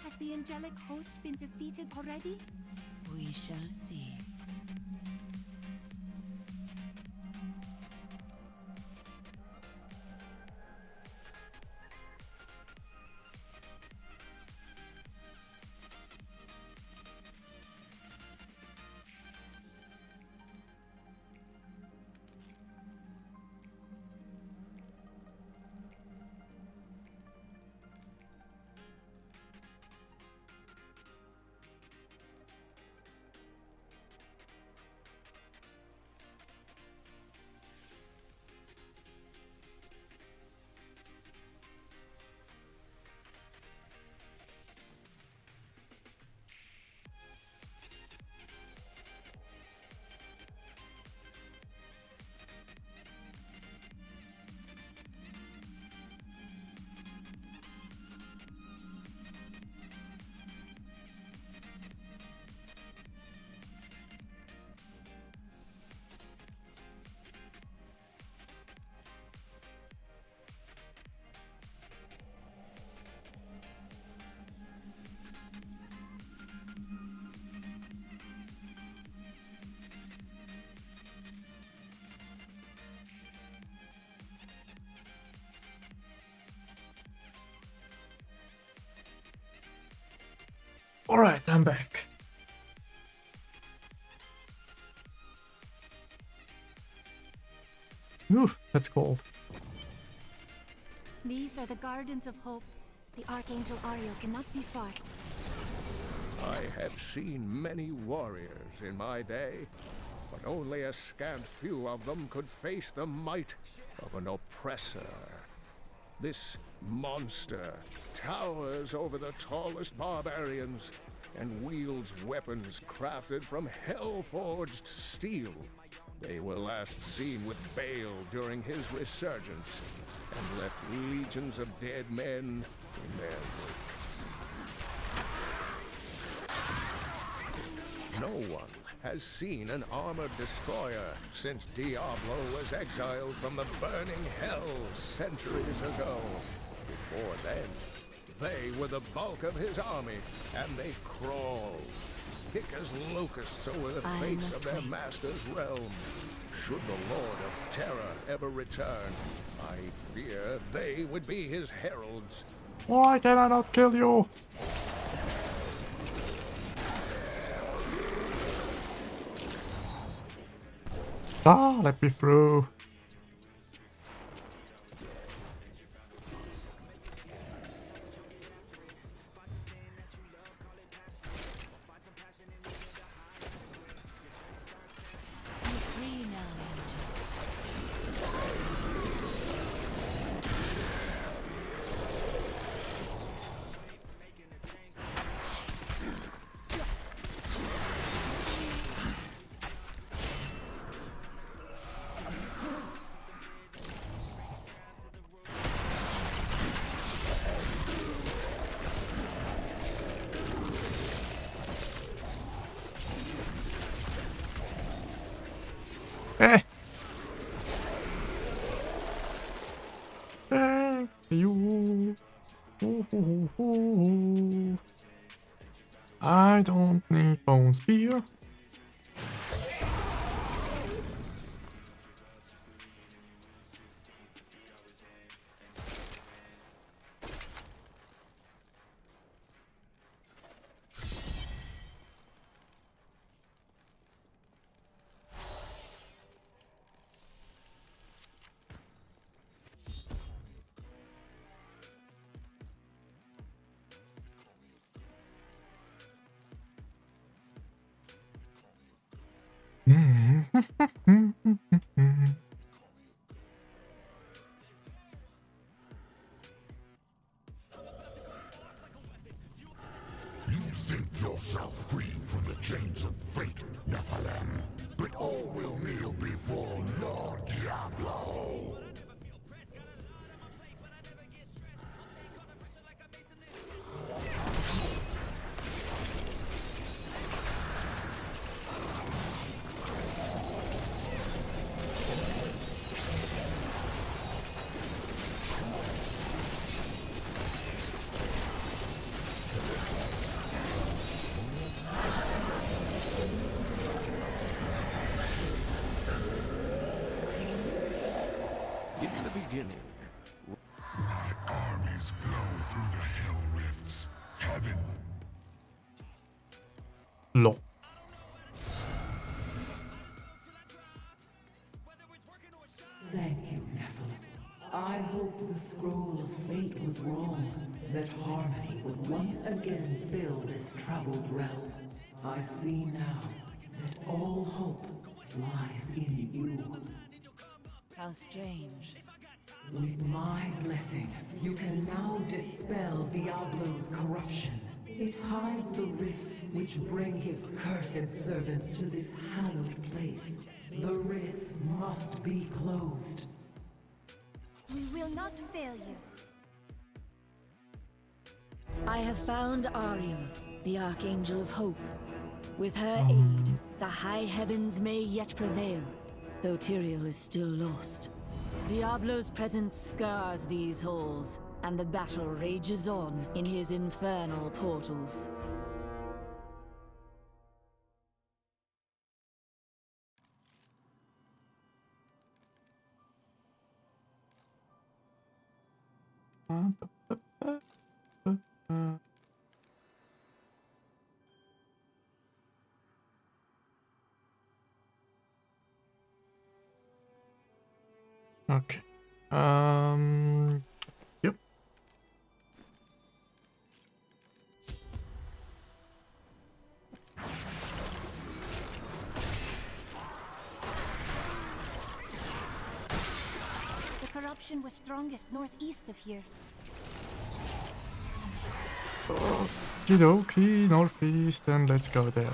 Has the angelic host been defeated already? We shall see. Alright, I'm back. Ooh, that's cold. These are the Gardens of Hope. The Archangel Ariel cannot be far. I have seen many warriors in my day, but only a scant few of them could face the might of an oppressor. This monster towers over the tallest barbarians and wields weapons crafted from hell-forged steel. They were last seen with Baal during his resurgence, and left legions of dead men in their wake. No one has seen an armored destroyer since Diablo was exiled from the burning hell centuries ago. Before then, they were the bulk of his army, and they crawled, thick as locusts over the face of their master's realm. Should the Lord of Terror ever return, I fear they would be his heralds. Why can I not kill you? Ah, let me through. Thank you. I don't need bone spear. You think yourself free from the chains of fate, Nephilim, but all will kneel before Lord Diablo. In the beginning, My armies flow through the hell rifts. Heaven. Lol. Thank you, Nephilim. I hoped the scroll of fate was wrong, that harmony would once again fill this troubled realm. I see now that all hope lies in you. How strange. With my blessing, you can now dispel Diablo's corruption. It hides the rifts which bring his cursed servants to this hallowed place. The rifts must be closed. We will not fail you. I have found Ariel, the Archangel of Hope. With her aid, the high heavens may yet prevail, though Tyrael is still lost. Diablo's presence scars these halls, and the battle rages on in his infernal portals. Okay. Yep. The corruption was strongest northeast of here. Okie dokie, northeast, and let's go there.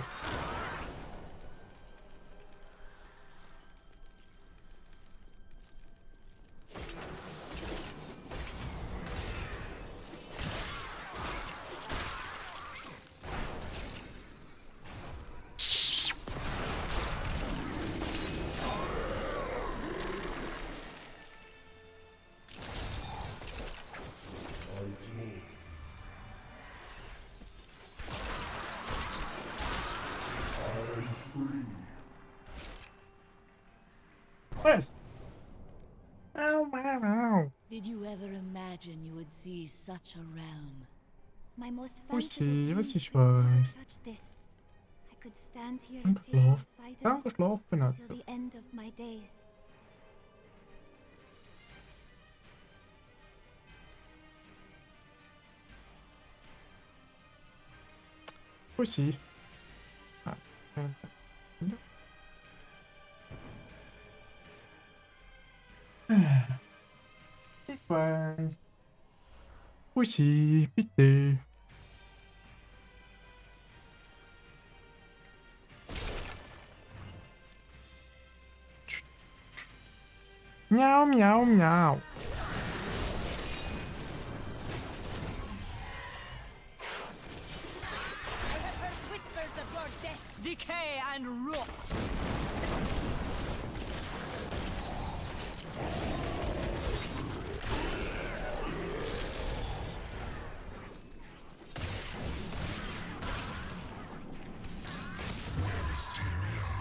Yes. Ow, ow, ow. Did you ever imagine you would see such a realm? My most Wo fanciful ist sie? Was dreams ich could never weiß. touch this. I could stand here and take Angeschlafen. the sight of it Angeschlafen hat till er. the end of my days. Wo ist sie? Ah, ich weiß. Wo ist sie? Bitte. Miau, miau, miau. Whispers of your death, decay, and rot. Where is Tyrael?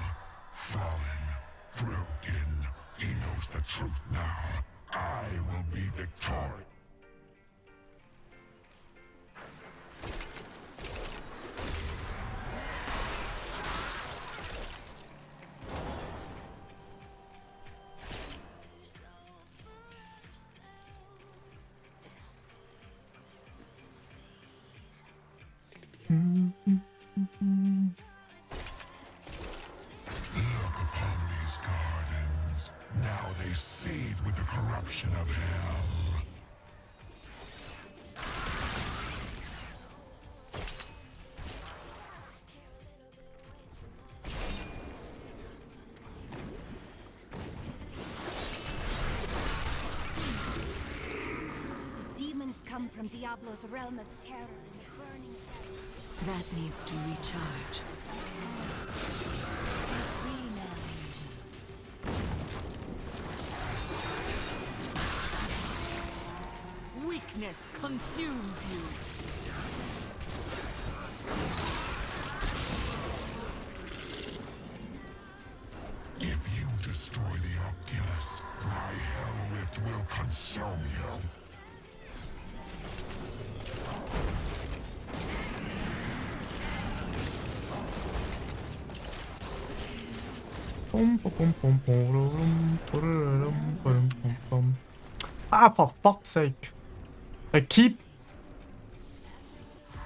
Fallen, broken. He knows the truth now. I will be victorious. Look upon these gardens. Now they seethe with the corruption of hell. Demons come from Diablo's realm of terror and burning hell. That needs to recharge. Free now, Angel. Weakness consumes you. If you destroy the Oculus, my hell rift will consume you. Ah, for fuck's sake. I keep...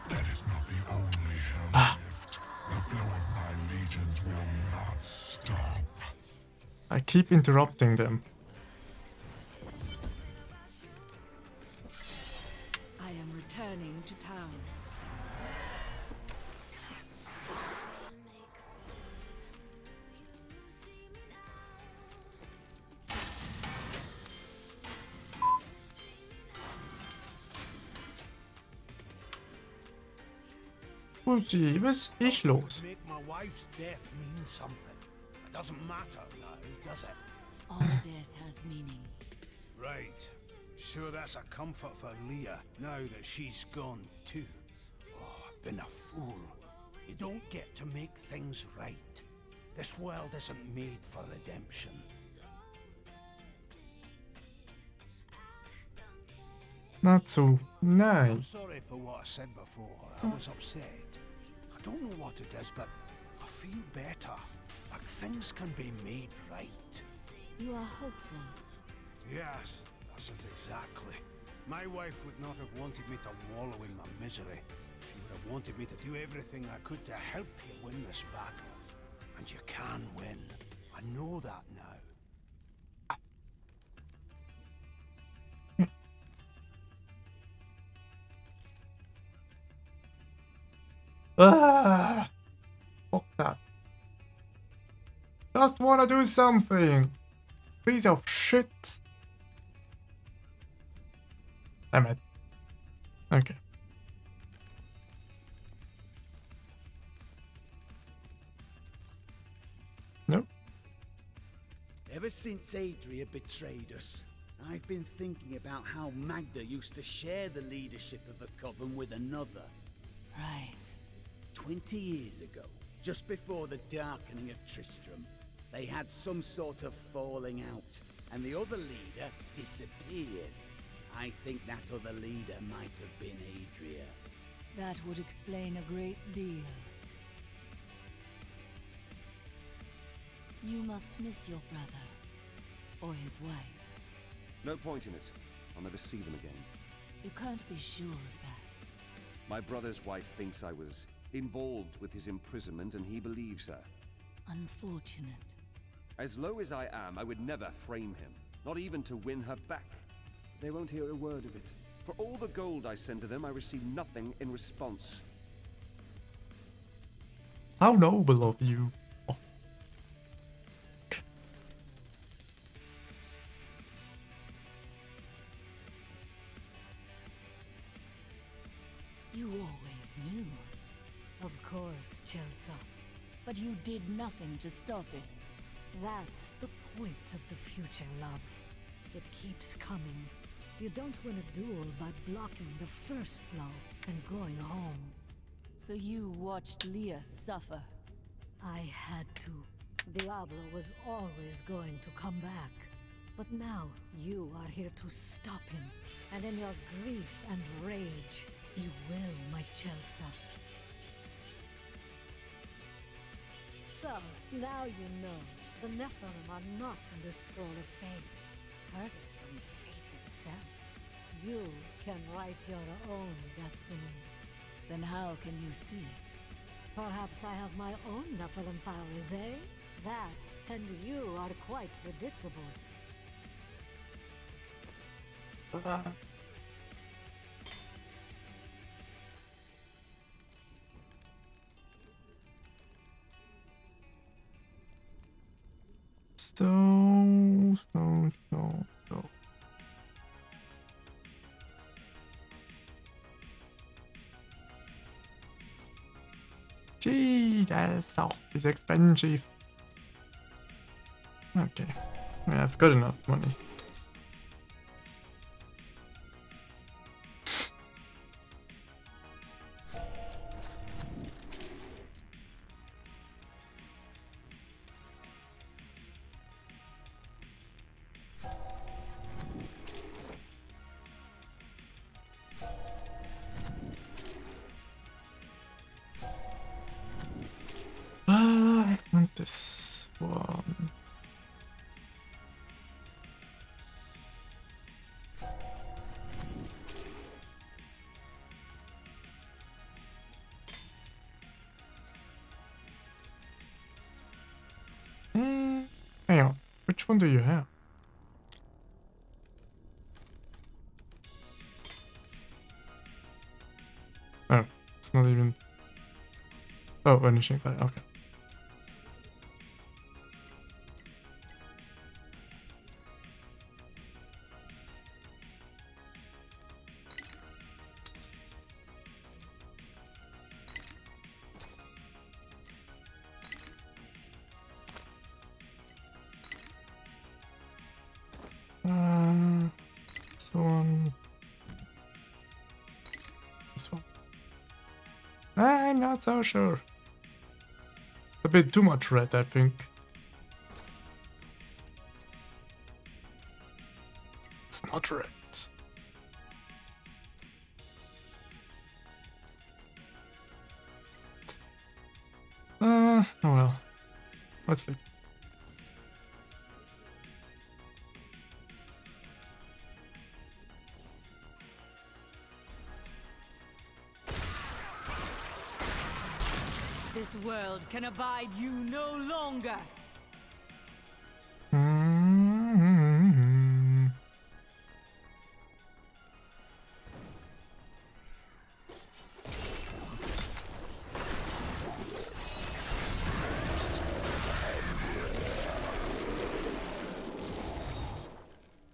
That is not the only hell rift. The flow of my legions will not stop. I keep interrupting them. I am returning to town. Fuji, was ist los? Make my wife's death mean something. It doesn't matter now, does it? All death has meaning. Right. Sure that's a comfort for Leah, now that she's gone too. Oh, I've been a fool. You don't get to make things right. This world isn't made for redemption. Not so I'm nice. sorry for what I said before. I was upset. I don't know what it is, but I feel better. Like things can be made right. You are hopeful. Yes, that's it exactly. My wife would not have wanted me to wallow in my misery. She would have wanted me to do everything I could to help you win this battle. And you can win. I know that now. Ah, fuck that. Just wanna do something. Piece of shit. Damn it. Okay. Nope. Ever since Adria betrayed us, I've been thinking about how Magda used to share the leadership of the Coven with another. Right. 20 years ago, just before the darkening of Tristram, They had some sort of falling out, and the other leader disappeared. I think that other leader might have been Adria. That would explain a great deal. You must miss your brother. Or his wife. No point in it. I'll never see them again. You can't be sure of that. My brother's wife thinks I was involved with his imprisonment, and he believes her. Unfortunate. As low as I am, I would never frame him. Not even to win her back. They won't hear a word of it. For all the gold I send to them, I receive nothing in response. How noble of you. Oh. You always knew. Of course, Chelsea. But you did nothing to stop it. That's the point of the future, love. It keeps coming. You don't win a duel by blocking the first blow and going home. So you watched Leah suffer. I had to. Diablo was always going to come back. But now you are here to stop him. And in your grief and rage, you will, my Chelsea. So, now you know. The Nephilim are not in the Scroll of Fate. Heard it from Fate himself. You can write your own destiny. Then how can you see it? Perhaps I have my own Nephilim powers, eh? That, and you are quite predictable. So. Gee, that's all is expensive. Okay, yeah, I've got enough money. I want this one. Hang on, which one do you have? Oh, it's not even... Oh, vanishing fire, okay. This one. This one. I'm not so sure. A bit too much red, I think. It's not red. Oh well. Let's leave. This world can abide you no longer.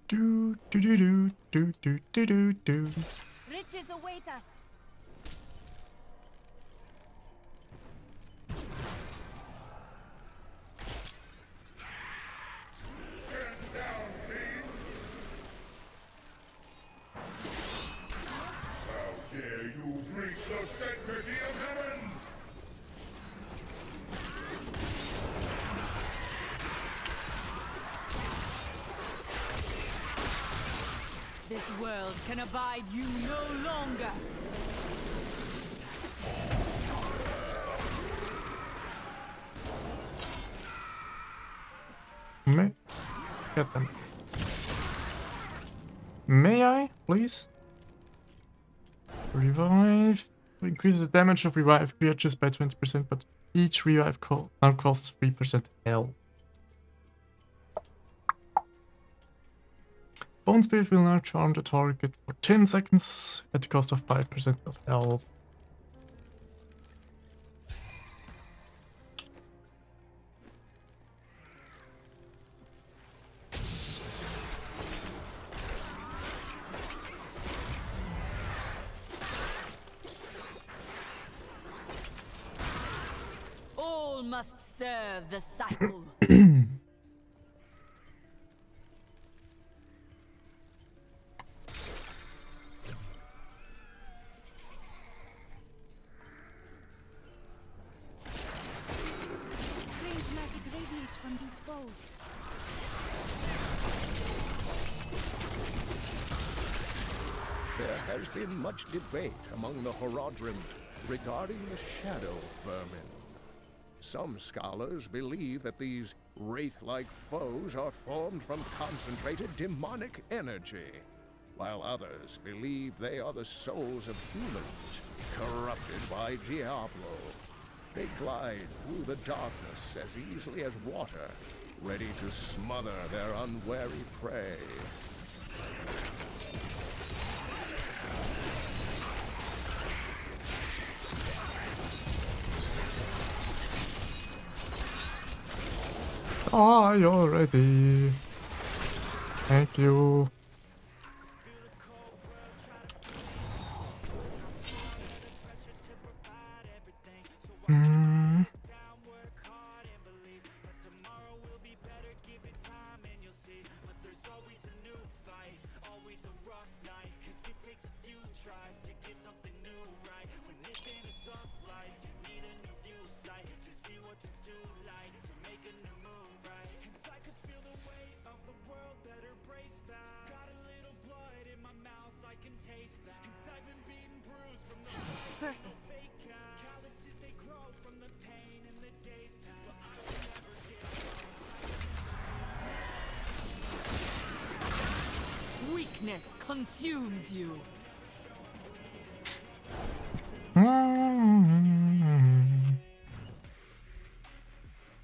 Do. Riches await us. world can abide you no longer. May get them. May I, please? Revive. Increase the damage of revive creatures by 20%, but each revive now costs 3% health. Bone Spirit will now charm the target for 10 seconds at the cost of 5% of health. All must serve the cycle. Strange magic radiates from these foes. There has been much debate among the Horadrim regarding the Shadow Vermin. Some scholars believe that these wraith-like foes are formed from concentrated demonic energy, while others believe they are the souls of humans, corrupted by Diablo. They glide through the darkness as easily as water, ready to smother their unwary prey. Die already. Thank you. Weakness consumes you.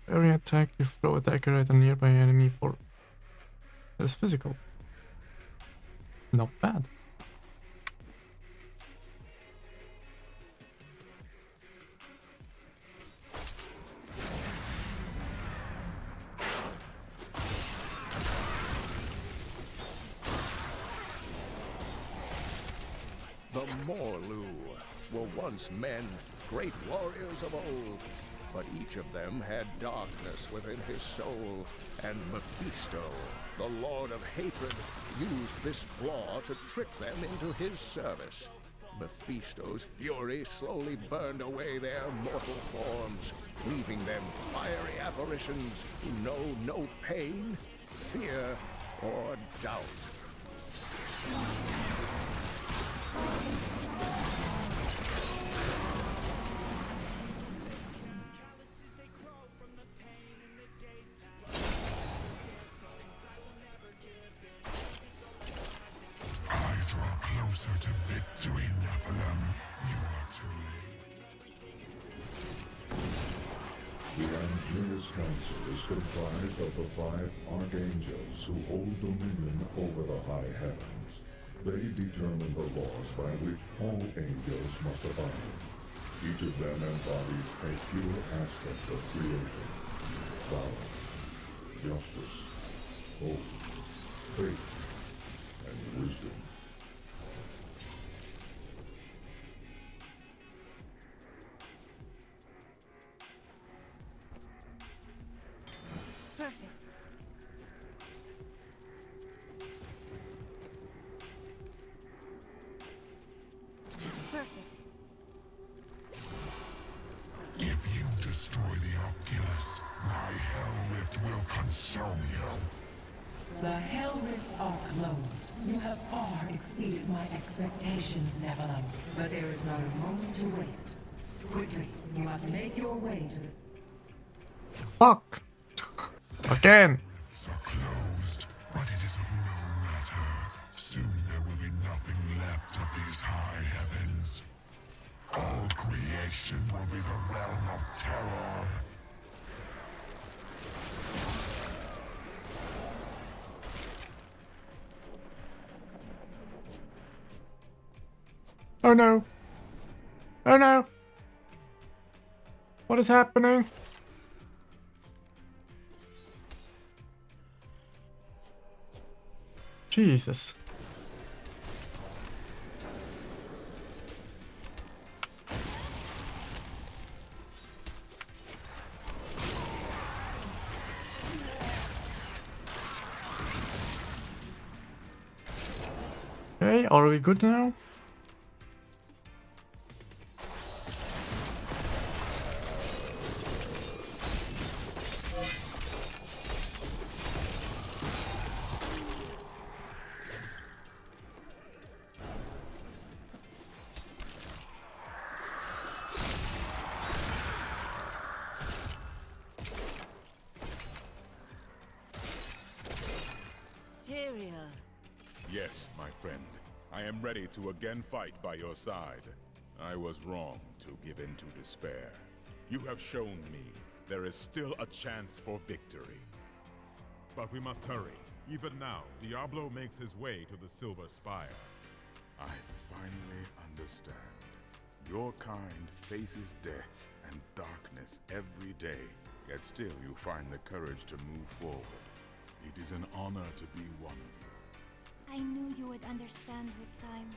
Every attack you throw attacker at a nearby enemy for is physical. Not bad. The Morlu were once men, great warriors of old, but each of them had darkness within his soul, and Mephisto, the Lord of Hatred, used this flaw to trick them into his service. Mephisto's fury slowly burned away their mortal forms, leaving them fiery apparitions who know no pain, fear, or doubt. I draw closer to victory, Nephilim. You are too late. The Angelus Council is comprised of the 5 archangels who hold dominion over the high heavens. They determine the laws by which all angels must abide. Each of them embodies a pure aspect of creation: power, justice, hope, faith, and wisdom. Perfect. Perfect. If you destroy the Oculus, my hell rift will consume you. The Hell Rifts are closed. You have far exceeded my expectations, Nephilim. But there is not a moment to waste. Quickly, you must make your way to the... Fuck! Again! Rifts are closed, but it is of no matter. Soon there will be nothing left of these high heavens. All creation will be the realm of terror. Oh no! Oh no! What is happening? Jesus. Okay, are we good now? Tyrael. Yes, my friend. I am ready to again fight by your side. I was wrong to give in to despair. You have shown me there is still a chance for victory. But we must hurry. Even now, Diablo makes his way to the Silver Spire. I finally understand. Your kind faces death and darkness every day, yet still you find the courage to move forward. It is an honor to be one of you. I knew you would understand with time.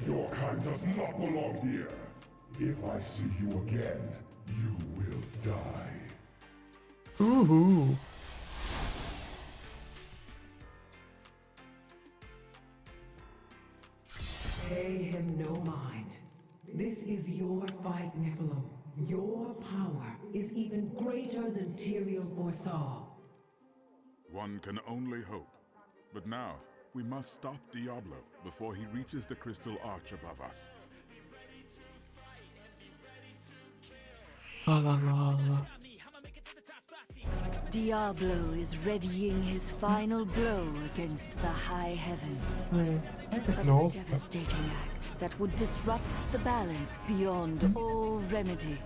Your kind does not belong here. If I see you again, you will die. Ooh. Pay him no mind. This is your fight, Nephilim. Your power is even greater than Tyrael foresaw. One can only hope. But now, we must stop Diablo before he reaches the crystal arch above us. La la la la. Diablo is readying his final blow against the high heavens. A devastating act that would disrupt the balance beyond all remedy.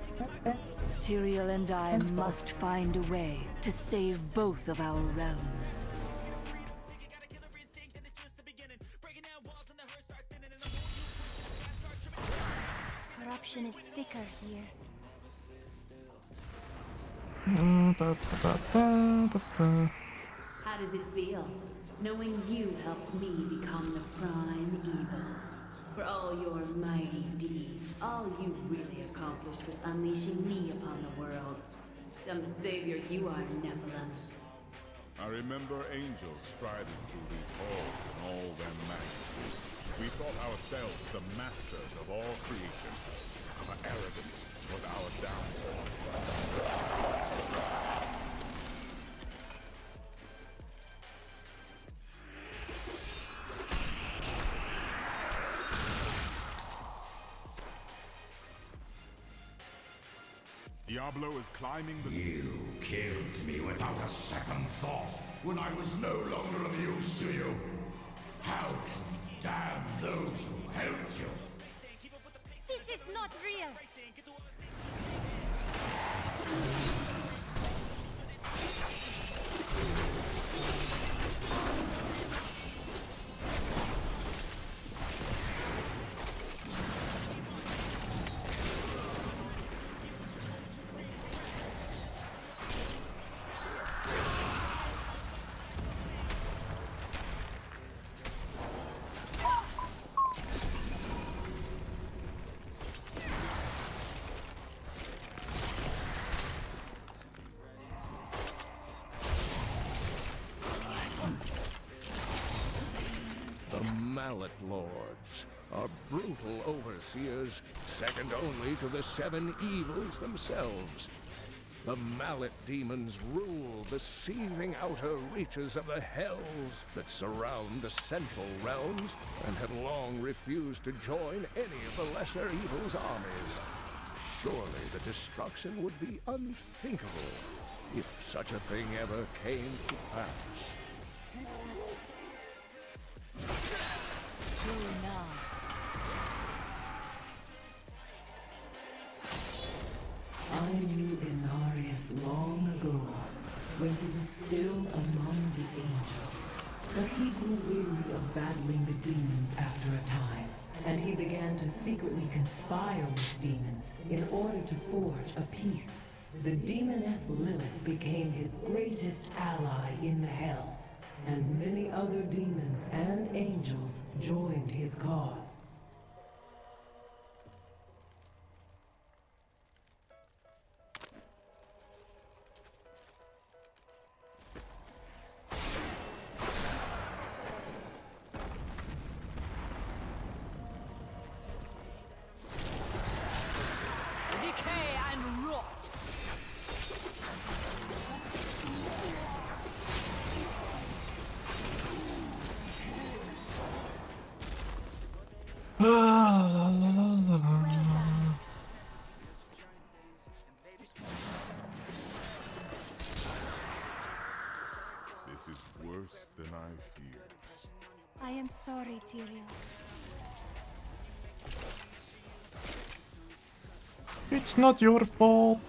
Tyrael and I must find a way to save both of our realms. Corruption is thicker here. How does it feel, knowing you helped me become the prime evil? For all your mighty deeds, all you really accomplished was unleashing me upon the world. Some savior you are, Nephilim. I remember angels striding through these halls in all their majesty. We thought ourselves the masters of all creation. Our arrogance was our downfall. Diablo is climbing the... You killed me without a second thought when I was no longer of use to you. How can we damn those who helped you? This is not real! Mallet Lords are brutal overseers, second only to the 7 evils themselves. The Mallet demons rule the seething outer reaches of the hells that surround the central realms, and have long refused to join any of the lesser evils' armies. Surely the destruction would be unthinkable if such a thing ever came to pass. I knew Inarius long ago, when he was still among the angels. But he grew weary of battling the demons after a time, and he began to secretly conspire with demons in order to forge a peace. The demoness Lilith became his greatest ally in the hells, and many other demons and angels joined his cause. Decay and rot. This is worse than I feared. I am sorry, Tyrion. It's not your fault.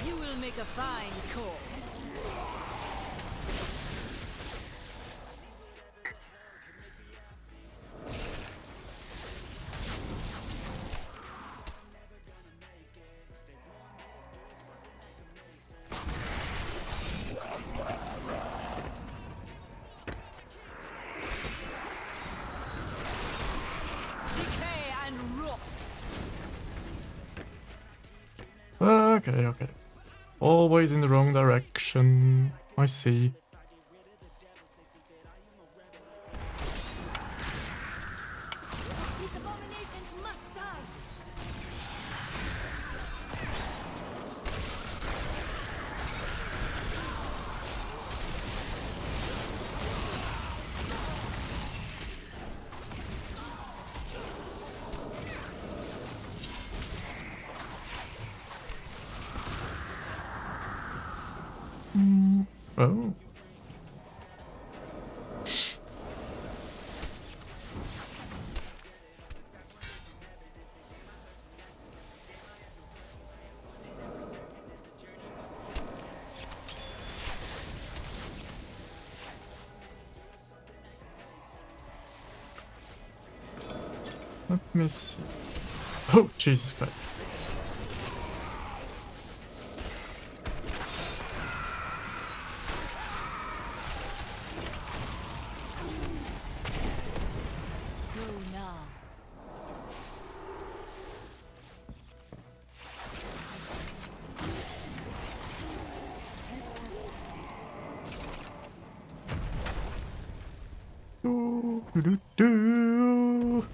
You will make a fine corpse. Decay and rot. Okay. Always in the wrong direction. I see. These abominations must die. Oh. Let me see. Oh, Jesus Christ. Go now. Do.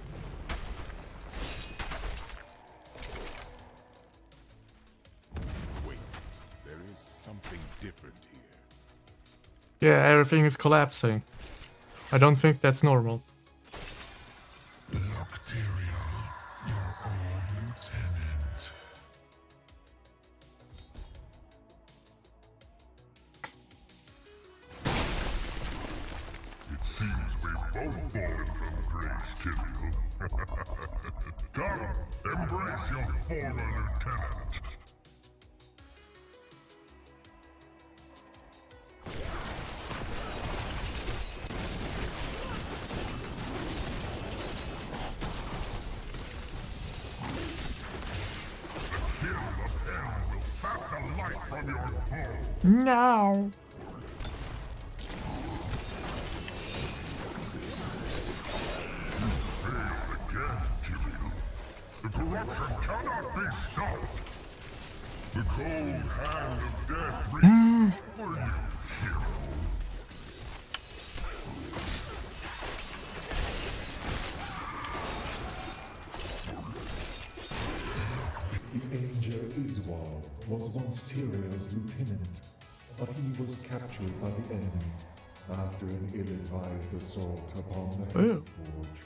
Wait, there is something different here. Yeah, everything is collapsing. I don't think that's normal. Nocteria, your old lieutenant. It seems we've both fallen from grace, Tyrion. Come, embrace your former lieutenant. No. Again, Tyrion. The corruption cannot be stopped. The cold hand of death reaches for you, hero. The Angel Iswal was once Tyrion's lieutenant, but he was captured by the enemy after an ill-advised assault upon the Forge.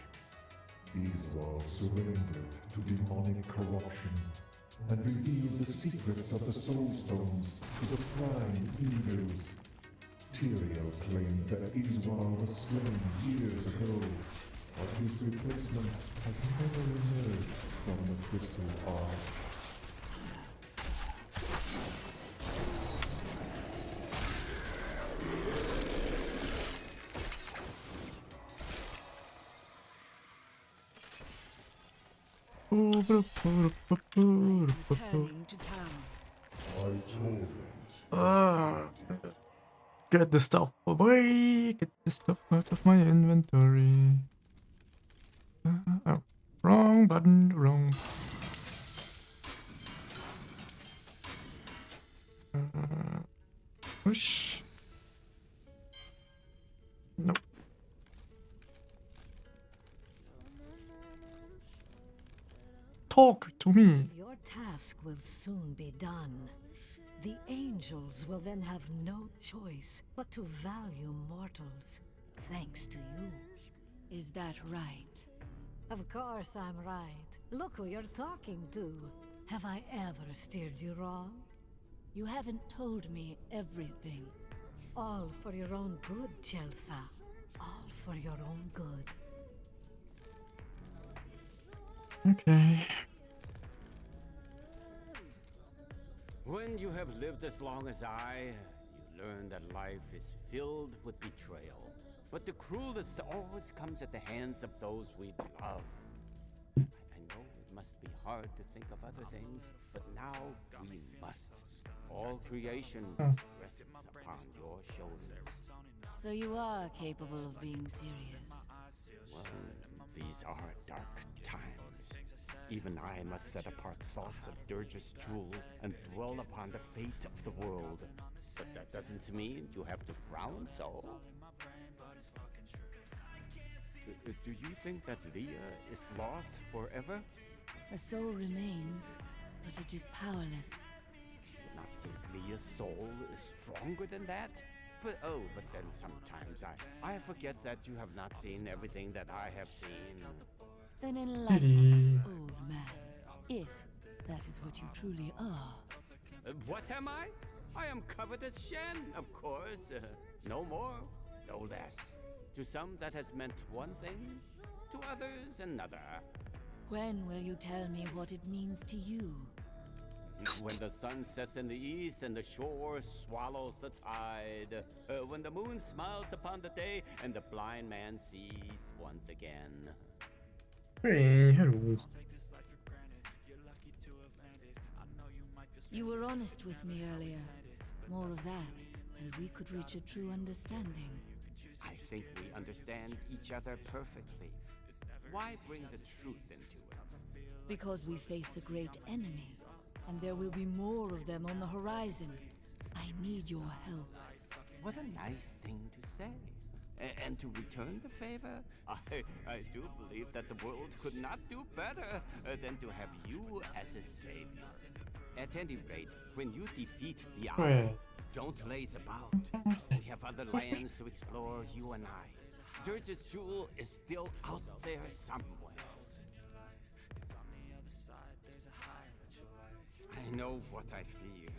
Iswal surrendered to demonic corruption and revealed the secrets of the Soul Stones to the Prime Eagles. Tyrion claimed that Iswal was slain years ago, but his replacement has never emerged from the Crystal Arch. Returning to town. Get the stuff away. Get the stuff out of my inventory. Oh, wrong button, wrong. Push. Nope. Talk to me. Your task will soon be done. The angels will then have no choice but to value mortals, thanks to you. Is that right? Of course I'm right. Look who you're talking to. Have I ever steered you wrong? You haven't told me everything. All for your own good, Chelsea. All for your own good. Okay. When you have lived as long as I, you learn that life is filled with betrayal. But the cruelest always comes at the hands of those we love. I know it must be hard to think of other things, but now we must. All creation rests upon your shoulders. So you are capable of being serious. Well, these are dark times. Even I must set apart thoughts of Dirge's jewel and dwell upon the fate of the world. But that doesn't mean you have to frown so. Do you think that Leah is lost forever? A soul remains, but it is powerless. Do not think Leah's soul is stronger than that? But then sometimes I forget that you have not seen everything that I have seen. Then enlighten, old man, if that is what you truly are. What am I? I am covered as Shen, of course. No more, no less. To some that has meant one thing, to others another. When will you tell me what it means to you? When the sun sets in the east and the shore swallows the tide. When the moon smiles upon the day and the blind man sees once again. Hey, hello. You were honest with me earlier. More of that, and we could reach a true understanding. I think we understand each other perfectly. Why bring the truth into it? Because we face a great enemy, and there will be more of them on the horizon. I need your help. What a nice thing to say. And to return the favor, I do believe that the world could not do better than to have you as a savior. At any rate, when you defeat Diablo, don't laze about. We have other lands to explore, you and I. Dirge's jewel is still out there somewhere. I know what I fear.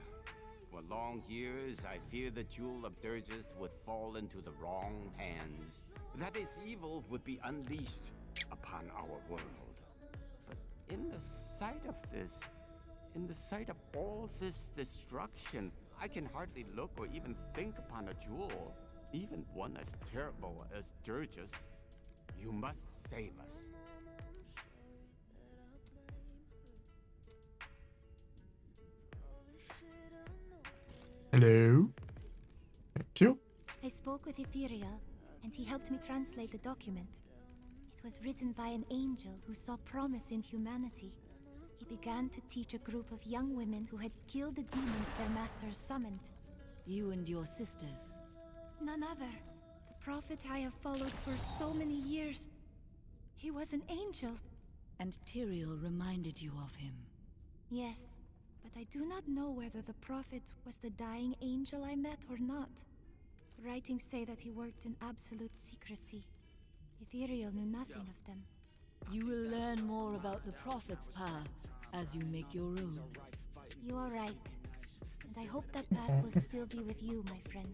For long years, I feared the jewel of Dirge's would fall into the wrong hands. That its evil would be unleashed upon our world. But in the sight of this, in the sight of all this destruction, I can hardly look or even think upon a jewel, even one as terrible as Dirge's. You must save us. Hello. Thank you. I spoke with Ethereal, and he helped me translate the document. It was written by an angel who saw promise in humanity. he began to teach a group of young women who had killed the demons their masters summoned. You and your sisters. None other. The prophet I have followed for so many years. He was an angel. And Tyrael reminded you of him. Yes, but I do not know whether the prophet was the dying angel I met or not. The writings say that he worked in absolute secrecy. Ethereal knew nothing of them. You will learn more about the prophet's path as you make your own. You are right. And I hope that path will still be with you, my friend.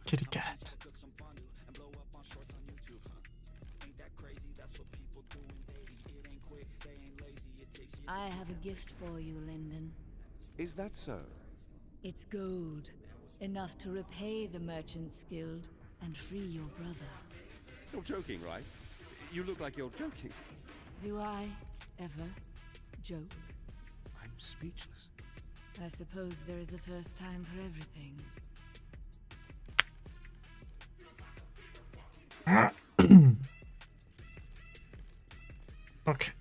Kitty cat. I have a gift for you, Lyndon. Is that so? It's gold, enough to repay the Merchants Guild and free your brother. You're joking, right? You look like you're joking. Do I ever joke? I'm speechless. I suppose there is a first time for everything. Okay.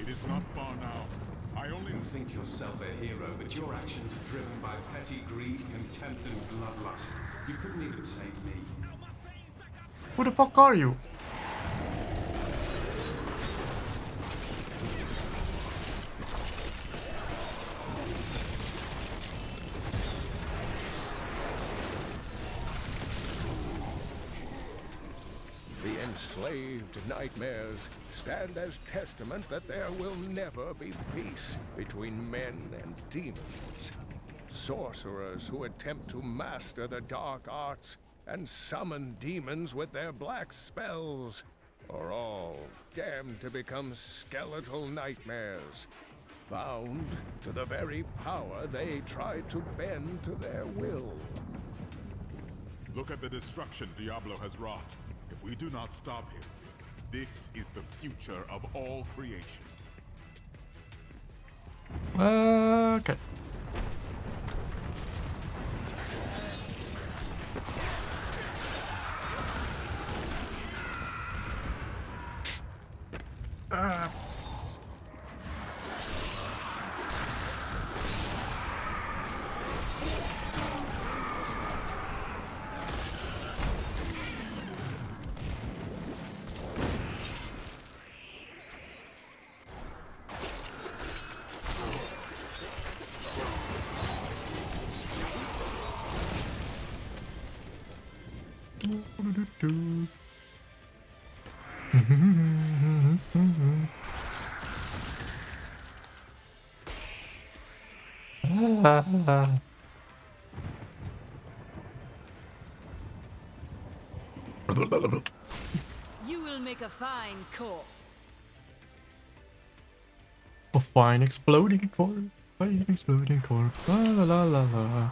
It is not far now. I only think yourself a hero, but your actions are driven by petty greed, contempt, and bloodlust. You couldn't even save me. Who the fuck are you? The enslaved nightmares stand as testament that there will never be peace between men and demons. Sorcerers who attempt to master the dark arts and summon demons with their black spells are all damned to become skeletal nightmares, bound to the very power they try to bend to their will. Look at the destruction Diablo has wrought. If we do not stop him, this is the future of all creation. Okay. You will make a fine corpse. A fine exploding corpse. Fine exploding corpse. La la la la la.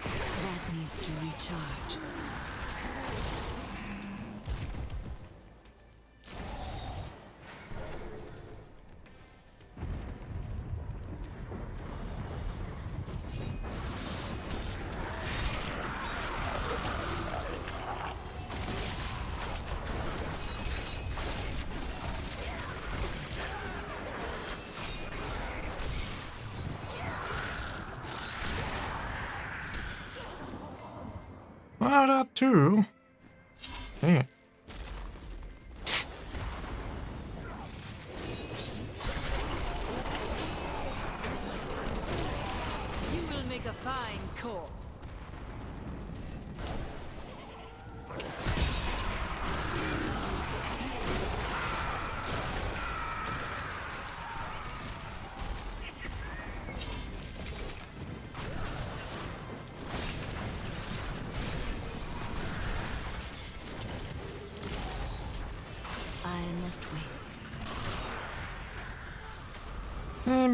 That needs to recharge. Ah, that too. Dang it. You will make a fine corpse. I must wait. Ay,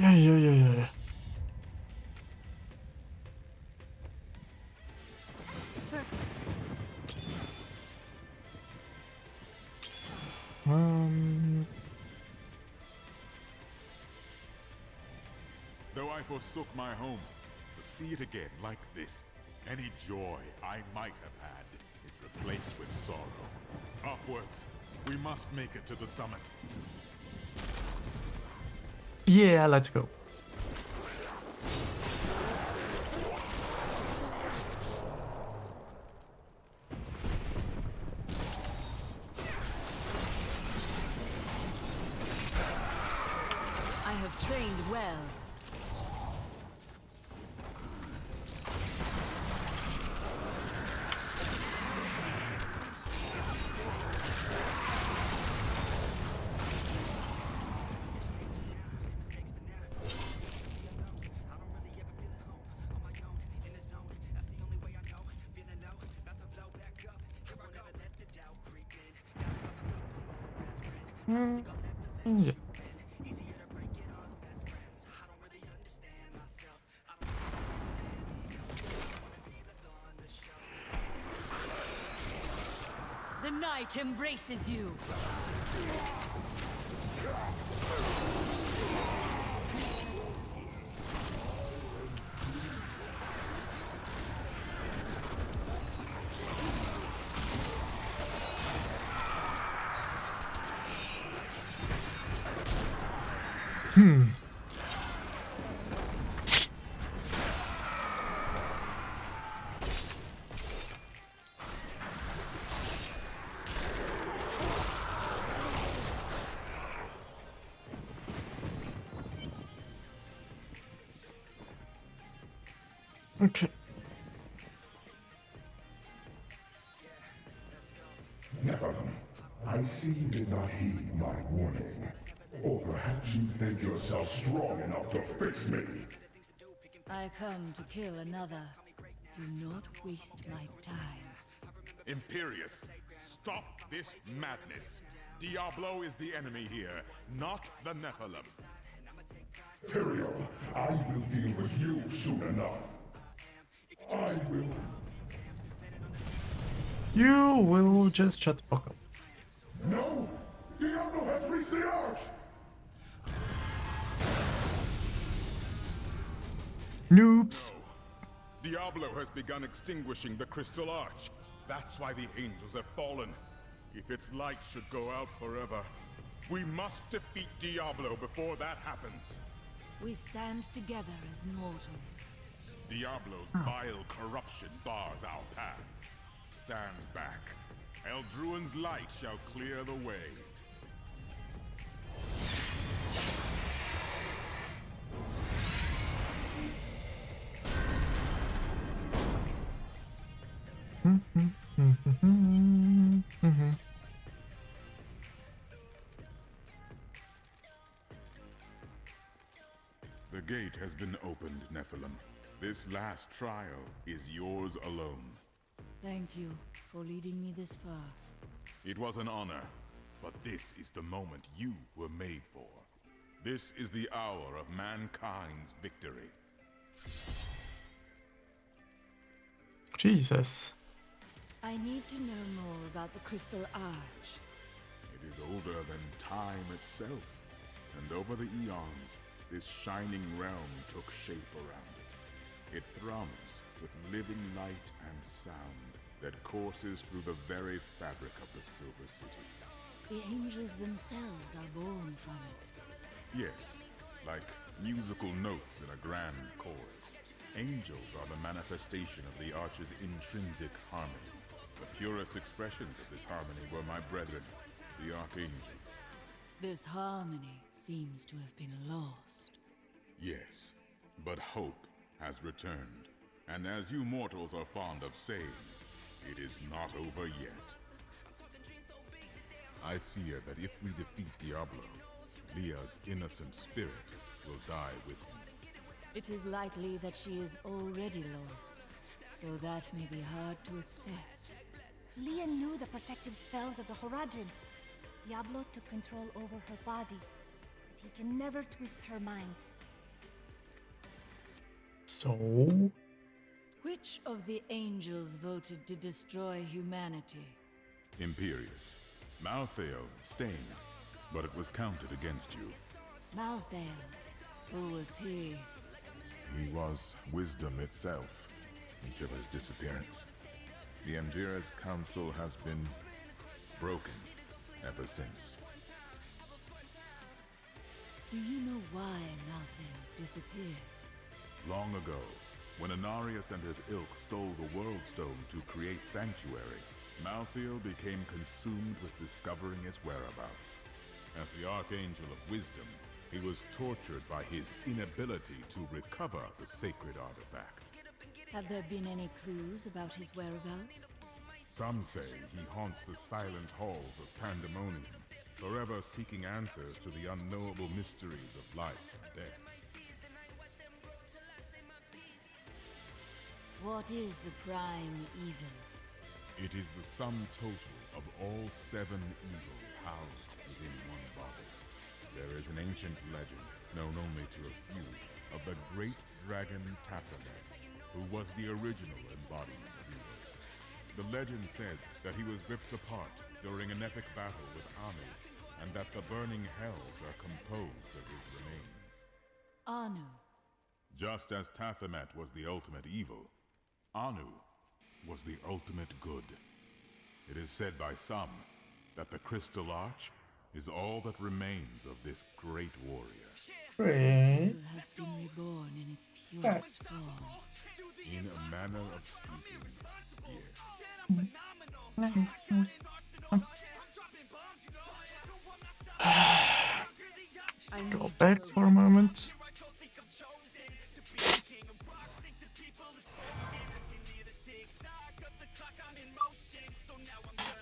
ay, ay, ay, ay. Though I forsook my home, to see it again like this, any joy I might have had is replaced with sorrow. Upwards, we must make it to the summit. Yeah, let's go. I have trained well. Yeah. The night embraces you. Okay. Nephilim, I see you did not heed my warning. Or perhaps you think yourself strong enough to face me. I come to kill another. Do not waste my time. Imperius, stop this madness. Diablo is the enemy here, not the Nephilim. Tyrael, I will deal with you soon enough. I will. You will just shut the fuck up. No! Diablo has reached the arch! Noobs. Diablo has begun extinguishing the Crystal Arch. That's why the angels have fallen. If its light should go out forever, we must defeat Diablo before that happens. We stand together as mortals. Diablo's vile corruption bars our path. Stand back. Eldruin's light shall clear the way. The gate has been opened, Nephilim. This last trial is yours alone. Thank you for leading me this far. It was an honor, but this is the moment you were made for. This is the hour of mankind's victory. Jesus. I need to know more about the Crystal Arch. It is older than time itself, and over the eons, this shining realm took shape around it. It thrums with living light and sound that courses through the very fabric of the Silver City. The angels themselves are born from it. Yes, like musical notes in a grand chorus. Angels are the manifestation of the Arch's intrinsic harmony. The purest expressions of this harmony were my brethren, the Archangels. This harmony seems to have been lost. Yes, but hope has returned. And as you mortals are fond of saying, it is not over yet. I fear that if we defeat Diablo, Leah's innocent spirit will die with him. It is likely that she is already lost, though that may be hard to accept. Leon knew the protective spells of the Horadrim. Diablo took control over her body, but he can never twist her mind. So... Which of the angels voted to destroy humanity? Imperius. Malthael abstained, but it was counted against you. Malthael. Who was he? He was wisdom itself, until his disappearance. The Angiras Council has been broken ever since. Do you know why Malthael disappeared? Long ago, when Anarius and his ilk stole the World Stone to create Sanctuary, Malthael became consumed with discovering its whereabouts. As the Archangel of Wisdom, he was tortured by his inability to recover the sacred artifact. Have there been any clues about his whereabouts? Some say he haunts the silent halls of Pandemonium, forever seeking answers to the unknowable mysteries of life and death. What is the prime evil? It is the sum total of all 7 evils housed within one body. There is an ancient legend, known only to a few, of the great dragon Taphamet, who was the original embodiment of evil. The legend says that he was ripped apart during an epic battle with Anu, and that the burning hells are composed of his remains. Anu. Just as Taphamet was the ultimate evil, Anu was the ultimate good. It is said by some that the Crystal Arch is all that remains of this great warrior. Great. Has been reborn in its purest form. In a manner of speaking, yes. Go back for a moment.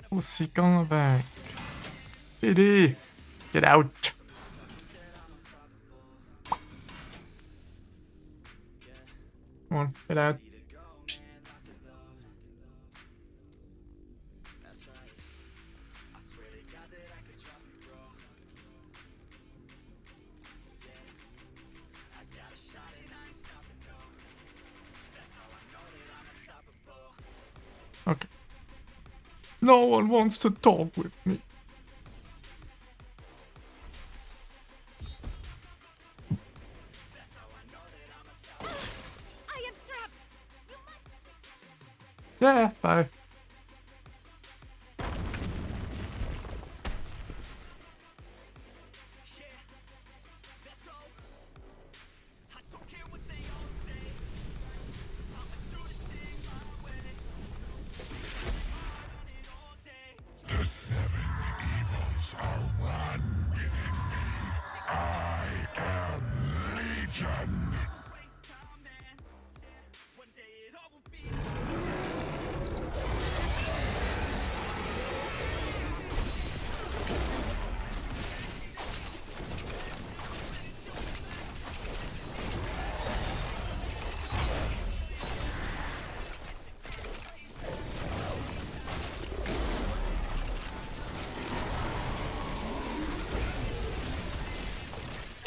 What's he going back? Pity! Get out! Come on, get out. Okay. No one wants to talk with me. I am trapped. Yeah, bye. The 7 evils are one within me. I am Legion.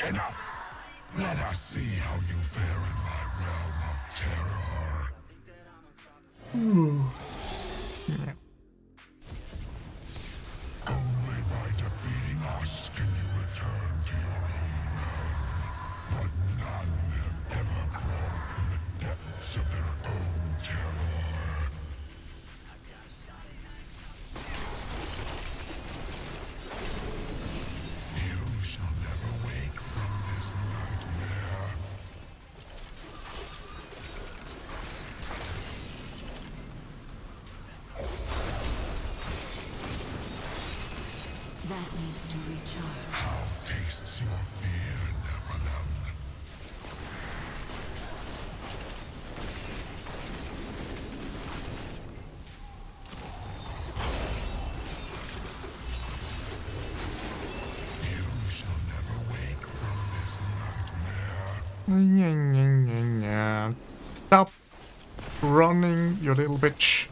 Enough. Let us see how you fare in my realm of terror. Yeah. Only by defeating us can you return to your own realm. But none have ever crawled from the depths of their own terror. You shall never wake from this nightmare. That needs to recharge. How tastes your fear, Nephilim? You shall never wake from this nightmare. Stop running, you little bitch.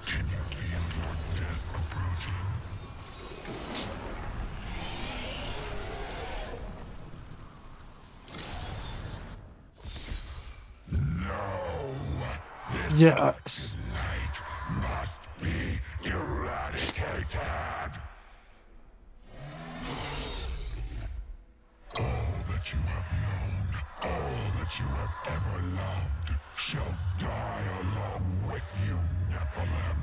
Can you feel your death approaching? Yes. Light must be eradicated. All that you have known, all that you have ever loved, shall die along with you, Nephilim.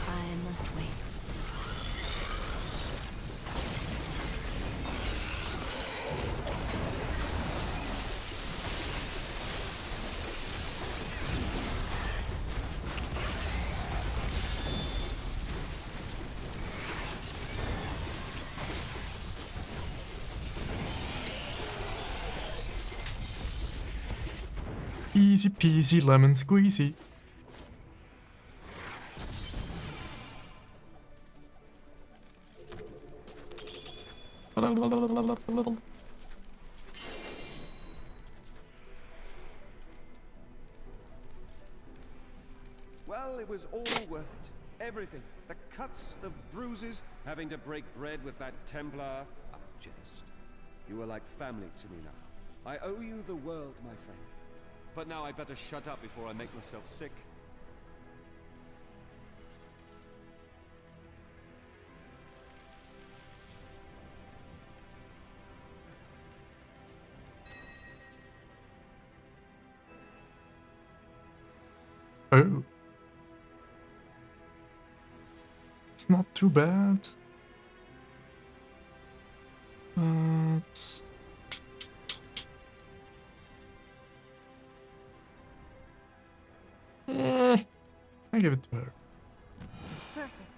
I must wait. Easy peasy lemon squeezy. Well, it was all worth it. Everything. The cuts, the bruises, having to break bread with that Templar. I jest. You are like family to me now. I owe you the world, my friend. But now I better shut up before I make myself sick. Oh. It's not too bad. But... I give it to her. Perfect.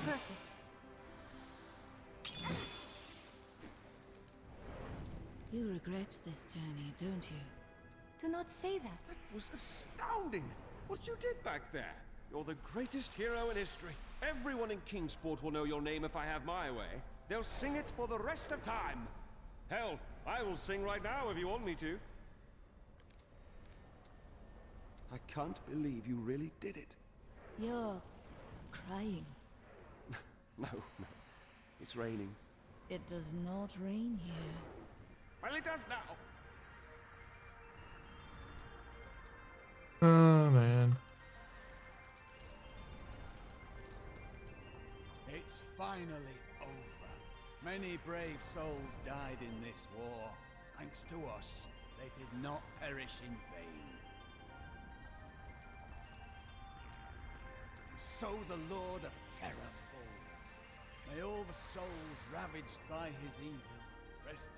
Perfect. You regret this journey, don't you? Do not say that. That was astounding. What you did back there. You're the greatest hero in history. Everyone in Kingsport will know your name if I have my way. They'll sing it for the rest of time. Hell, I will sing right now if you want me to. I can't believe you really did it. You're crying. No. It's raining. It does not rain here. Well, it does now. Oh, man. It's finally over. Many brave souls died in this war. Thanks to us, they did not perish in vain. And so the Lord of Terror falls. May all the souls ravaged by his evil rest in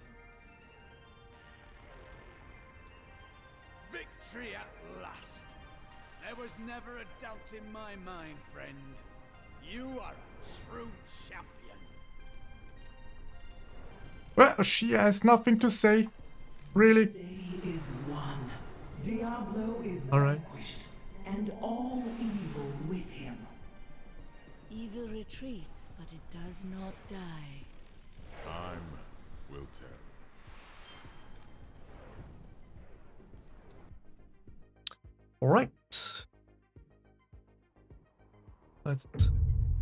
peace. Victory at last! There was never a doubt in my mind, friend. You are a true champion. Well, she has nothing to say. Really? Day is won. Diablo is Alright. vanquished, and all evil with him. Evil retreats, but it does not die. Time will tell. Alright. Let's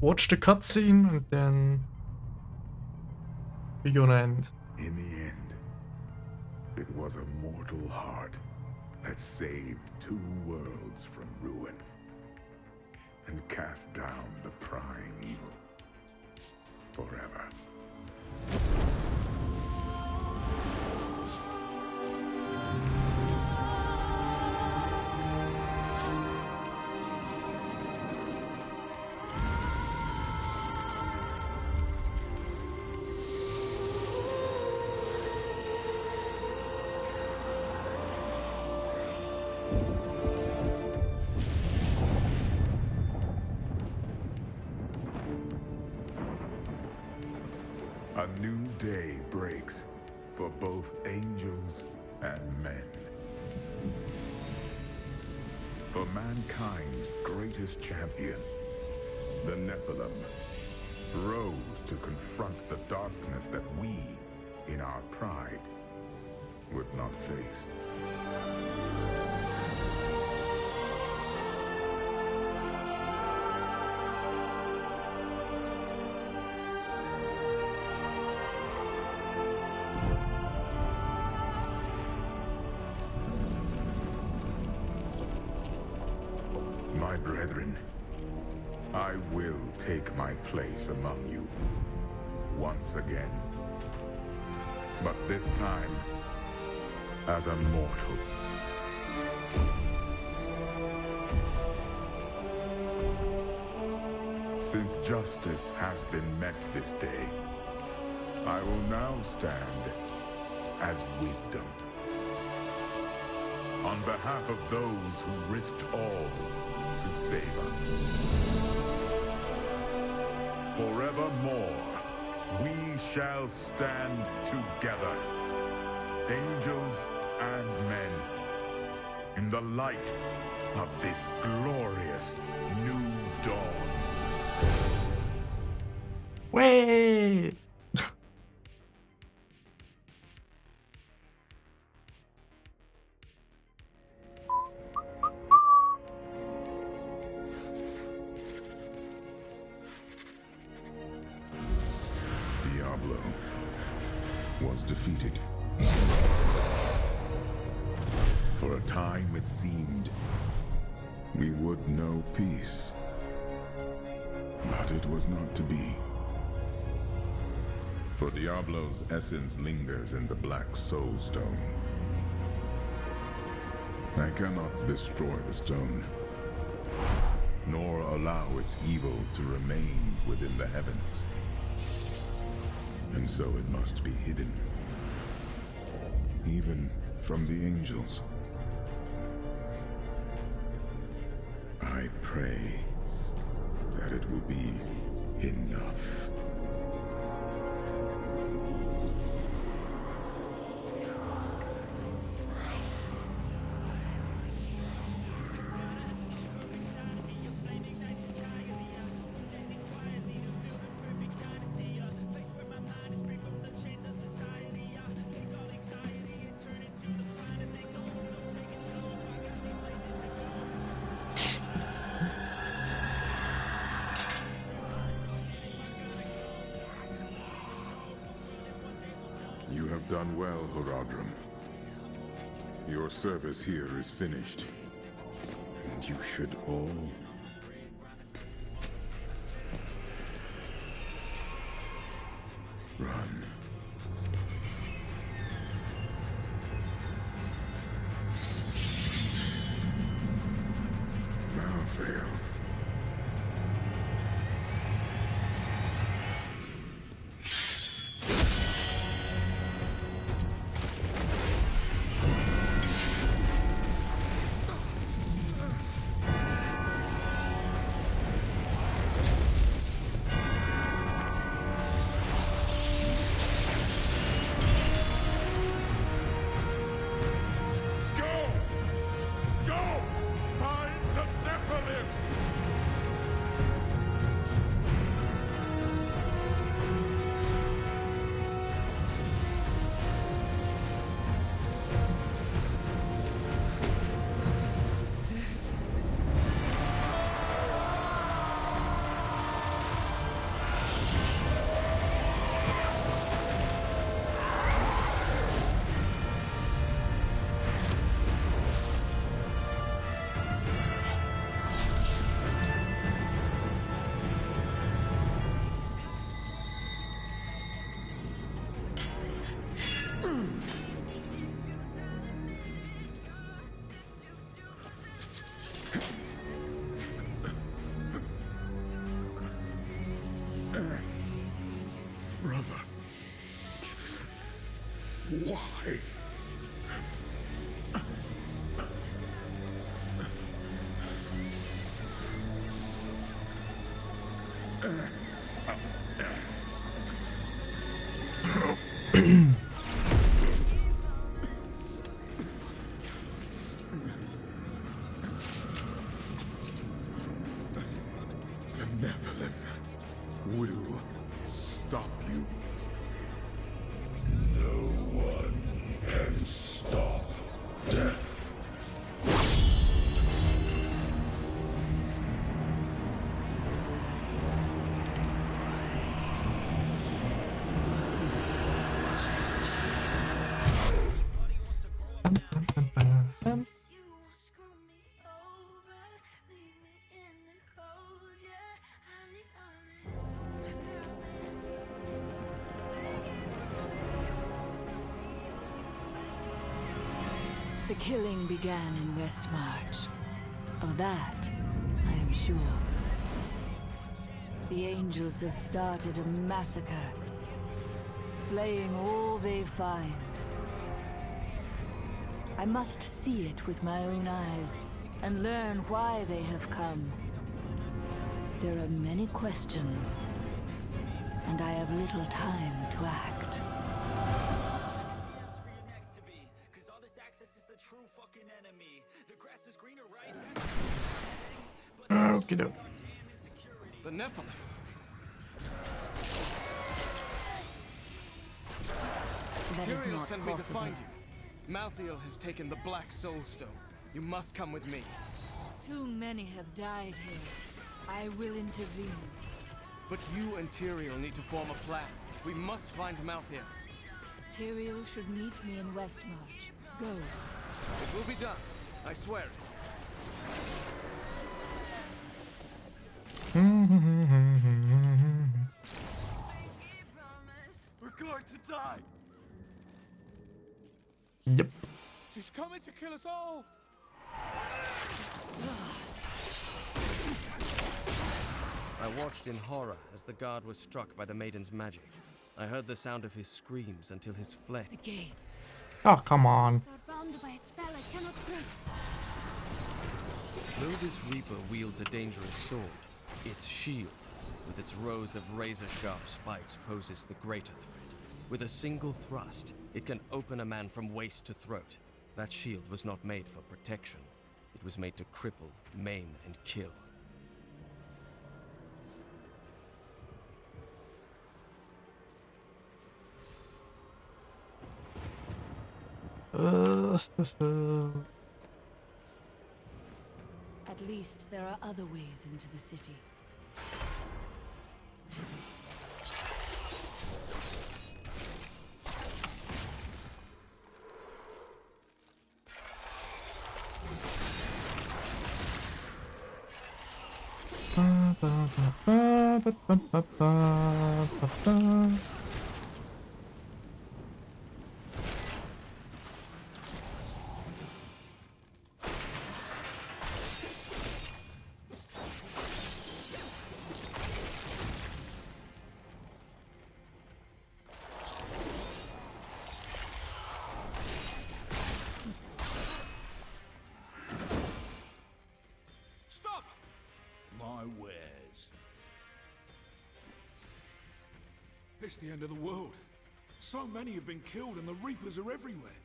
watch the cutscene and then we're gonna end. In the end, it was a mortal heart that saved 2 worlds from ruin and cast down the prime evil forever. A new day breaks for both angels and men. For mankind's greatest champion, the Nephilim, rose to confront the darkness that we, in our pride, would not face. My brethren, I will take my place among you once again. But this time, as a mortal. Since justice has been met this day, I will now stand as wisdom. On behalf of those who risked all to save us. Forevermore, we shall stand together, angels and men, in the light of this glorious new dawn. Wait! Diablo was defeated. For a time it seemed we would know peace. But it was not to be. For Diablo's essence lingers in the Black Soul Stone. I cannot destroy the stone, nor allow its evil to remain within the heavens. And so it must be hidden, even from the angels. I pray that it will be enough. You have done well, Horadrim. Your service here is finished. And you should all run. Malfail. Brother. Why? Benevolent will stop you. No one can stop death. The killing began in Westmarch. Of that, I am sure. The angels have started a massacre, slaying all they find. I must see it with my own eyes and learn why they have come. There are many questions, and I have little time to act. Okie doke. The Nephilim. Tyrael sent me to find you. Malthael has taken the Black Soul Stone. You must come with me. Too many have died here. I will intervene. But you and Tyrael need to form a plan. We must find Malthael. Tyrael should meet me in Westmarch. Go. It will be done. I swear it. We're going to die. Yep. She's coming to kill us all. I watched in horror as the guard was struck by the maiden's magic. I heard the sound of his screams until his flesh. The gates. Oh, come on. Bound by a spell I cannot break. Though this Reaper wields a dangerous sword, its shield, with its rows of razor-sharp spikes, poses the greater threat. With a single thrust, it can open a man from waist to throat. That shield was not made for protection. It was made to cripple, maim, and kill. At least there are other ways into the city. Stop! My wares. It's the end of the world. So many have been killed and the Reapers are everywhere.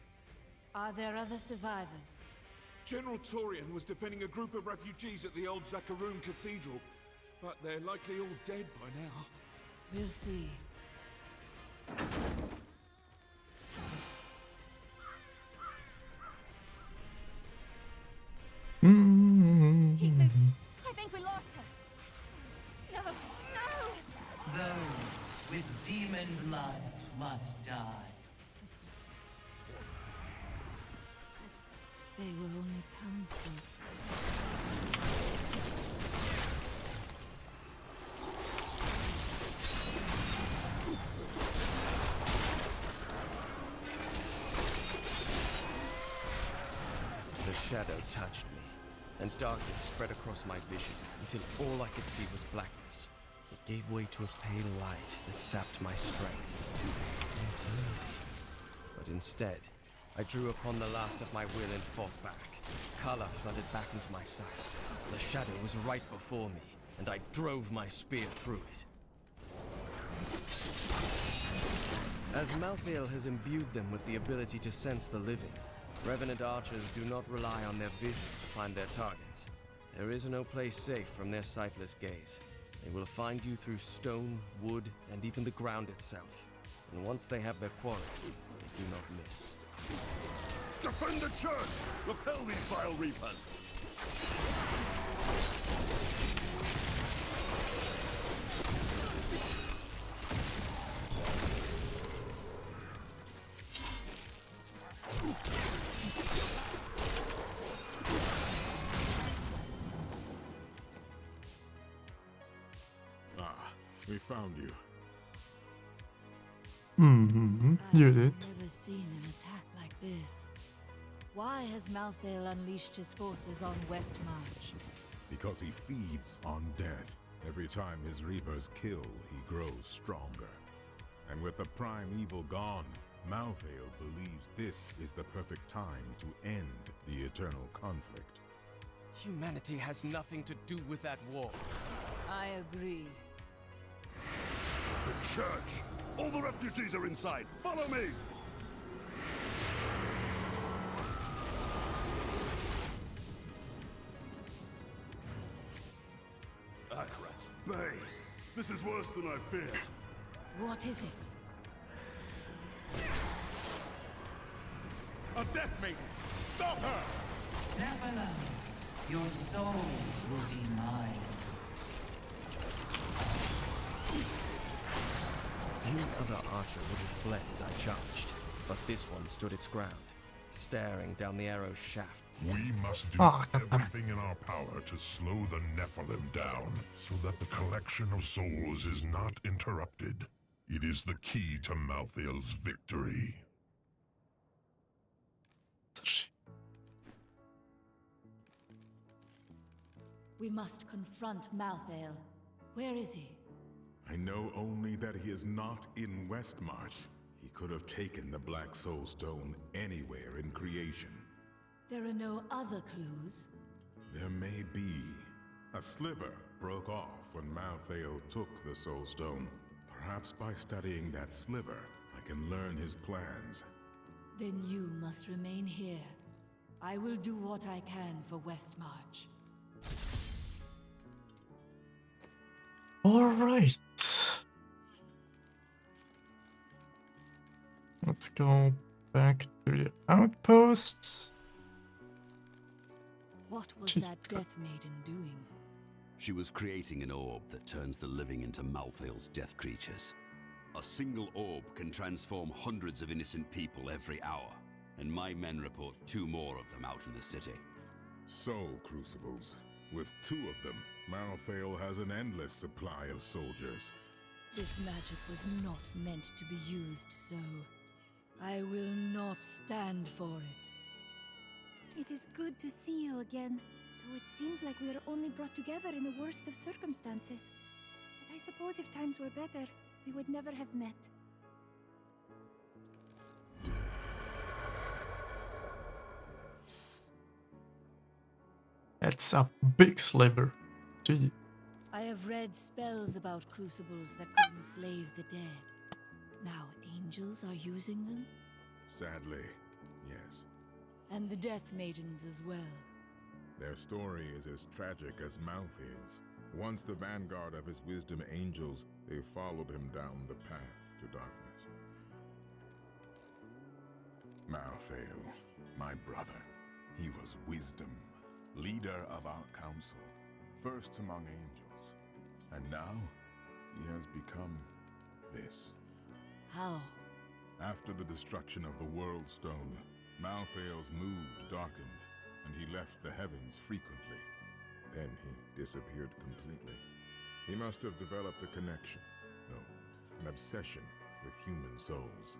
Are there other survivors? General Torian was defending a group of refugees at the old Zakaroon Cathedral, but they're likely all dead by now. We'll see. Keep moving. I think we lost her. No, no! Those with demon blood must die. They were only townsfolk. The shadow touched me, and darkness spread across my vision until all I could see was blackness. It gave way to a pale light that sapped my strength. It seemed so easy. But instead, I drew upon the last of my will and fought back. Color flooded back into my sight. The shadow was right before me, and I drove my spear through it. As Malthael has imbued them with the ability to sense the living, revenant archers do not rely on their vision to find their targets. There is no place safe from their sightless gaze. They will find you through stone, wood, and even the ground itself. And once they have their quarry, they do not miss. Defend the church! Repel these vile reapers! We found you. You did. I've never seen an attack like this. Why has Malthael unleashed his forces on Westmarch? Because he feeds on death. Every time his reapers kill, he grows stronger. And with the prime evil gone, Malthael believes this is the perfect time to end the eternal conflict. Humanity has nothing to do with that war. I agree. The church! All the refugees are inside! Follow me! Akarat's Bay! This is worse than I feared. What is it? A death maiden! Stop her! Diablo, your soul will be mine. Any other archer would have fled as I charged, but this one stood its ground, staring down the arrow's shaft. We must do everything in our power to slow the Nephilim down, so that the collection of souls is not interrupted. It is the key to Malthael's victory. We must confront Malthael. Where is he? I know only that he is not in Westmarch. He could have taken the Black Soul Stone anywhere in creation. There are no other clues? There may be. A sliver broke off when Malthael took the Soul Stone. Perhaps by studying that sliver, I can learn his plans. Then you must remain here. I will do what I can for Westmarch. All right. Let's go back to the outposts. What was that Death Maiden doing? She was creating an orb that turns the living into Malthael's death creatures. A single orb can transform hundreds of innocent people every hour, and my men report 2 more of them out in the city. Soul Crucibles. With 2 of them, Malthael has an endless supply of soldiers. This magic was not meant to be used so. I will not stand for it. It is good to see you again, though it seems like we are only brought together in the worst of circumstances. But I suppose if times were better, we would never have met. That's a big sliver. Gee. I have read spells about crucibles that could enslave the dead. Now angels are using them? Sadly, yes. And the Death Maidens as well. Their story is as tragic as Malthael's. Once the vanguard of his wisdom angels, they followed him down the path to darkness. Malthael, my brother, he was wisdom, leader of our council, first among angels. And now, he has become this. How? After the destruction of the World Stone, Malthael's mood darkened, and he left the heavens frequently. Then he disappeared completely. He must have developed a connection, no, an obsession with human souls.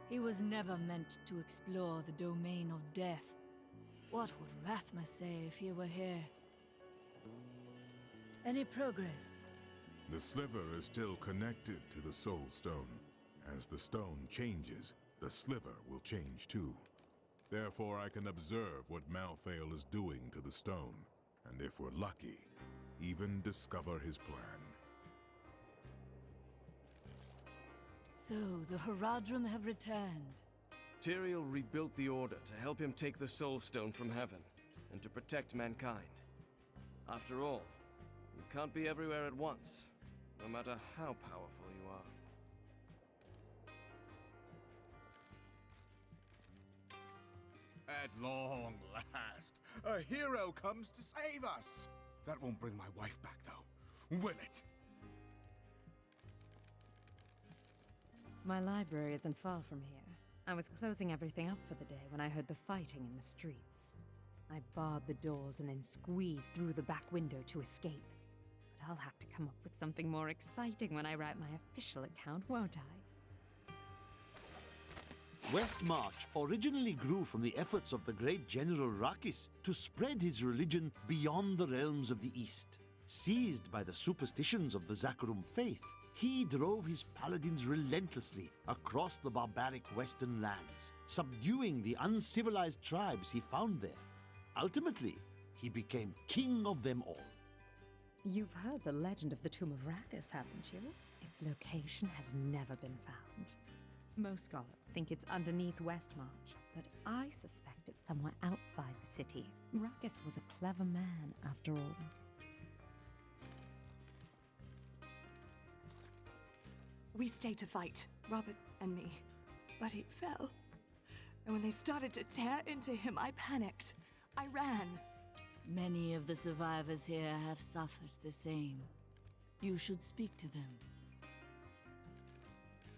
He was never meant to explore the domain of death. What would Rathma say if he were here? Any progress? The sliver is still connected to the Soul Stone. As the stone changes, the sliver will change too. Therefore, I can observe what Malthael is doing to the stone, and if we're lucky, even discover his plan. So, the Horadrim have returned. Tyrael rebuilt the Order to help him take the Soul Stone from heaven, and to protect mankind. After all, you can't be everywhere at once, no matter how powerful you are. At long last, a hero comes to save us. That won't bring my wife back, though, will it? My library isn't far from here. I was closing everything up for the day when I heard the fighting in the streets. I barred the doors and then squeezed through the back window to escape. But I'll have to come up with something more exciting when I write my official account, won't I? West March originally grew from the efforts of the great General Rakis to spread his religion beyond the realms of the East. Seized by the superstitions of the Zakarum faith, he drove his paladins relentlessly across the barbaric western lands, subduing the uncivilized tribes he found there. Ultimately, he became king of them all. You've heard the legend of the Tomb of Rakis, haven't you? Its location has never been found. Most scholars think it's underneath Westmarch, but I suspect it's somewhere outside the city. Rakis was a clever man, after all. We stayed to fight, Robert and me, but he fell. And when they started to tear into him, I panicked. I ran. Many of the survivors here have suffered the same. You should speak to them.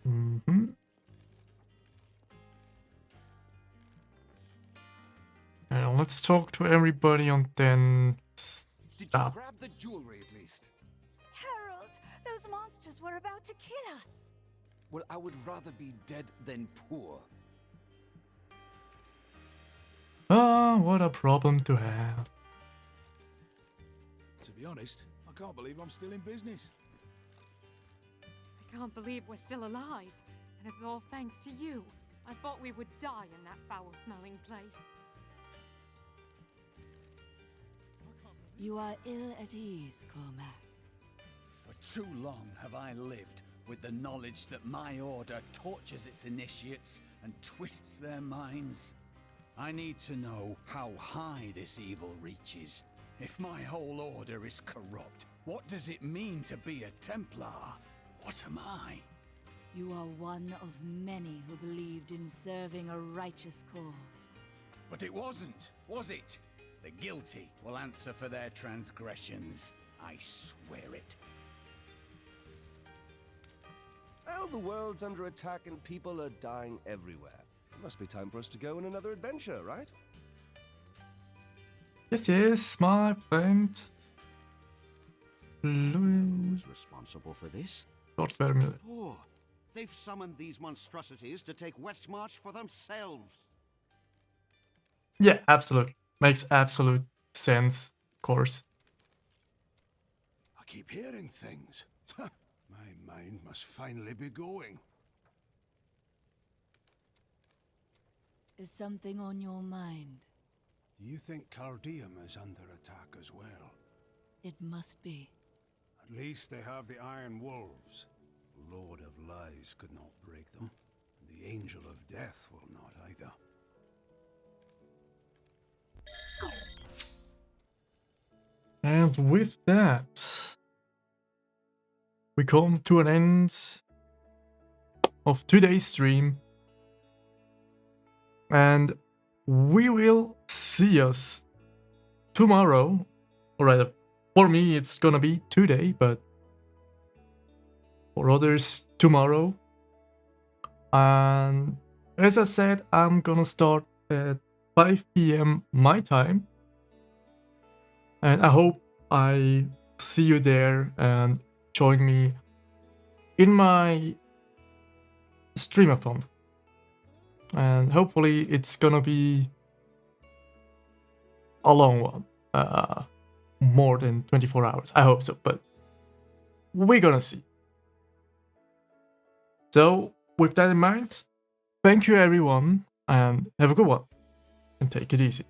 Mm-hmm. And let's talk to everybody and then stop. Grab the jewelry at least. Harold, those monsters were about to kill us. Well, I would rather be dead than poor. Ah, what a problem to have. To be honest, I can't believe I'm still in business. I can't believe we're still alive, and it's all thanks to you. I thought we would die in that foul-smelling place. You are ill at ease, Cormac. For too long have I lived with the knowledge that my order tortures its initiates and twists their minds. I need to know how high this evil reaches. If my whole order is corrupt, what does it mean to be a Templar? What am I? You are one of many who believed in serving a righteous cause. But it wasn't, was it? The guilty will answer for their transgressions. I swear it. Well, the world's under attack and people are dying everywhere. It must be time for us to go on another adventure, right? Yes, my friend. Who's responsible for this? Not very much. Poor. They've summoned these monstrosities to take Westmarch for themselves. Yeah, absolutely. Makes absolute sense, of course. I keep hearing things. My mind must finally be going. Is something on your mind? Do you think Cardium is under attack as well? It must be. At least they have the Iron Wolves. The Lord of Lies could not break them. And the Angel of Death will not either. And with that, we come to an end of today's stream. And we will see us tomorrow. Or rather, for me it's gonna be today, but for others tomorrow. And as I said, I'm gonna start at 5 PM my time. And I hope I see you there and join me in my streamathon. And hopefully it's gonna be a long one. More than 24 hours. I hope so, but we're gonna see. So, with that in mind, thank you everyone, and have a good one. And take it easy.